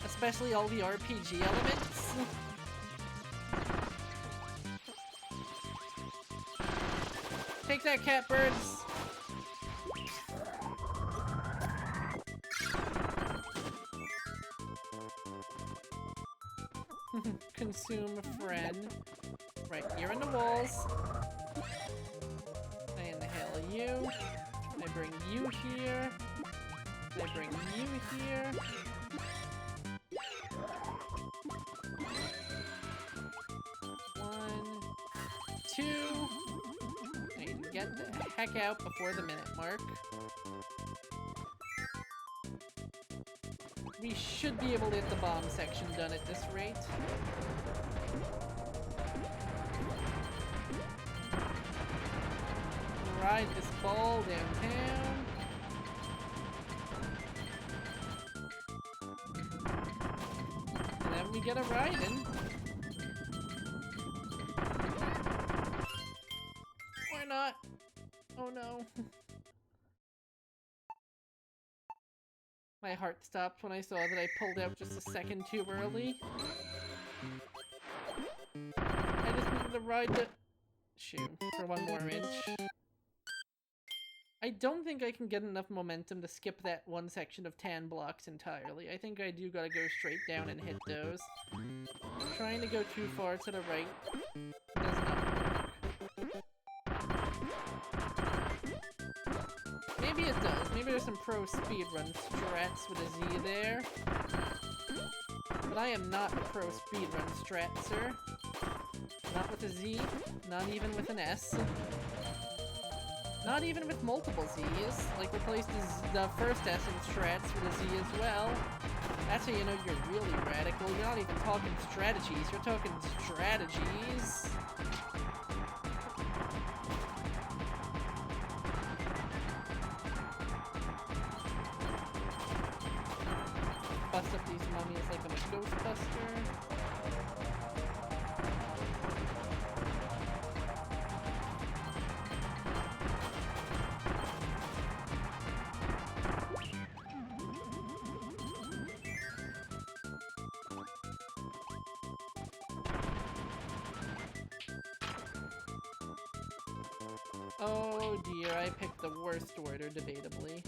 especially all the RPG elements. Take that, catbirds! Consume a friend. Right, you're in the walls. I inhale you. I bring you here. I bring you here. One, two. I need to get the heck out before the minute mark. We should be able to get the bomb section done at this rate. Ride this ball downtown. And then we get a riding. Or not. Oh no. My heart stopped when I saw that I pulled out just a second too early. I just needed to ride the shoe for one more inch. I don't think I can get enough momentum to skip that one section of tan blocks entirely. I think I do gotta go straight down and hit those. Trying to go too far to the right does not work. Maybe it does. Maybe there's some pro speedrun strats with a Z there. But I am not a pro speedrun strat, sir. Not with a Z, not even with an S. Not even with multiple Z's. Like, replaced the first S in strats with a Z as well. That's how you know you're really radical. You're not even talking strategies, you're talking strategies. Bust up these mummies like I'm a Ghostbuster. Oh dear, I picked the worst order, debatably.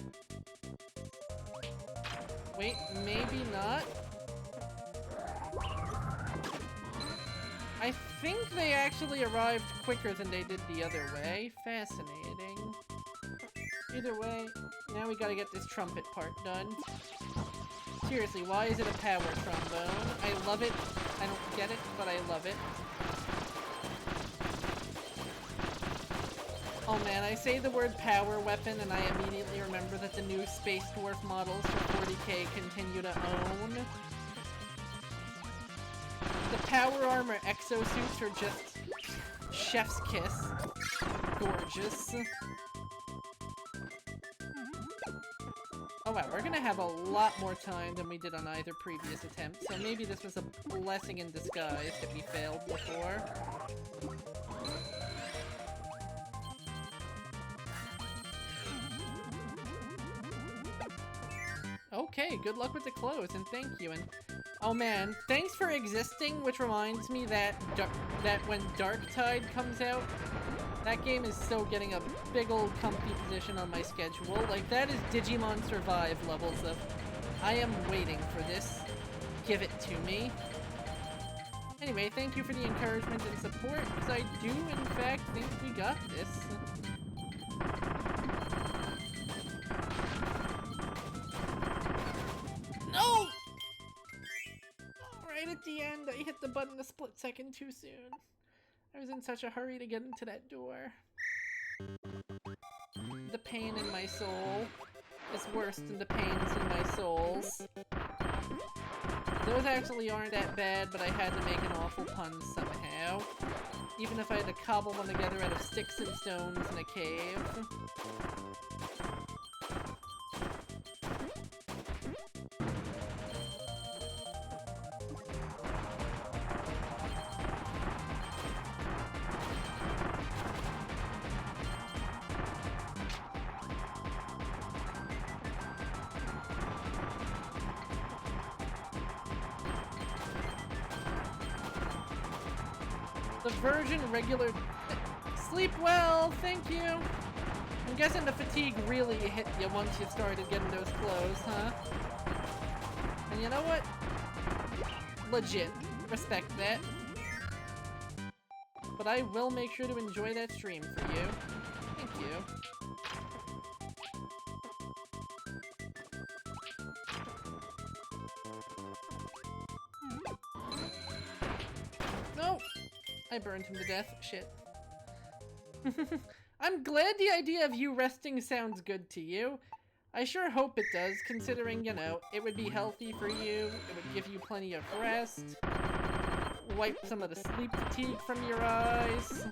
Wait, maybe not? I think they actually arrived quicker than they did the other way. Fascinating. Either way, now we gotta get this trumpet part done. Seriously, why is it a power trombone? I love it. I don't get it, but I love it. Oh man, I say the word power weapon and I immediately remember that the new Space Dwarf models for 40k continue to own. The power armor exosuits are just chef's kiss. Gorgeous. Oh wow, we're gonna have a lot more time than we did on either previous attempt, so maybe this was a blessing in disguise that we failed before. Okay, good luck with the close, and thank you, and oh man, thanks for existing, which reminds me that when Dark Tide comes out, that game is still getting a big old comfy position on my schedule. Like, that is Digimon Survive levels of, I am waiting for this. Give it to me. Anyway, thank you for the encouragement and support, because I do, in fact, think we got this. No! Right at the end, I hit the button a split second too soon. I was in such a hurry to get into that door. The pain in my soul is worse than the pains in my souls. Those actually aren't that bad, but I had to make an awful pun somehow. Even if I had to cobble one together out of sticks and stones in a cave. The version regular... Sleep well, thank you! I'm guessing the fatigue really hit you once you started getting those clothes, huh? And you know what? Legit. Respect that. But I will make sure to enjoy that stream for you. Thank you. No! I burned him to death. Shit. I'm glad the idea of you resting sounds good to you. I sure hope it does, considering, you know, it would be healthy for you, it would give you plenty of rest, wipe some of the sleep fatigue from your eyes.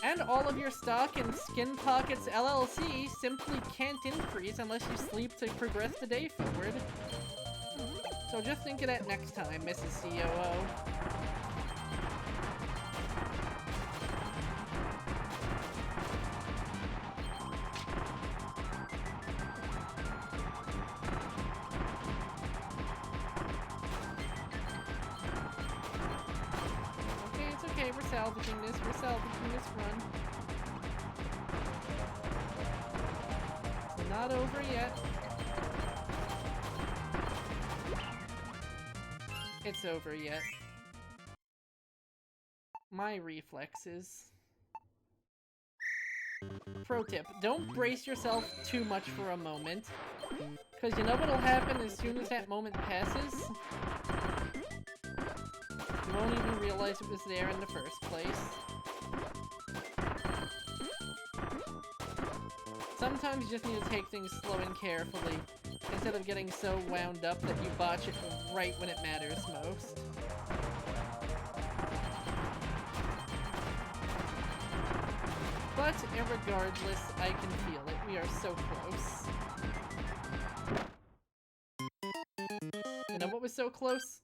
And all of your stock in Skin Pockets LLC simply can't increase unless you sleep to progress the day forward. So just think of that next time, Mrs. COO. Okay, it's okay, we're salvaging this run. It's not over yet. It's over yet. My reflexes. Pro tip, don't brace yourself too much for a moment. Because you know what'll happen as soon as that moment passes? You won't even realize it was there in the first place. Sometimes you just need to take things slow and carefully, instead of getting so wound up that you botch it right when it matters most. But irregardless, I can feel it. We are so close. You know what was so close?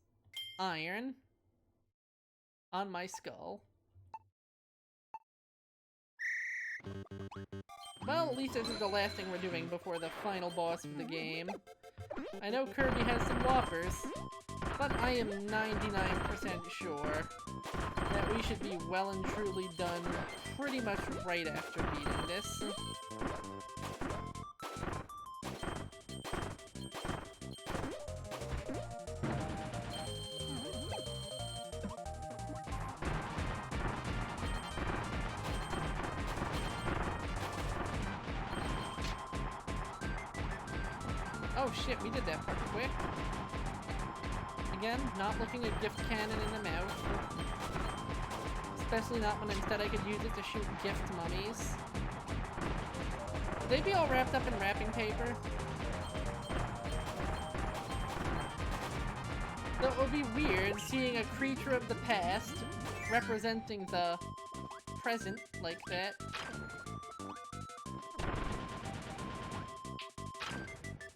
Iron. On my skull. Well, at least this is the last thing we're doing before the final boss of the game. I know Kirby has some whoppers, but I am 99% sure that we should be well and truly done pretty much right after beating this. Oh shit, we did that part quick. Again, not looking a gift cannon in the mouth. Especially not when instead I could use it to shoot gift mummies. Would they be all wrapped up in wrapping paper? will be weird seeing a creature of the past representing the present like that.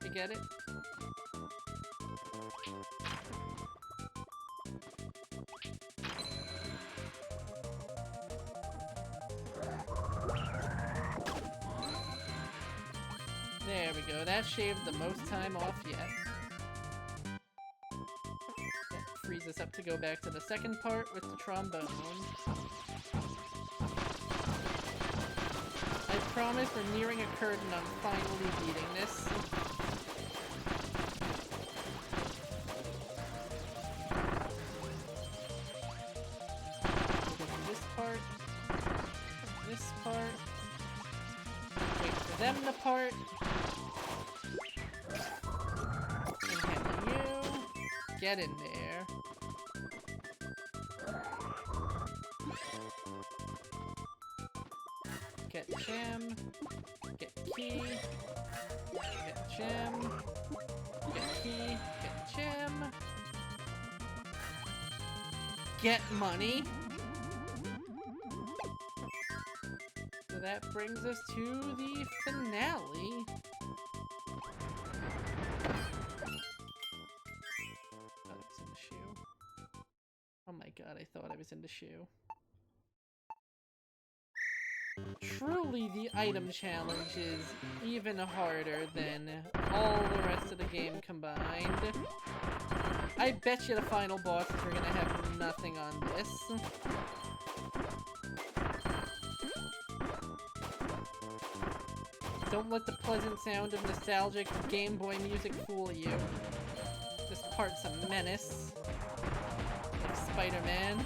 You get it? There we go. That shaved the most time off yet. That frees us up to go back to the second part with the trombone. I promise we're nearing a curtain. I'm finally beating this. This part. This part. Wait for them to part. And handle you. Get in there. Get gem. Get key. Get gem. Get key. Get gem. Get money. So that brings us to the finale. Oh, it's in the shoe. Oh my god, I thought I was in the shoe. Truly, the item challenge is even harder than all the rest of the game combined. I bet you the final bosses are gonna have nothing on this. Don't let the pleasant sound of nostalgic Game Boy music fool you. This part's a menace. Like Spider-Man.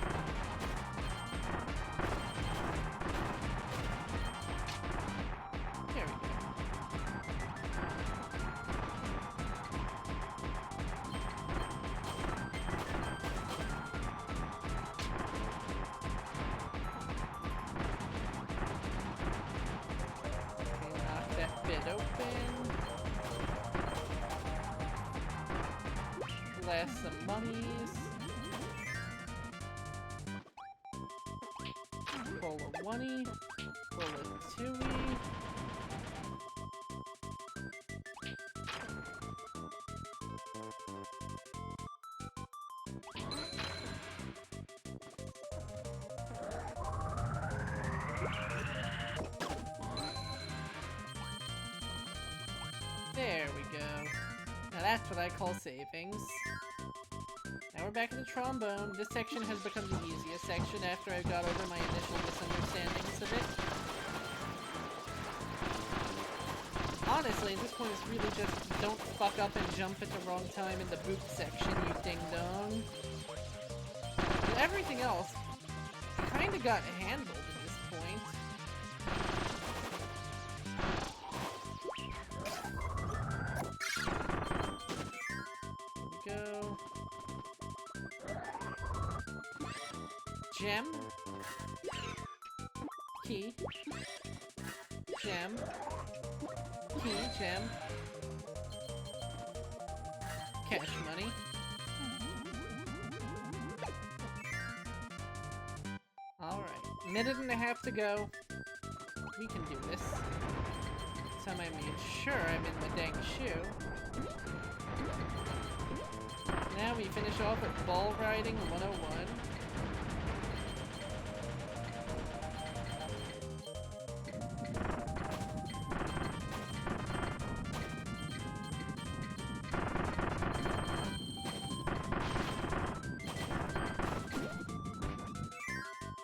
There we go. Okay, knock that bit open. Blast some mummies. Pull a oney. Pull a twoey. There we go. Now that's what I call savings. Now we're back in the trombone. This section has become the easiest section after I got over my initial misunderstandings of it. Honestly, at this point it's really just don't fuck up and jump at the wrong time in the boot section, you ding-dong. But everything else kinda got handled at this point. Go. Gem. Key. Gem. Key, gem. Cash money. Alright. Minute and a half to go. We can do this. This time I made sure I'm in my dang shoe. Now we finish off with Ball Riding 101.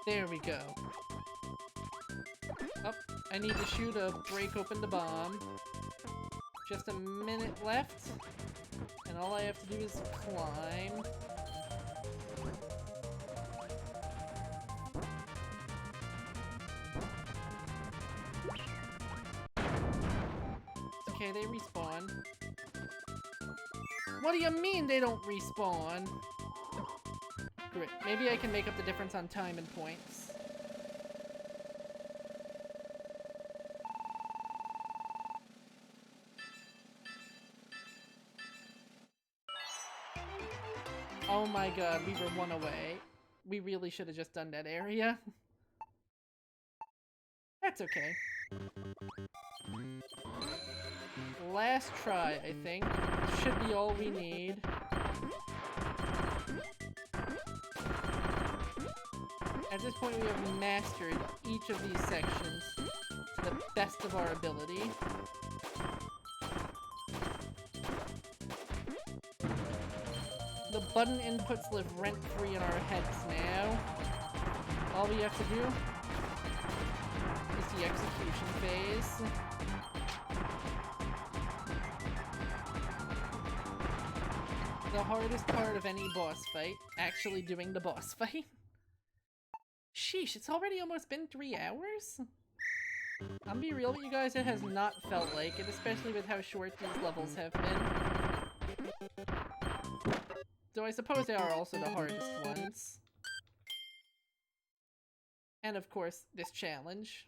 There we go. Oh, I need the shoe to break open the bomb. Just a minute left. And all I have to do is climb. It's okay, they respawn. What do you mean they don't respawn? Great. Maybe I can make up the difference on time and points. Oh my god, we were one away. We really should have just done that area. That's okay. Last try, I think. Should be all we need. At this point, we have mastered each of these sections to the best of our ability. The button inputs live rent-free in our heads now. All we have to do is the execution phase. The hardest part of any boss fight, actually doing the boss fight. Sheesh, it's already almost been 3 hours? I'm be real with you guys, it has not felt like it, especially with how short these levels have been. Though I suppose they are also the hardest ones. And of course, this challenge.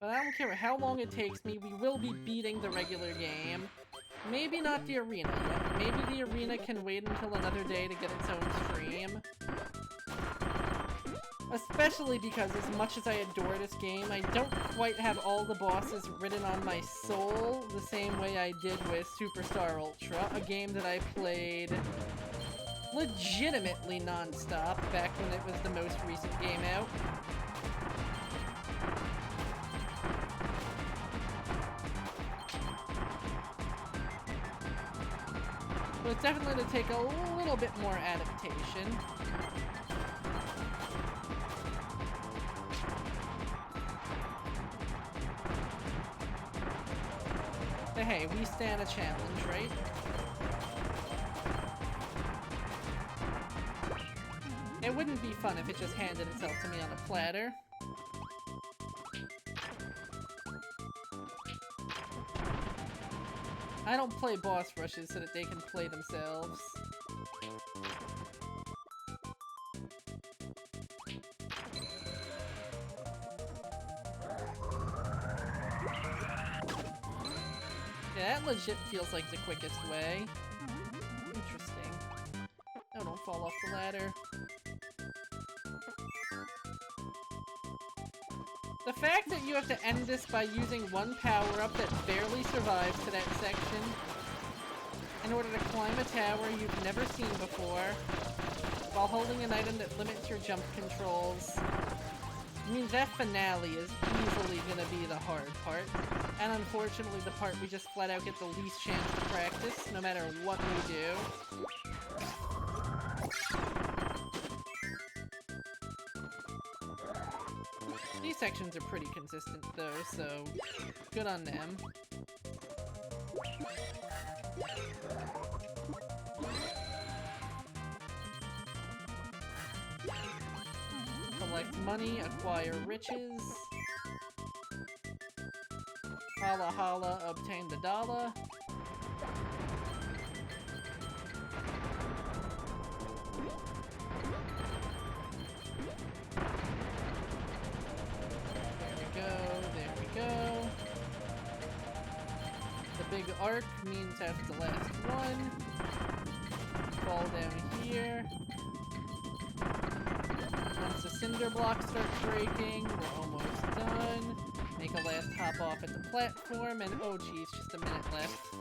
But I don't care how long it takes me, we will be beating the regular game. Maybe not the arena yet. Maybe the arena can wait until another day to get its own stream. Especially because as much as I adore this game, I don't quite have all the bosses written on my soul the same way I did with Superstar Ultra, a game that I played legitimately non-stop back when it was the most recent game out. So it's definitely going to take a little bit more adaptation. But hey, we stand a challenge, right? It wouldn't be fun if it just handed itself to me on a platter. I don't play boss rushes so that they can play themselves. Yeah, that legit feels like the quickest way. Interesting. No, don't fall off the ladder. The fact that you have to end this by using one power-up that barely survives to that section in order to climb a tower you've never seen before while holding an item that limits your jump controls means that finale is easily gonna be the hard part. And unfortunately the part we just flat out get the least chance to practice, no matter what we do. These sections are pretty consistent though, so good on them. Collect money, acquire riches. Holla holla, obtain the dollar. There we go. The big arc means that's the last one. Fall down here. Once the cinder blocks start breaking, we're almost done. Make a last hop off at the platform, and oh geez, just a minute left.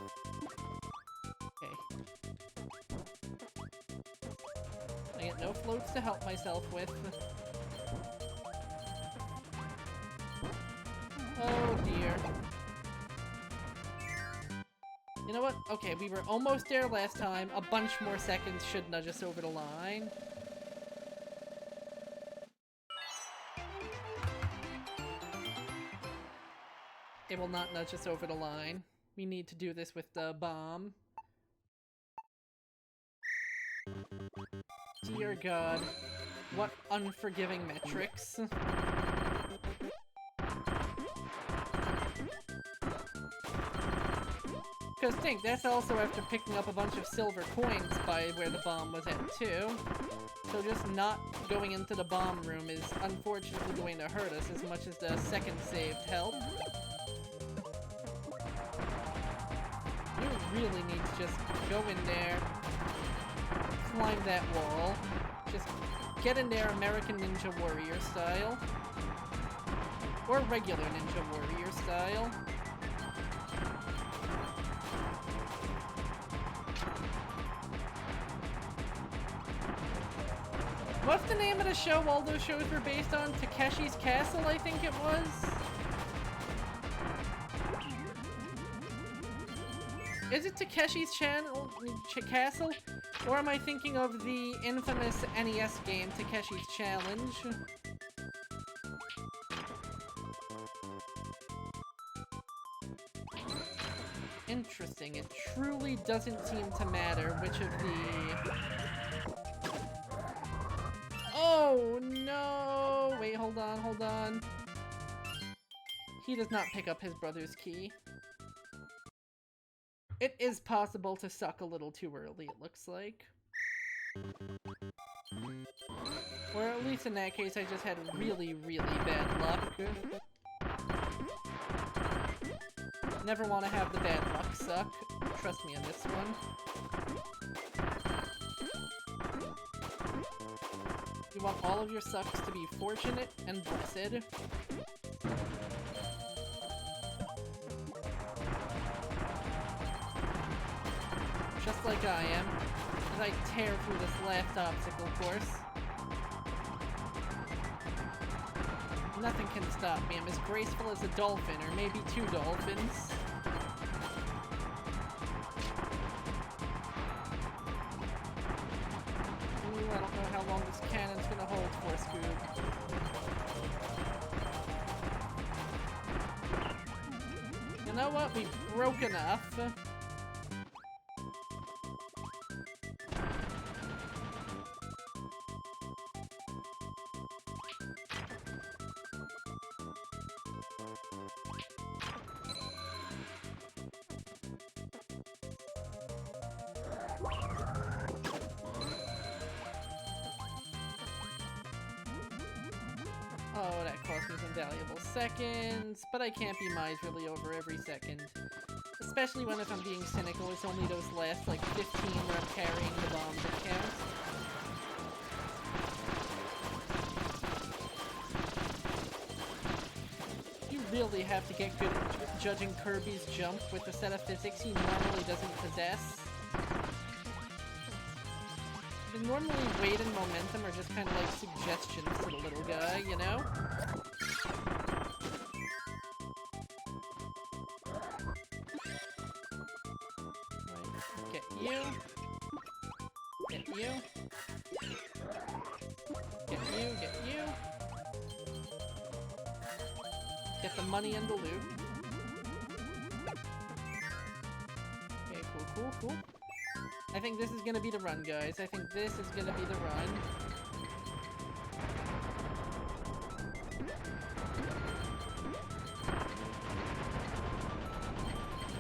Okay. I get no floats to help myself with. Oh dear. You know what? Okay, we were almost there last time. A bunch more seconds should nudge us over the line. It will not nudge us over the line. We need to do this with the bomb. Dear God. What unforgiving metrics. Because think, that's also after picking up a bunch of silver coins by where the bomb was at too. So just not going into the bomb room is unfortunately going to hurt us as much as the second saved help. You really need to just go in there, climb that wall. Just get in there American Ninja Warrior style. Or regular Ninja Warrior style. What's the name of the show all those shows were based on? Takeshi's Castle, I think it was? Is it Takeshi's Castle? Or am I thinking of the infamous NES game, Takeshi's Challenge? Interesting. It truly doesn't seem to matter which of the... Oh, no! Wait, hold on. He does not pick up his brother's key. It is possible to suck a little too early, it looks like. Or at least in that case, I just had really, really bad luck. Never want to have the bad luck suck. Trust me on this one. You want all of your sucks to be fortunate and blessed. Just like I am, as I tear through this last obstacle course. Nothing can stop me. I'm as graceful as a dolphin, or maybe two dolphins. Ooh, I don't know how long this cannon's gonna hold for, Scoob. You know what? We broke enough. Oh, that cost me some valuable seconds, but I can't be miserly over every second. Especially when, if I'm being cynical, it's only those last, like, 15 where I'm carrying the bombs that count. You really have to get good at judging Kirby's jump with a set of physics he normally doesn't possess. The normally weight and momentum are just kind of like suggestions to the little guy, you know? Right, get you. Get you. Get you, get you. Get the money and the loot. Okay, cool. I think this is gonna be the run, guys. I think this is gonna be the run.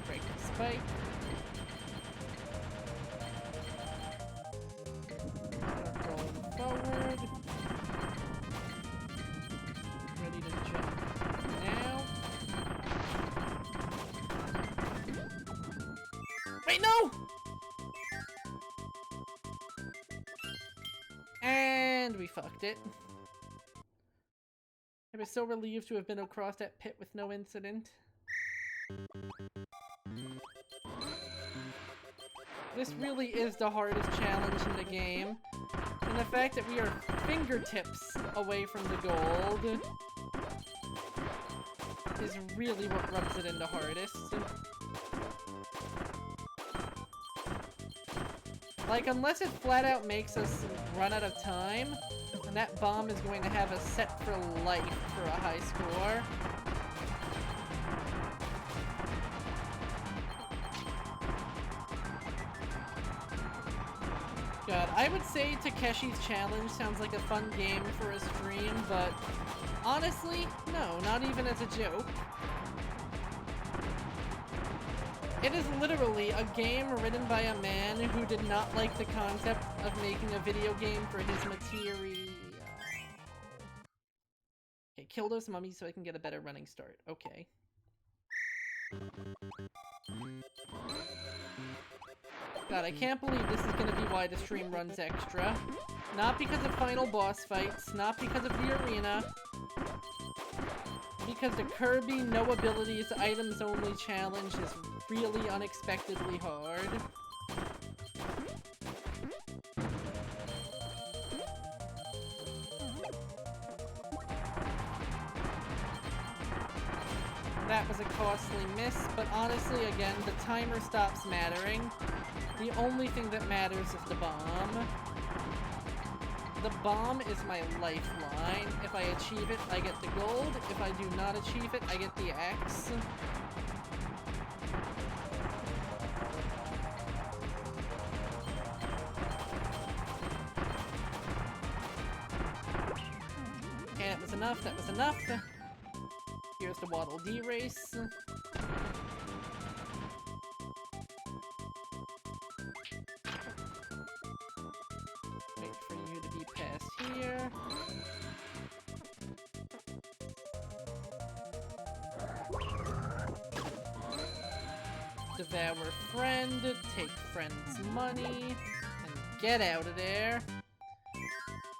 Break the spike. Roll forward. Ready to jump now. Wait, no! And we fucked it. I was so relieved to have been across that pit with no incident. This really is the hardest challenge in the game. And the fact that we are fingertips away from the gold is really what rubs it in the hardest. Like, unless it flat out makes us run out of time, and that bomb is going to have us set for life for a high score. God, I would say Takeshi's Challenge sounds like a fun game for a stream, but honestly, no, not even as a joke. It is literally a game written by a man who did not like the concept of making a video game for his material. Okay, kill those mummies so I can get a better running start. Okay. God, I can't believe this is gonna be why the stream runs extra. Not because of final boss fights, not because of the arena. Because the Kirby no abilities items only challenge is really unexpectedly hard. That was a costly miss, but honestly, again, the timer stops mattering. The only thing that matters is the bomb. The bomb is my lifeline. If I achieve it, I get the gold. If I do not achieve it, I get the X. Okay, that was enough, that was enough. Here's the Waddle Dee race. Wait for you to be past here. Devour friend, take friend's money, and get out of there.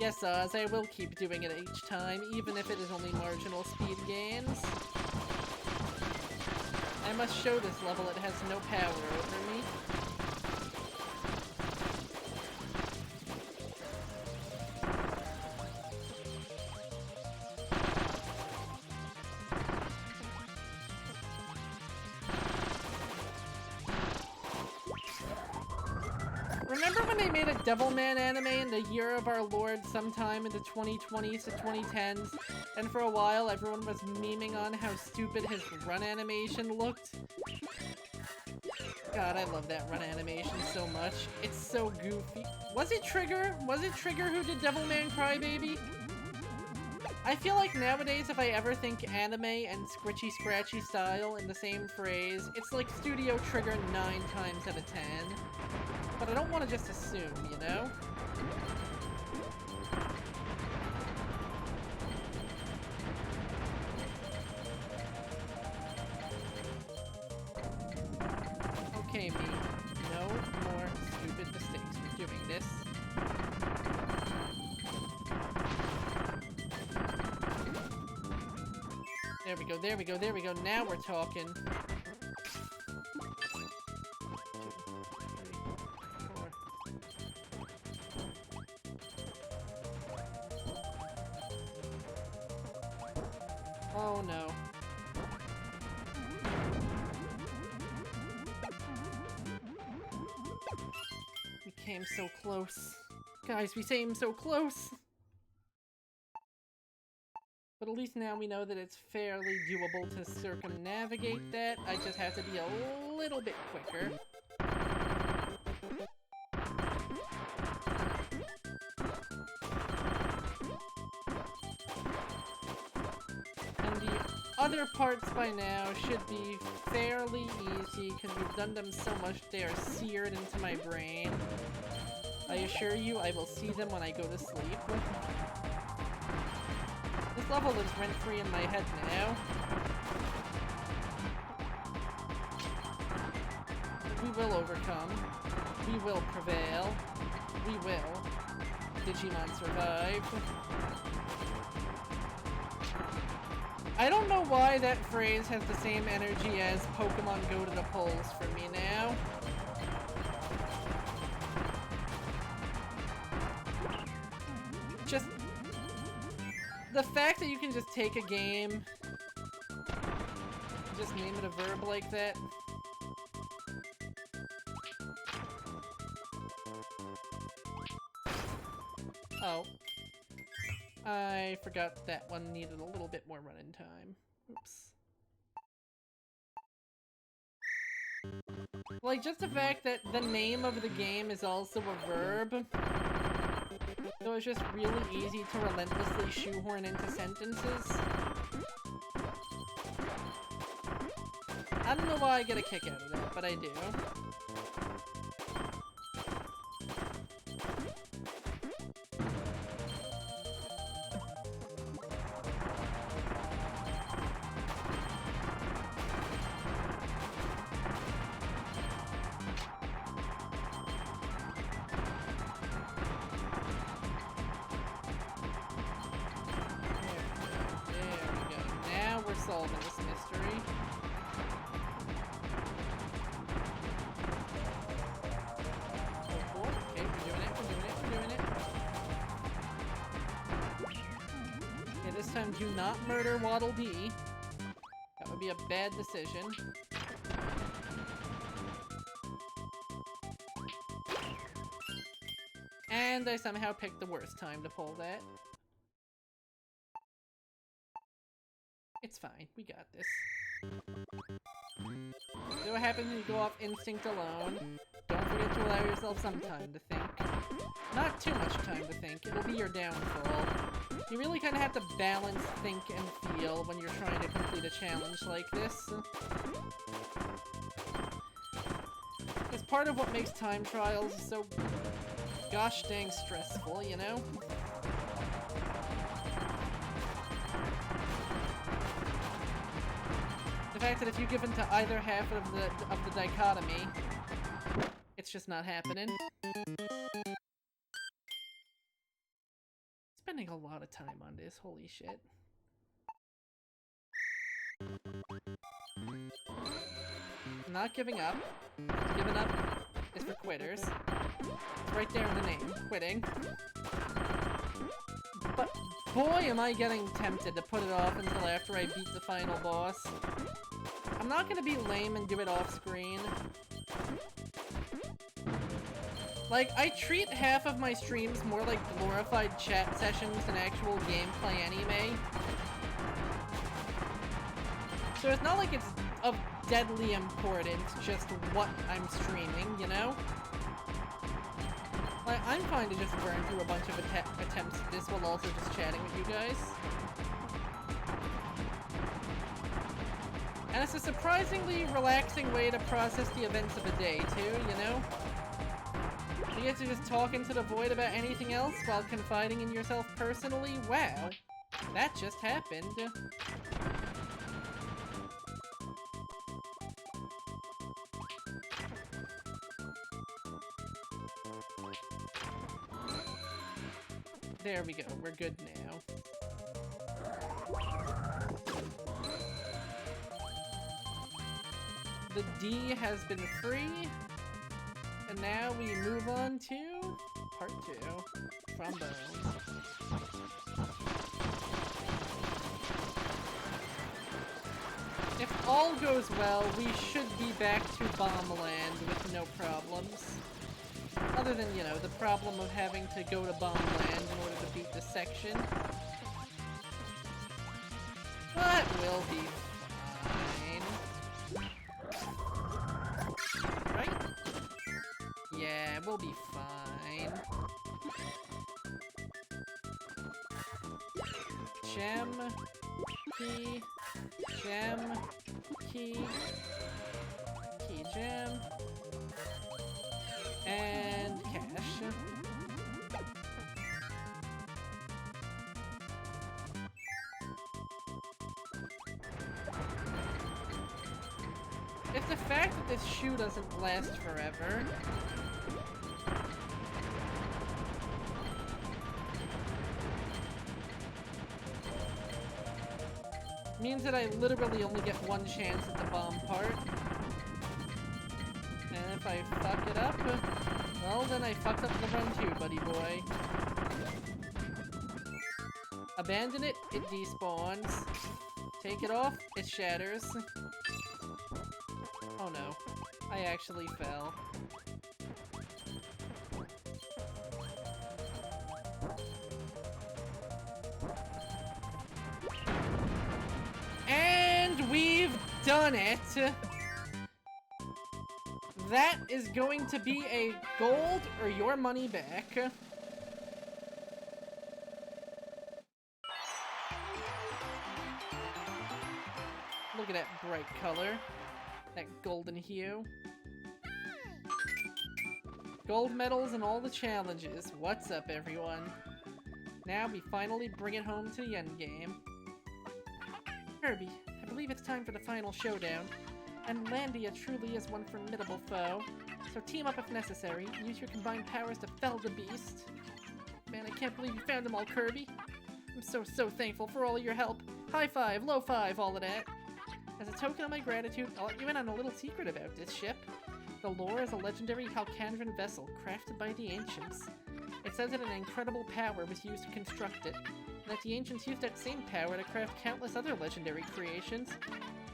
Yes, Oz, I will keep doing it each time, even if it is only marginal speed gains. I must show this level it has no power over me. Remember when they made a Devilman anime in the year of our Lord sometime in the 2020s to 2010s, and for a while everyone was memeing on how stupid his run animation looked? God, I love that run animation so much. It's so goofy. Was it Trigger? Was it Trigger who did Devilman Crybaby? I feel like nowadays if I ever think anime and Scritchy Scratchy style in the same phrase, it's like Studio Trigger 9 times out of 10. But I don't want to just assume, you know? Okay, me. No more stupid mistakes. We're doing this. There we go, there we go, there we go. Now we're talking. Oh no. We came so close. Guys, we came so close! But at least now we know that it's fairly doable to circumnavigate that. I just have to be a little bit quicker. And the other parts by now should be fairly easy because we've done them so much they are seared into my brain. I assure you I will see them when I go to sleep. This level lives rent-free in my head now. We will overcome. We will prevail. We will. Digimon survive. I don't know why that phrase has the same energy as Pokemon go to the polls for me now. Just the fact that you can just take a game, just name it a verb like that. Oh. I forgot that one needed a little bit more run-in time. Oops. Like, just the fact that the name of the game is also a verb. So it's just really easy to relentlessly shoehorn into sentences. I don't know why I get a kick out of that, but I do. solving this mystery. Oh boy, okay, we're doing it. Okay, this time do not murder Waddle Dee. That would be a bad decision. And I somehow picked the worst time to pull that. It's fine, we got this. See what happens when you go off instinct alone. Don't forget to allow yourself some time to think. Not too much time to think, it'll be your downfall. You really kind of have to balance think and feel when you're trying to complete a challenge like this. It's part of what makes time trials so gosh dang stressful, you know? The fact that if you give in to either half of the dichotomy, it's just not happening. Spending a lot of time on this, holy shit. Not giving up. Giving up is for quitters. It's right there in the name, quitting. But boy am I getting tempted to put it off until after I beat the final boss. I'm not gonna be lame and do it off screen. Like, I treat half of my streams more like glorified chat sessions than actual gameplay anyway. So it's not like it's of deadly importance just what I'm streaming, you know? Like, I'm fine to just burn through a bunch of attempts at this while also just chatting with you guys. And it's a surprisingly relaxing way to process the events of a day, too, you know? You get to just talk into the void about anything else while confiding in yourself personally? Wow. That just happened. There we go, we're good now. The D has been free, and now we move on to part 2, Trombones. If all goes well, we should be back to Bomb Land with no problems. Other than, you know, the problem of having to go to Bomb Land in order to beat this section. But we'll be fine. Right? Yeah, we'll be fine. Gem, key, gem, key, key, gem, and cash. It's the fact that this shoe doesn't last forever. Means that I literally only get one chance at the bomb part. And if I fuck it up, well then I fucked up the run too, buddy boy. Abandon it, it despawns. Take it off, it shatters. Oh no, I actually fell. And we've done it! That is going to be a gold or your money back. Look at that bright color. That golden hue. Gold medals and all the challenges. What's up, everyone? Now we finally bring it home to the endgame. Kirby, I believe it's time for the final showdown. And Landia truly is one formidable foe. So team up if necessary. Use your combined powers to fell the beast. Man, I can't believe you found them all, Kirby. I'm so thankful for all your help. High five, low five, all of that. As a token of my gratitude, I'll let you in on a little secret about this ship. The Lore is a legendary Halcandran vessel crafted by the Ancients. It says that an incredible power was used to construct it, and that the Ancients used that same power to craft countless other legendary creations.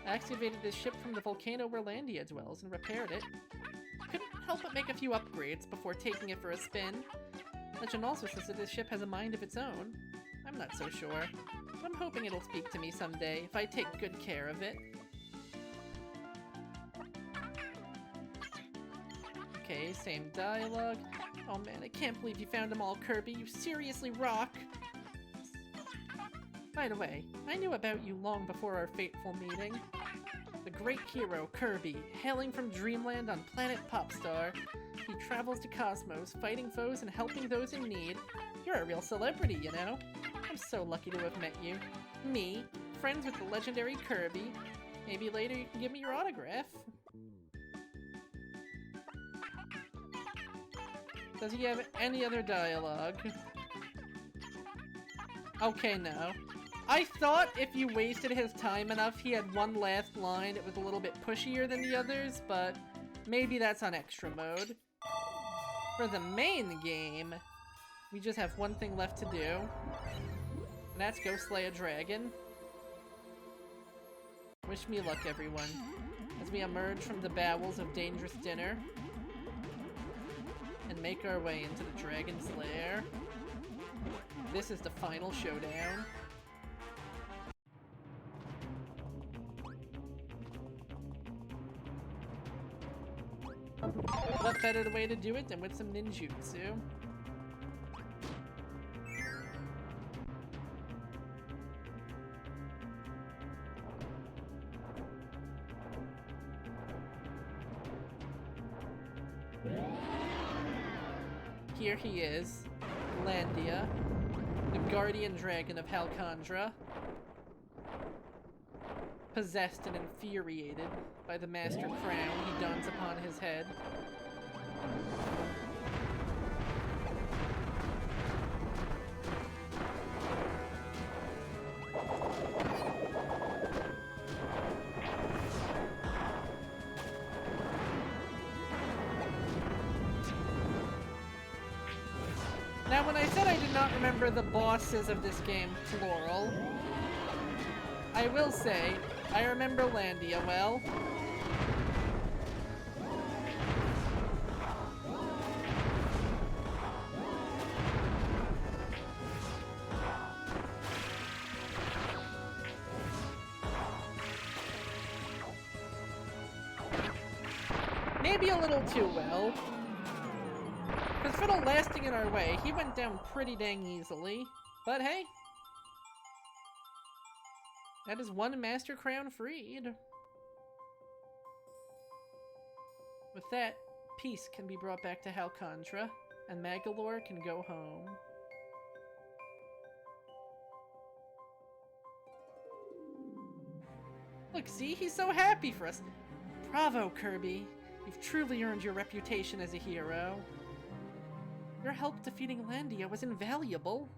I excavated this ship from the volcano where Landia dwells and repaired it. Couldn't help but make a few upgrades before taking it for a spin. Legend also says that this ship has a mind of its own. I'm not so sure, but I'm hoping it'll speak to me someday if I take good care of it. Okay, same dialogue. Oh man, I can't believe you found them all, Kirby. You seriously rock! By the way, I knew about you long before our fateful meeting. The great hero, Kirby, hailing from Dreamland on planet Popstar. He travels to Cosmos, fighting foes and helping those in need. You're a real celebrity, you know? I'm so lucky to have met you. Me, friends with the legendary Kirby. Maybe later you can give me your autograph. Does he have any other dialogue? Okay, no. I thought if you wasted his time enough, he had one last line that was a little bit pushier than the others, but maybe that's on extra mode. For the main game, we just have one thing left to do, and that's go slay a dragon. Wish me luck, everyone, as we emerge from the bowels of Dangerous Dinner and make our way into the dragon's lair. This is the final showdown. What better way to do it than with some ninjutsu? Here he is, Landia, the guardian dragon of Halcandra, possessed and infuriated by the master crown he dons upon his head. Now, when I said I did not remember the bosses of this game, plural, I will say, I remember Landia well. Maybe a little too well. Because Fiddle lasting in our way, he went down pretty dang easily. But hey, that is one Master Crown freed. With that, peace can be brought back to Halcandra, and Magolor can go home. Look, see? He's so happy for us. Bravo, Kirby. You've truly earned your reputation as a hero. Your help defeating Landia was invaluable.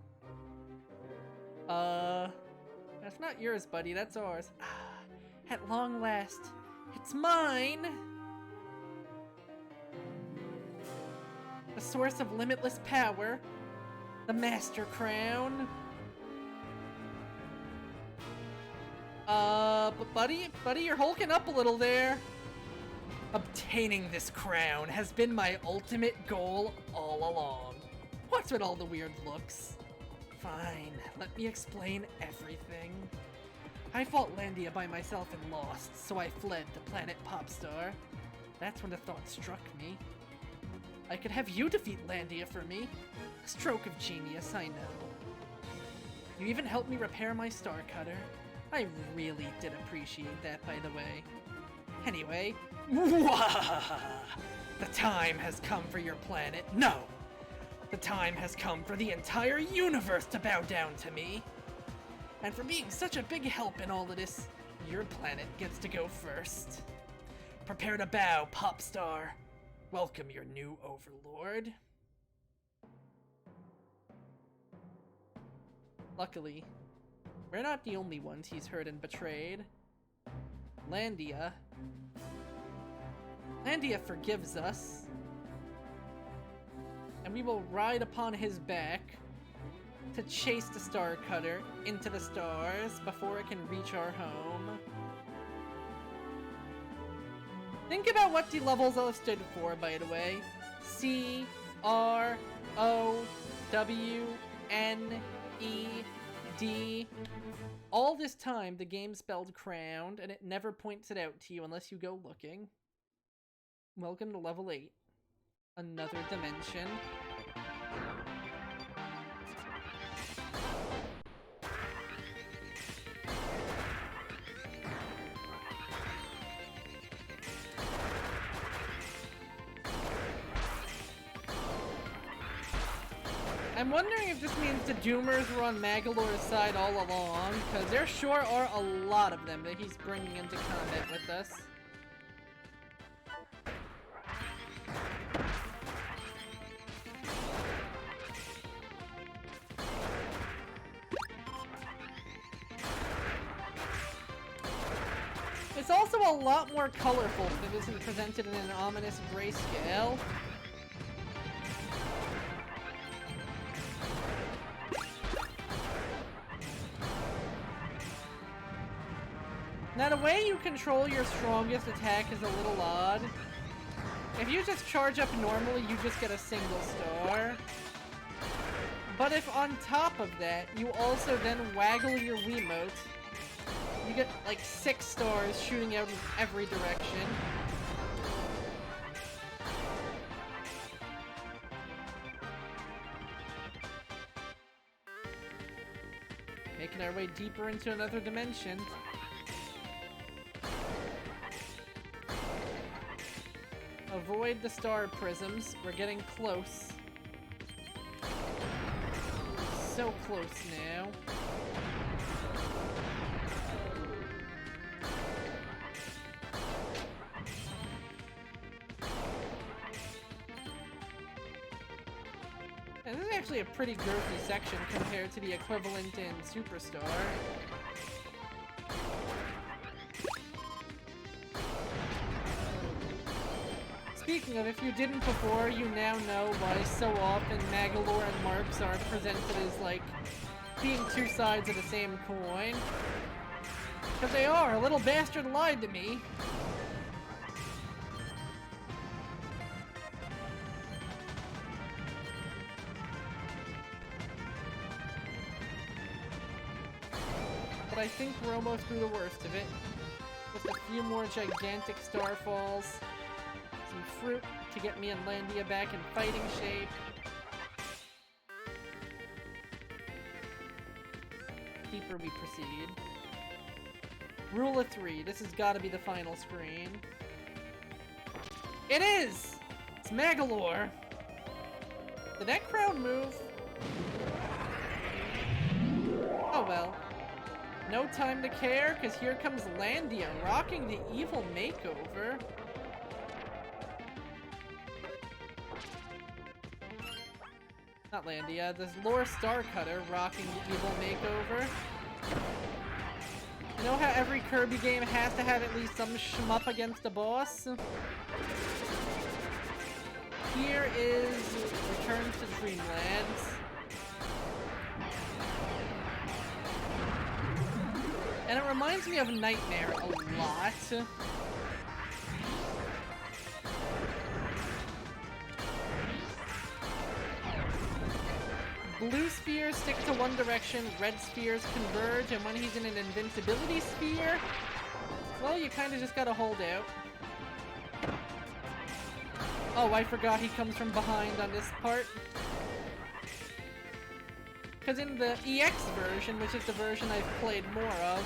That's not yours, buddy. That's ours. Ah, at long last, it's mine! The source of limitless power. The Master Crown. But buddy, you're hulking up a little there. Obtaining this crown has been my ultimate goal all along. What's with all the weird looks? Fine, let me explain everything. I fought Landia by myself and lost, so I fled to planet Popstar. That's when the thought struck me. I could have you defeat Landia for me. A stroke of genius, I know. You even helped me repair my star cutter. I really did appreciate that, by the way. Anyway, the time has come for your planet. No! The time has come for the entire universe to bow down to me. And for being such a big help in all of this, your planet gets to go first. Prepare to bow, Popstar. Welcome your new overlord. Luckily, We're not the only ones he's hurt and betrayed. Landia. Landia forgives us. And we will ride upon his back to chase the Star Cutter into the stars before it can reach our home. Think about what the levels all stood for, by the way. C, R, O, W, N, E, D. All this time, the game spelled crowned, and it never points it out to you unless you go looking. Welcome to level 8. Another dimension. I'm wondering if this means the Doomers were on Magolor's side all along, because there sure are a lot of them that he's bringing into combat with us. It's also a lot more colorful if it isn't presented in an ominous grayscale. Now the way you control your strongest attack is a little odd. If you just charge up normally, you just get a single star. But if on top of that, you also then waggle your Wiimote, you get like 6 stars shooting out in every direction. Making our way deeper into another dimension. Avoid the star prisms. We're getting close. So close now. And this is actually a pretty girthy section compared to the equivalent in Superstar. Speaking of, if you didn't before, you now know why so often Magolor and Marx are presented as, like, being two sides of the same coin. Because they are. A little bastard lied to me. But I think we're almost through the worst of it. With a few more gigantic starfalls. Some fruit to get me and Landia back in fighting shape. Deeper we proceed. Rule of 3. This has got to be the final screen. It is! It's Magolor! Did that crowd move? Oh well. No time to care, because here comes Landia rocking the evil makeover. Not Landia, this Lore Star Cutter rocking the evil makeover. You know how every Kirby game has to have at least some shmup against the boss? Here is Return to Dreamlands. And it reminds me of Nightmare a lot. Blue spheres stick to one direction, red spheres converge, and when he's in an invincibility sphere, well, you kind of just gotta hold out. Oh, I forgot he comes from behind on this part. Because in the EX version, which is the version I've played more of,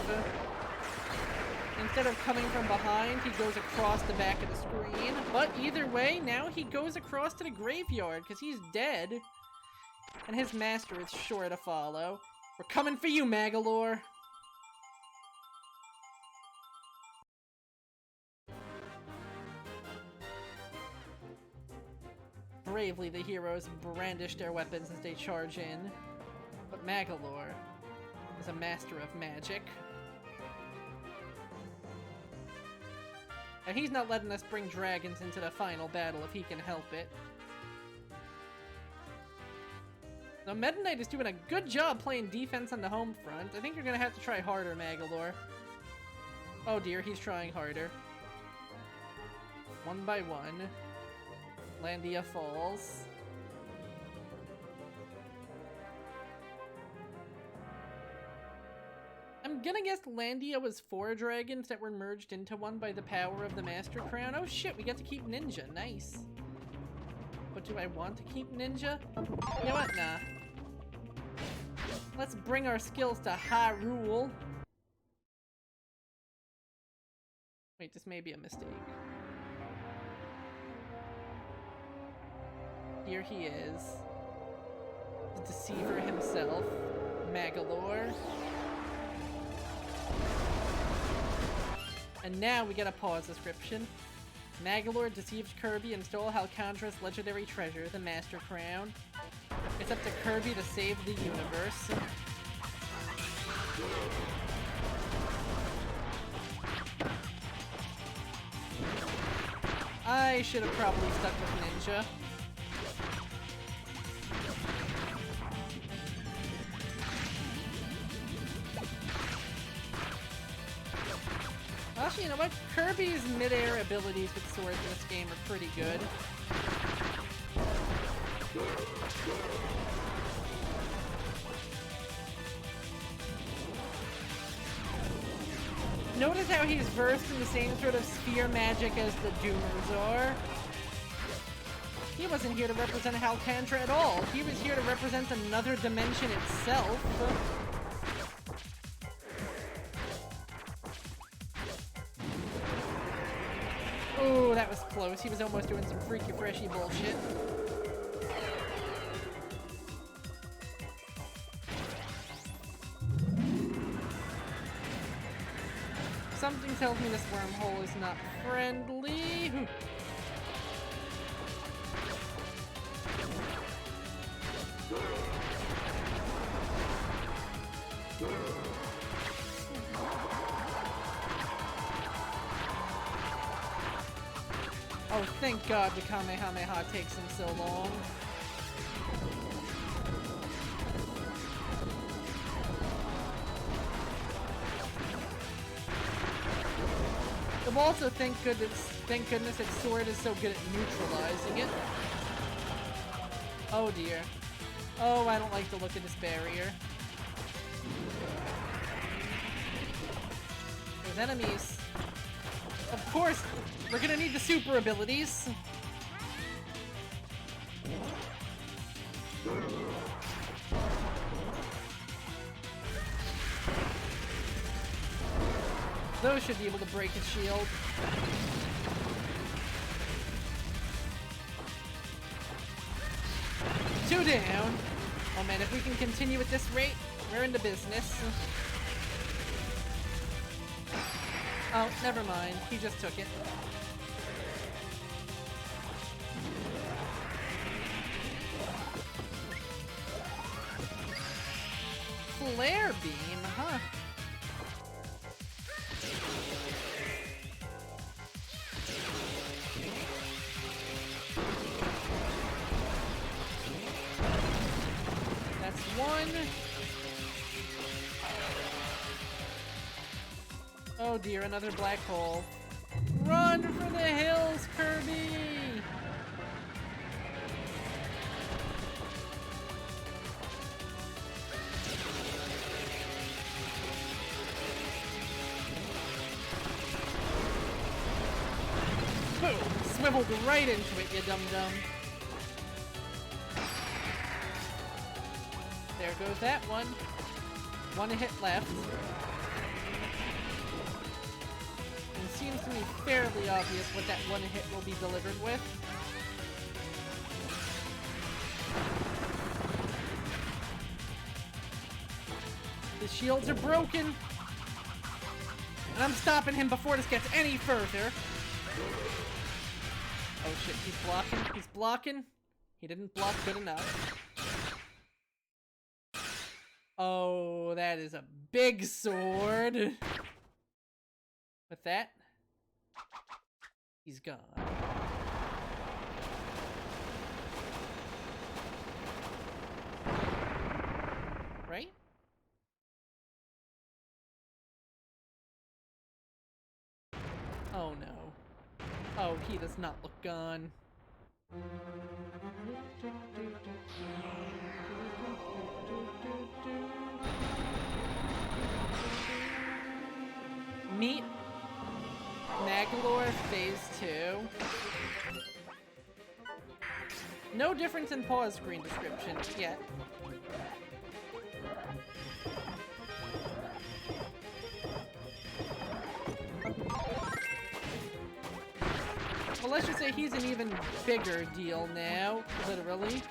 instead of coming from behind, he goes across the back of the screen. But either way, now he goes across to the graveyard, because he's dead. And his master is sure to follow. We're coming for you, Magolor! Bravely, the heroes brandish their weapons as they charge in. But Magolor, is a master of magic. And he's not letting us bring dragons into the final battle if he can help it. Now, Meta Knight is doing a good job playing defense on the home front. I think you're gonna have to try harder, Magolor. Oh dear, he's trying harder. One by one. Landia falls. I'm gonna guess Landia was 4 dragons that were merged into one by the power of the Master Crown. Oh shit, we get to keep Ninja. Nice. But do I want to keep Ninja? You know what? Nah. Let's bring our skills to Hyrule. Wait, this may be a mistake. Here he is. The deceiver himself, Magolor. And now we get a pause description. Magolor deceived Kirby and stole Halcandra's legendary treasure, the Master Crown. It's up to Kirby to save the universe. I should have probably stuck with Ninja. Actually, you know what? Kirby's mid-air abilities with swords in this game are pretty good. Notice how he's versed in the same sort of spear magic as the Doomers are. He wasn't here to represent Halcandra at all. He was here to represent another dimension itself. Oh, that was close. He was almost doing some freaky freshy bullshit. Something tells me this wormhole is not friendly. Oh, thank God the Kamehameha takes him so long. Also, thank goodness its sword is so good at neutralizing it. Oh dear. Oh, I don't like the look of this barrier. There's enemies. Of course, we're gonna need the super abilities. Those should be able to break his shield. Two down. Oh man, if we can continue at this rate, we're into business. Oh, never mind. He just took it. Flare beam, huh? That's one. Oh dear, another black hole. Run for the hills, Kirby! Boom! Swiveled right into it, you dum-dum. There goes that one. One hit left. It seems to me fairly obvious what that one hit will be delivered with. The shields are broken. And I'm stopping him before this gets any further. Oh shit, he's blocking. He's blocking. He didn't block good enough. Oh, that is a big sword. With that, he's gone. Right? Oh no. Oh, he does not look gone. Meet Magolor Phase 2. No difference in pause screen description yet. Well, let's just say he's an even bigger deal now, literally.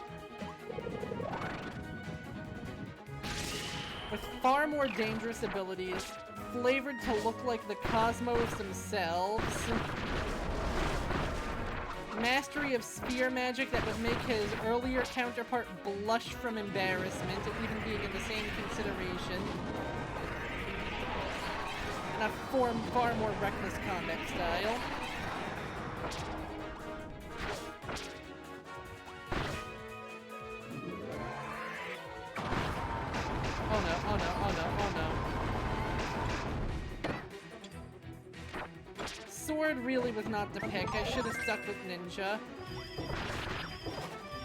With far more dangerous abilities, flavored to look like the cosmos themselves. Mastery of spear magic that would make his earlier counterpart blush from embarrassment at even being in the same consideration. And a far more reckless combat style. Oh no, oh no, oh no, oh no. Sword really was not the pick. I should have stuck with Ninja.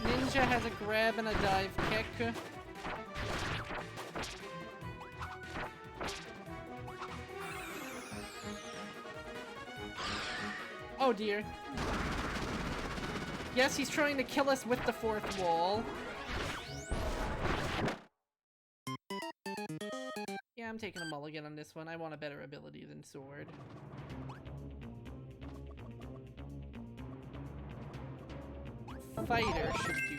Ninja has a grab and a dive kick. Oh dear. Yes, he's trying to kill us with the fourth wall. Yeah, I'm taking a mulligan on this one. I want a better ability than sword. Fighter should do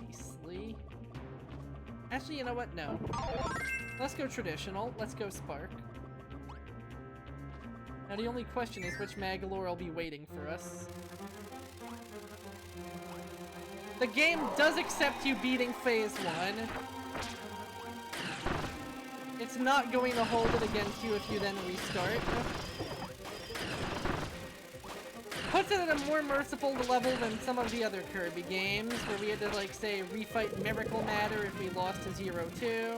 nicely. Actually, you know what? No. Let's go traditional. Let's go Spark. Now the only question is which Magolor will be waiting for us. The game does accept you beating Phase 1. It's not going to hold it against you if you then restart. Puts it at a more merciful level than some of the other Kirby games, where we had to, like, say, refight Miracle Matter if we lost to 0-2.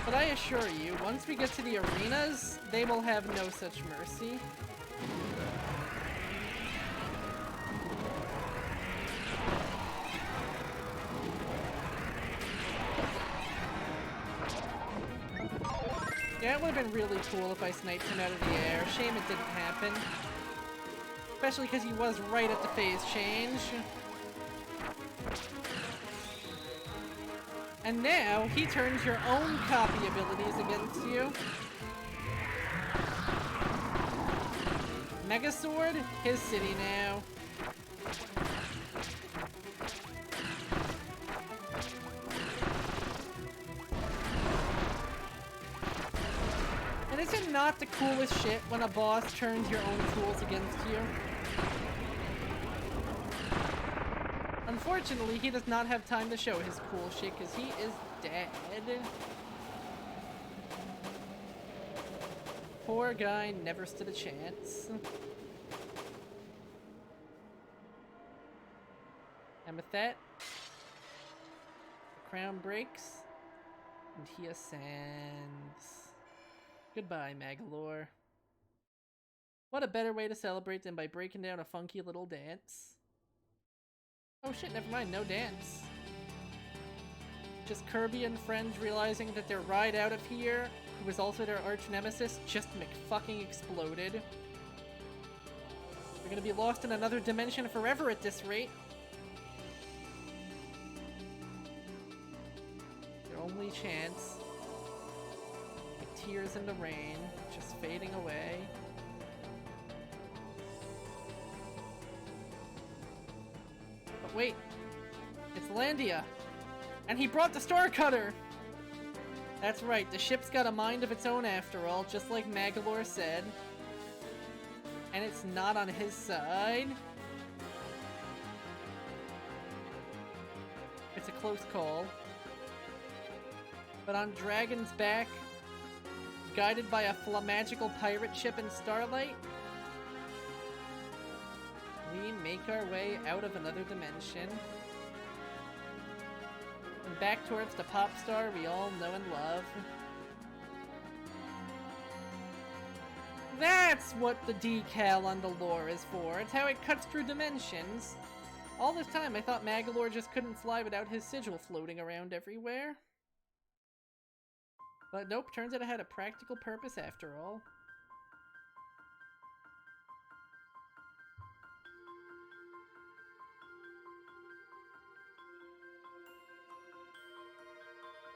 But I assure you, once we get to the arenas, they will have no such mercy. Yeah, it would have been really cool if I sniped him out of the air. Shame it didn't happen. Especially because he was right at the phase change. And now, he turns your own copy abilities against you. Mega Sword, his city now. And is it not the coolest shit when a boss turns your own tools against you? Unfortunately, he does not have time to show his cool shit because he is dead. Poor guy never stood a chance. And with that, the crown breaks and he ascends. Goodbye, Magolor. What a better way to celebrate than by breaking down a funky little dance. Oh shit, never mind, no dance. Just Kirby and friends realizing that their ride out of here, who was also their arch nemesis, just McFucking exploded. We're gonna be lost in another dimension forever at this rate. Their only chance. Like tears in the rain, just fading away. Wait, it's Landia, and he brought the Star Cutter! That's right, the ship's got a mind of its own after all, just like Magolor said. And it's not on his side. It's a close call. But on Dragon's back, guided by a magical pirate ship in starlight, we make our way out of another dimension. And back towards the pop star we all know and love. That's what the decal on the lore is for. It's how it cuts through dimensions. All this time I thought Magolor just couldn't fly without his sigil floating around everywhere. But nope, turns out it had a practical purpose after all.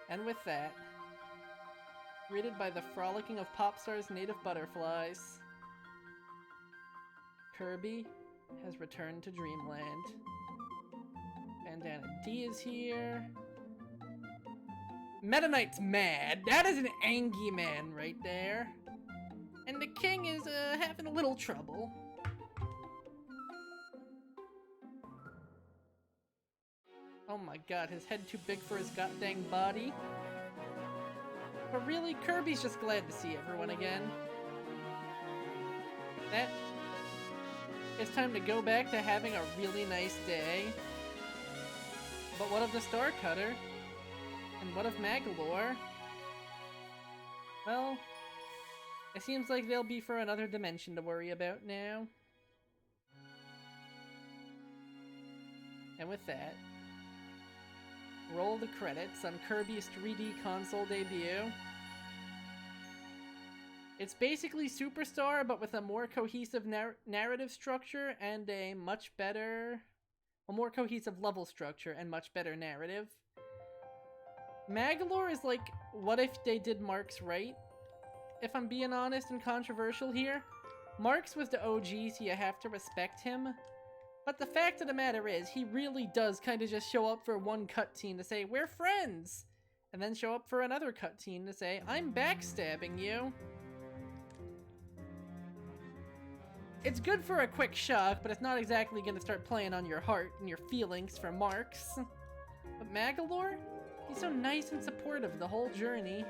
And with that, greeted by the frolicking of Popstar's native butterflies, Kirby has returned to Dreamland. Bandana D is here. Meta Knight's mad. That is an angry man right there. And the king is having a little trouble. Oh my god, his head too big for his goddamn body. But really, Kirby's just glad to see everyone again. It's time to go back to having a really nice day. But what of the Star Cutter? And what of Magolor? Well, it seems like they'll be for another dimension to worry about now. And with that, roll the credits on Kirby's 3D console debut. It's basically Superstar, but with a more cohesive narrative structure and a more cohesive level structure and much better narrative. Magolor is like, what if they did Marx right? If I'm being honest and controversial here, Marx was the OG, so you have to respect him. But the fact of the matter is, he really does kind of just show up for one cutscene to say, we're friends! And then show up for another cutscene to say, I'm backstabbing you. It's good for a quick shock, but it's not exactly going to start playing on your heart and your feelings for Marx. But Magolor? He's so nice and supportive the whole journey.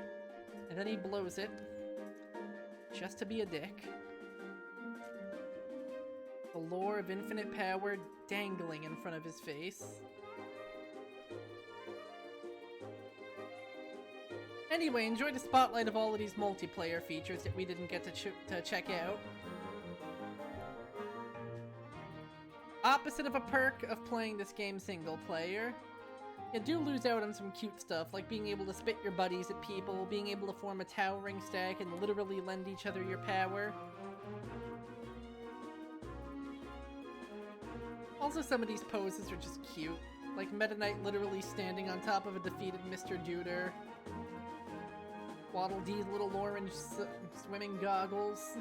And then he blows it. Just to be a dick. The lore of infinite power dangling in front of his face. Anyway, enjoy the spotlight of all of these multiplayer features that we didn't get to check out. Opposite of a perk of playing this game single player, you do lose out on some cute stuff, like being able to spit your buddies at people, being able to form a towering stack and literally lend each other your power. Also, some of these poses are just cute, like Meta Knight literally standing on top of a defeated Mr. Duder. Waddle Dee's little orange swimming goggles.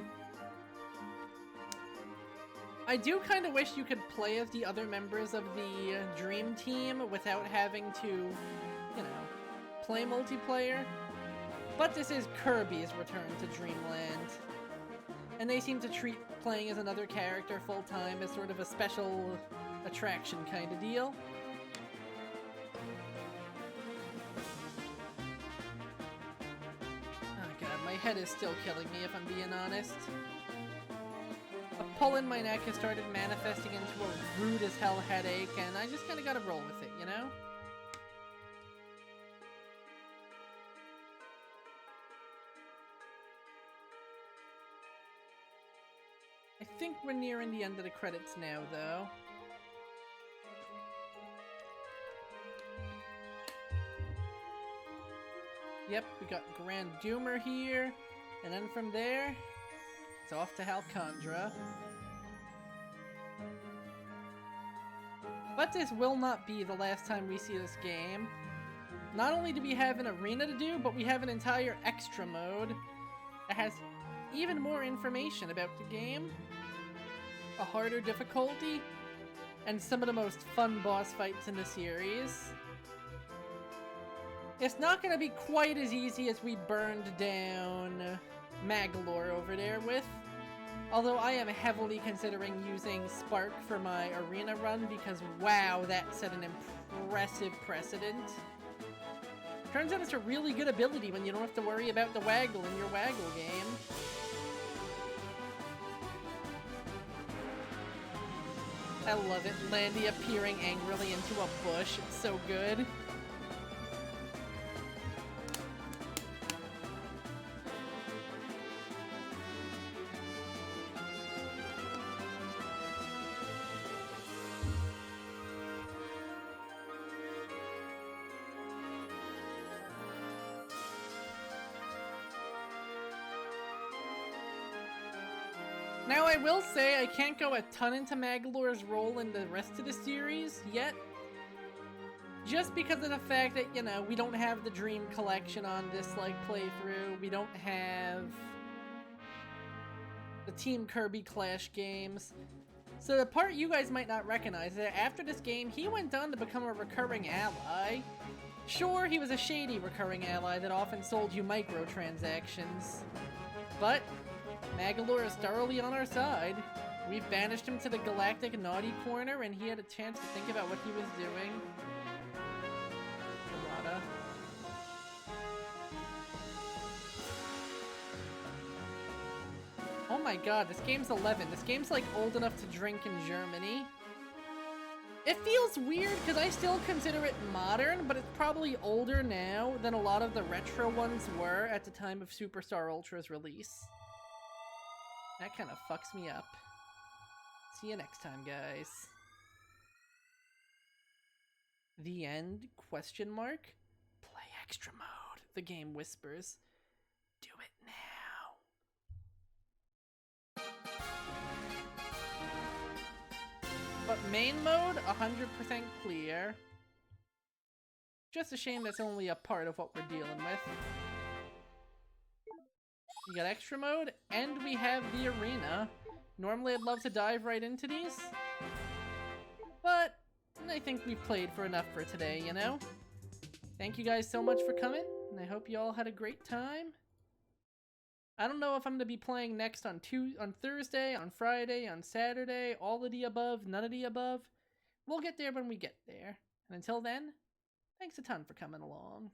I do kind of wish you could play as the other members of the Dream Team without having to, you know, play multiplayer. But this is Kirby's return to Dreamland. And they seem to treat playing as another character full-time as sort of a special attraction kind of deal. Oh god, my head is still killing me if I'm being honest. A pull in my neck has started manifesting into a rude as hell headache, and I just kinda gotta roll with it, you know? I think we're nearing the end of the credits now, though. Yep, we got Grand Doomer here, and then from there, it's off to Halcondra. But this will not be the last time we see this game. Not only do we have an arena to do, but we have an entire extra mode that has even more information about the game, a harder difficulty, and some of the most fun boss fights in the series. It's not going to be quite as easy as we burned down Magolor over there with, Although I am heavily considering using Spark for my arena run because wow, that set an impressive precedent. Turns out it's a really good ability when you don't have to worry about the waggle in your waggle game. I love it. Landy appearing angrily into a bush. It's so good. Now, I will say I can't go a ton into Magolor's role in the rest of the series yet. Just because of the fact that, you know, we don't have the Dream Collection on this, like, playthrough. We don't have the Team Kirby Clash games. So the part you guys might not recognize is that after this game, he went on to become a recurring ally. Sure, he was a shady recurring ally that often sold you microtransactions. But Magolor is thoroughly on our side. We've banished him to the galactic naughty corner, and he had a chance to think about what he was doing. Errata. Oh my god, this game's 11. This game's like old enough to drink in Germany. It feels weird because I still consider it modern, but it's probably older now than a lot of the retro ones were at the time of Superstar Ultra's release. That kind of fucks me up. See you next time, guys. The end? Question mark? Play extra mode, the game whispers. Do it now. But main mode, 100% clear. Just a shame that's only a part of what we're dealing with. You got extra mode, and we have the arena. Normally I'd love to dive right into these, but I think we've played for enough for today, you know? Thank you guys so much for coming, and I hope you all had a great time. I don't know if I'm going to be playing next on Thursday, on Friday, on Saturday, all of the above, none of the above. We'll get there when we get there. And until then, thanks a ton for coming along.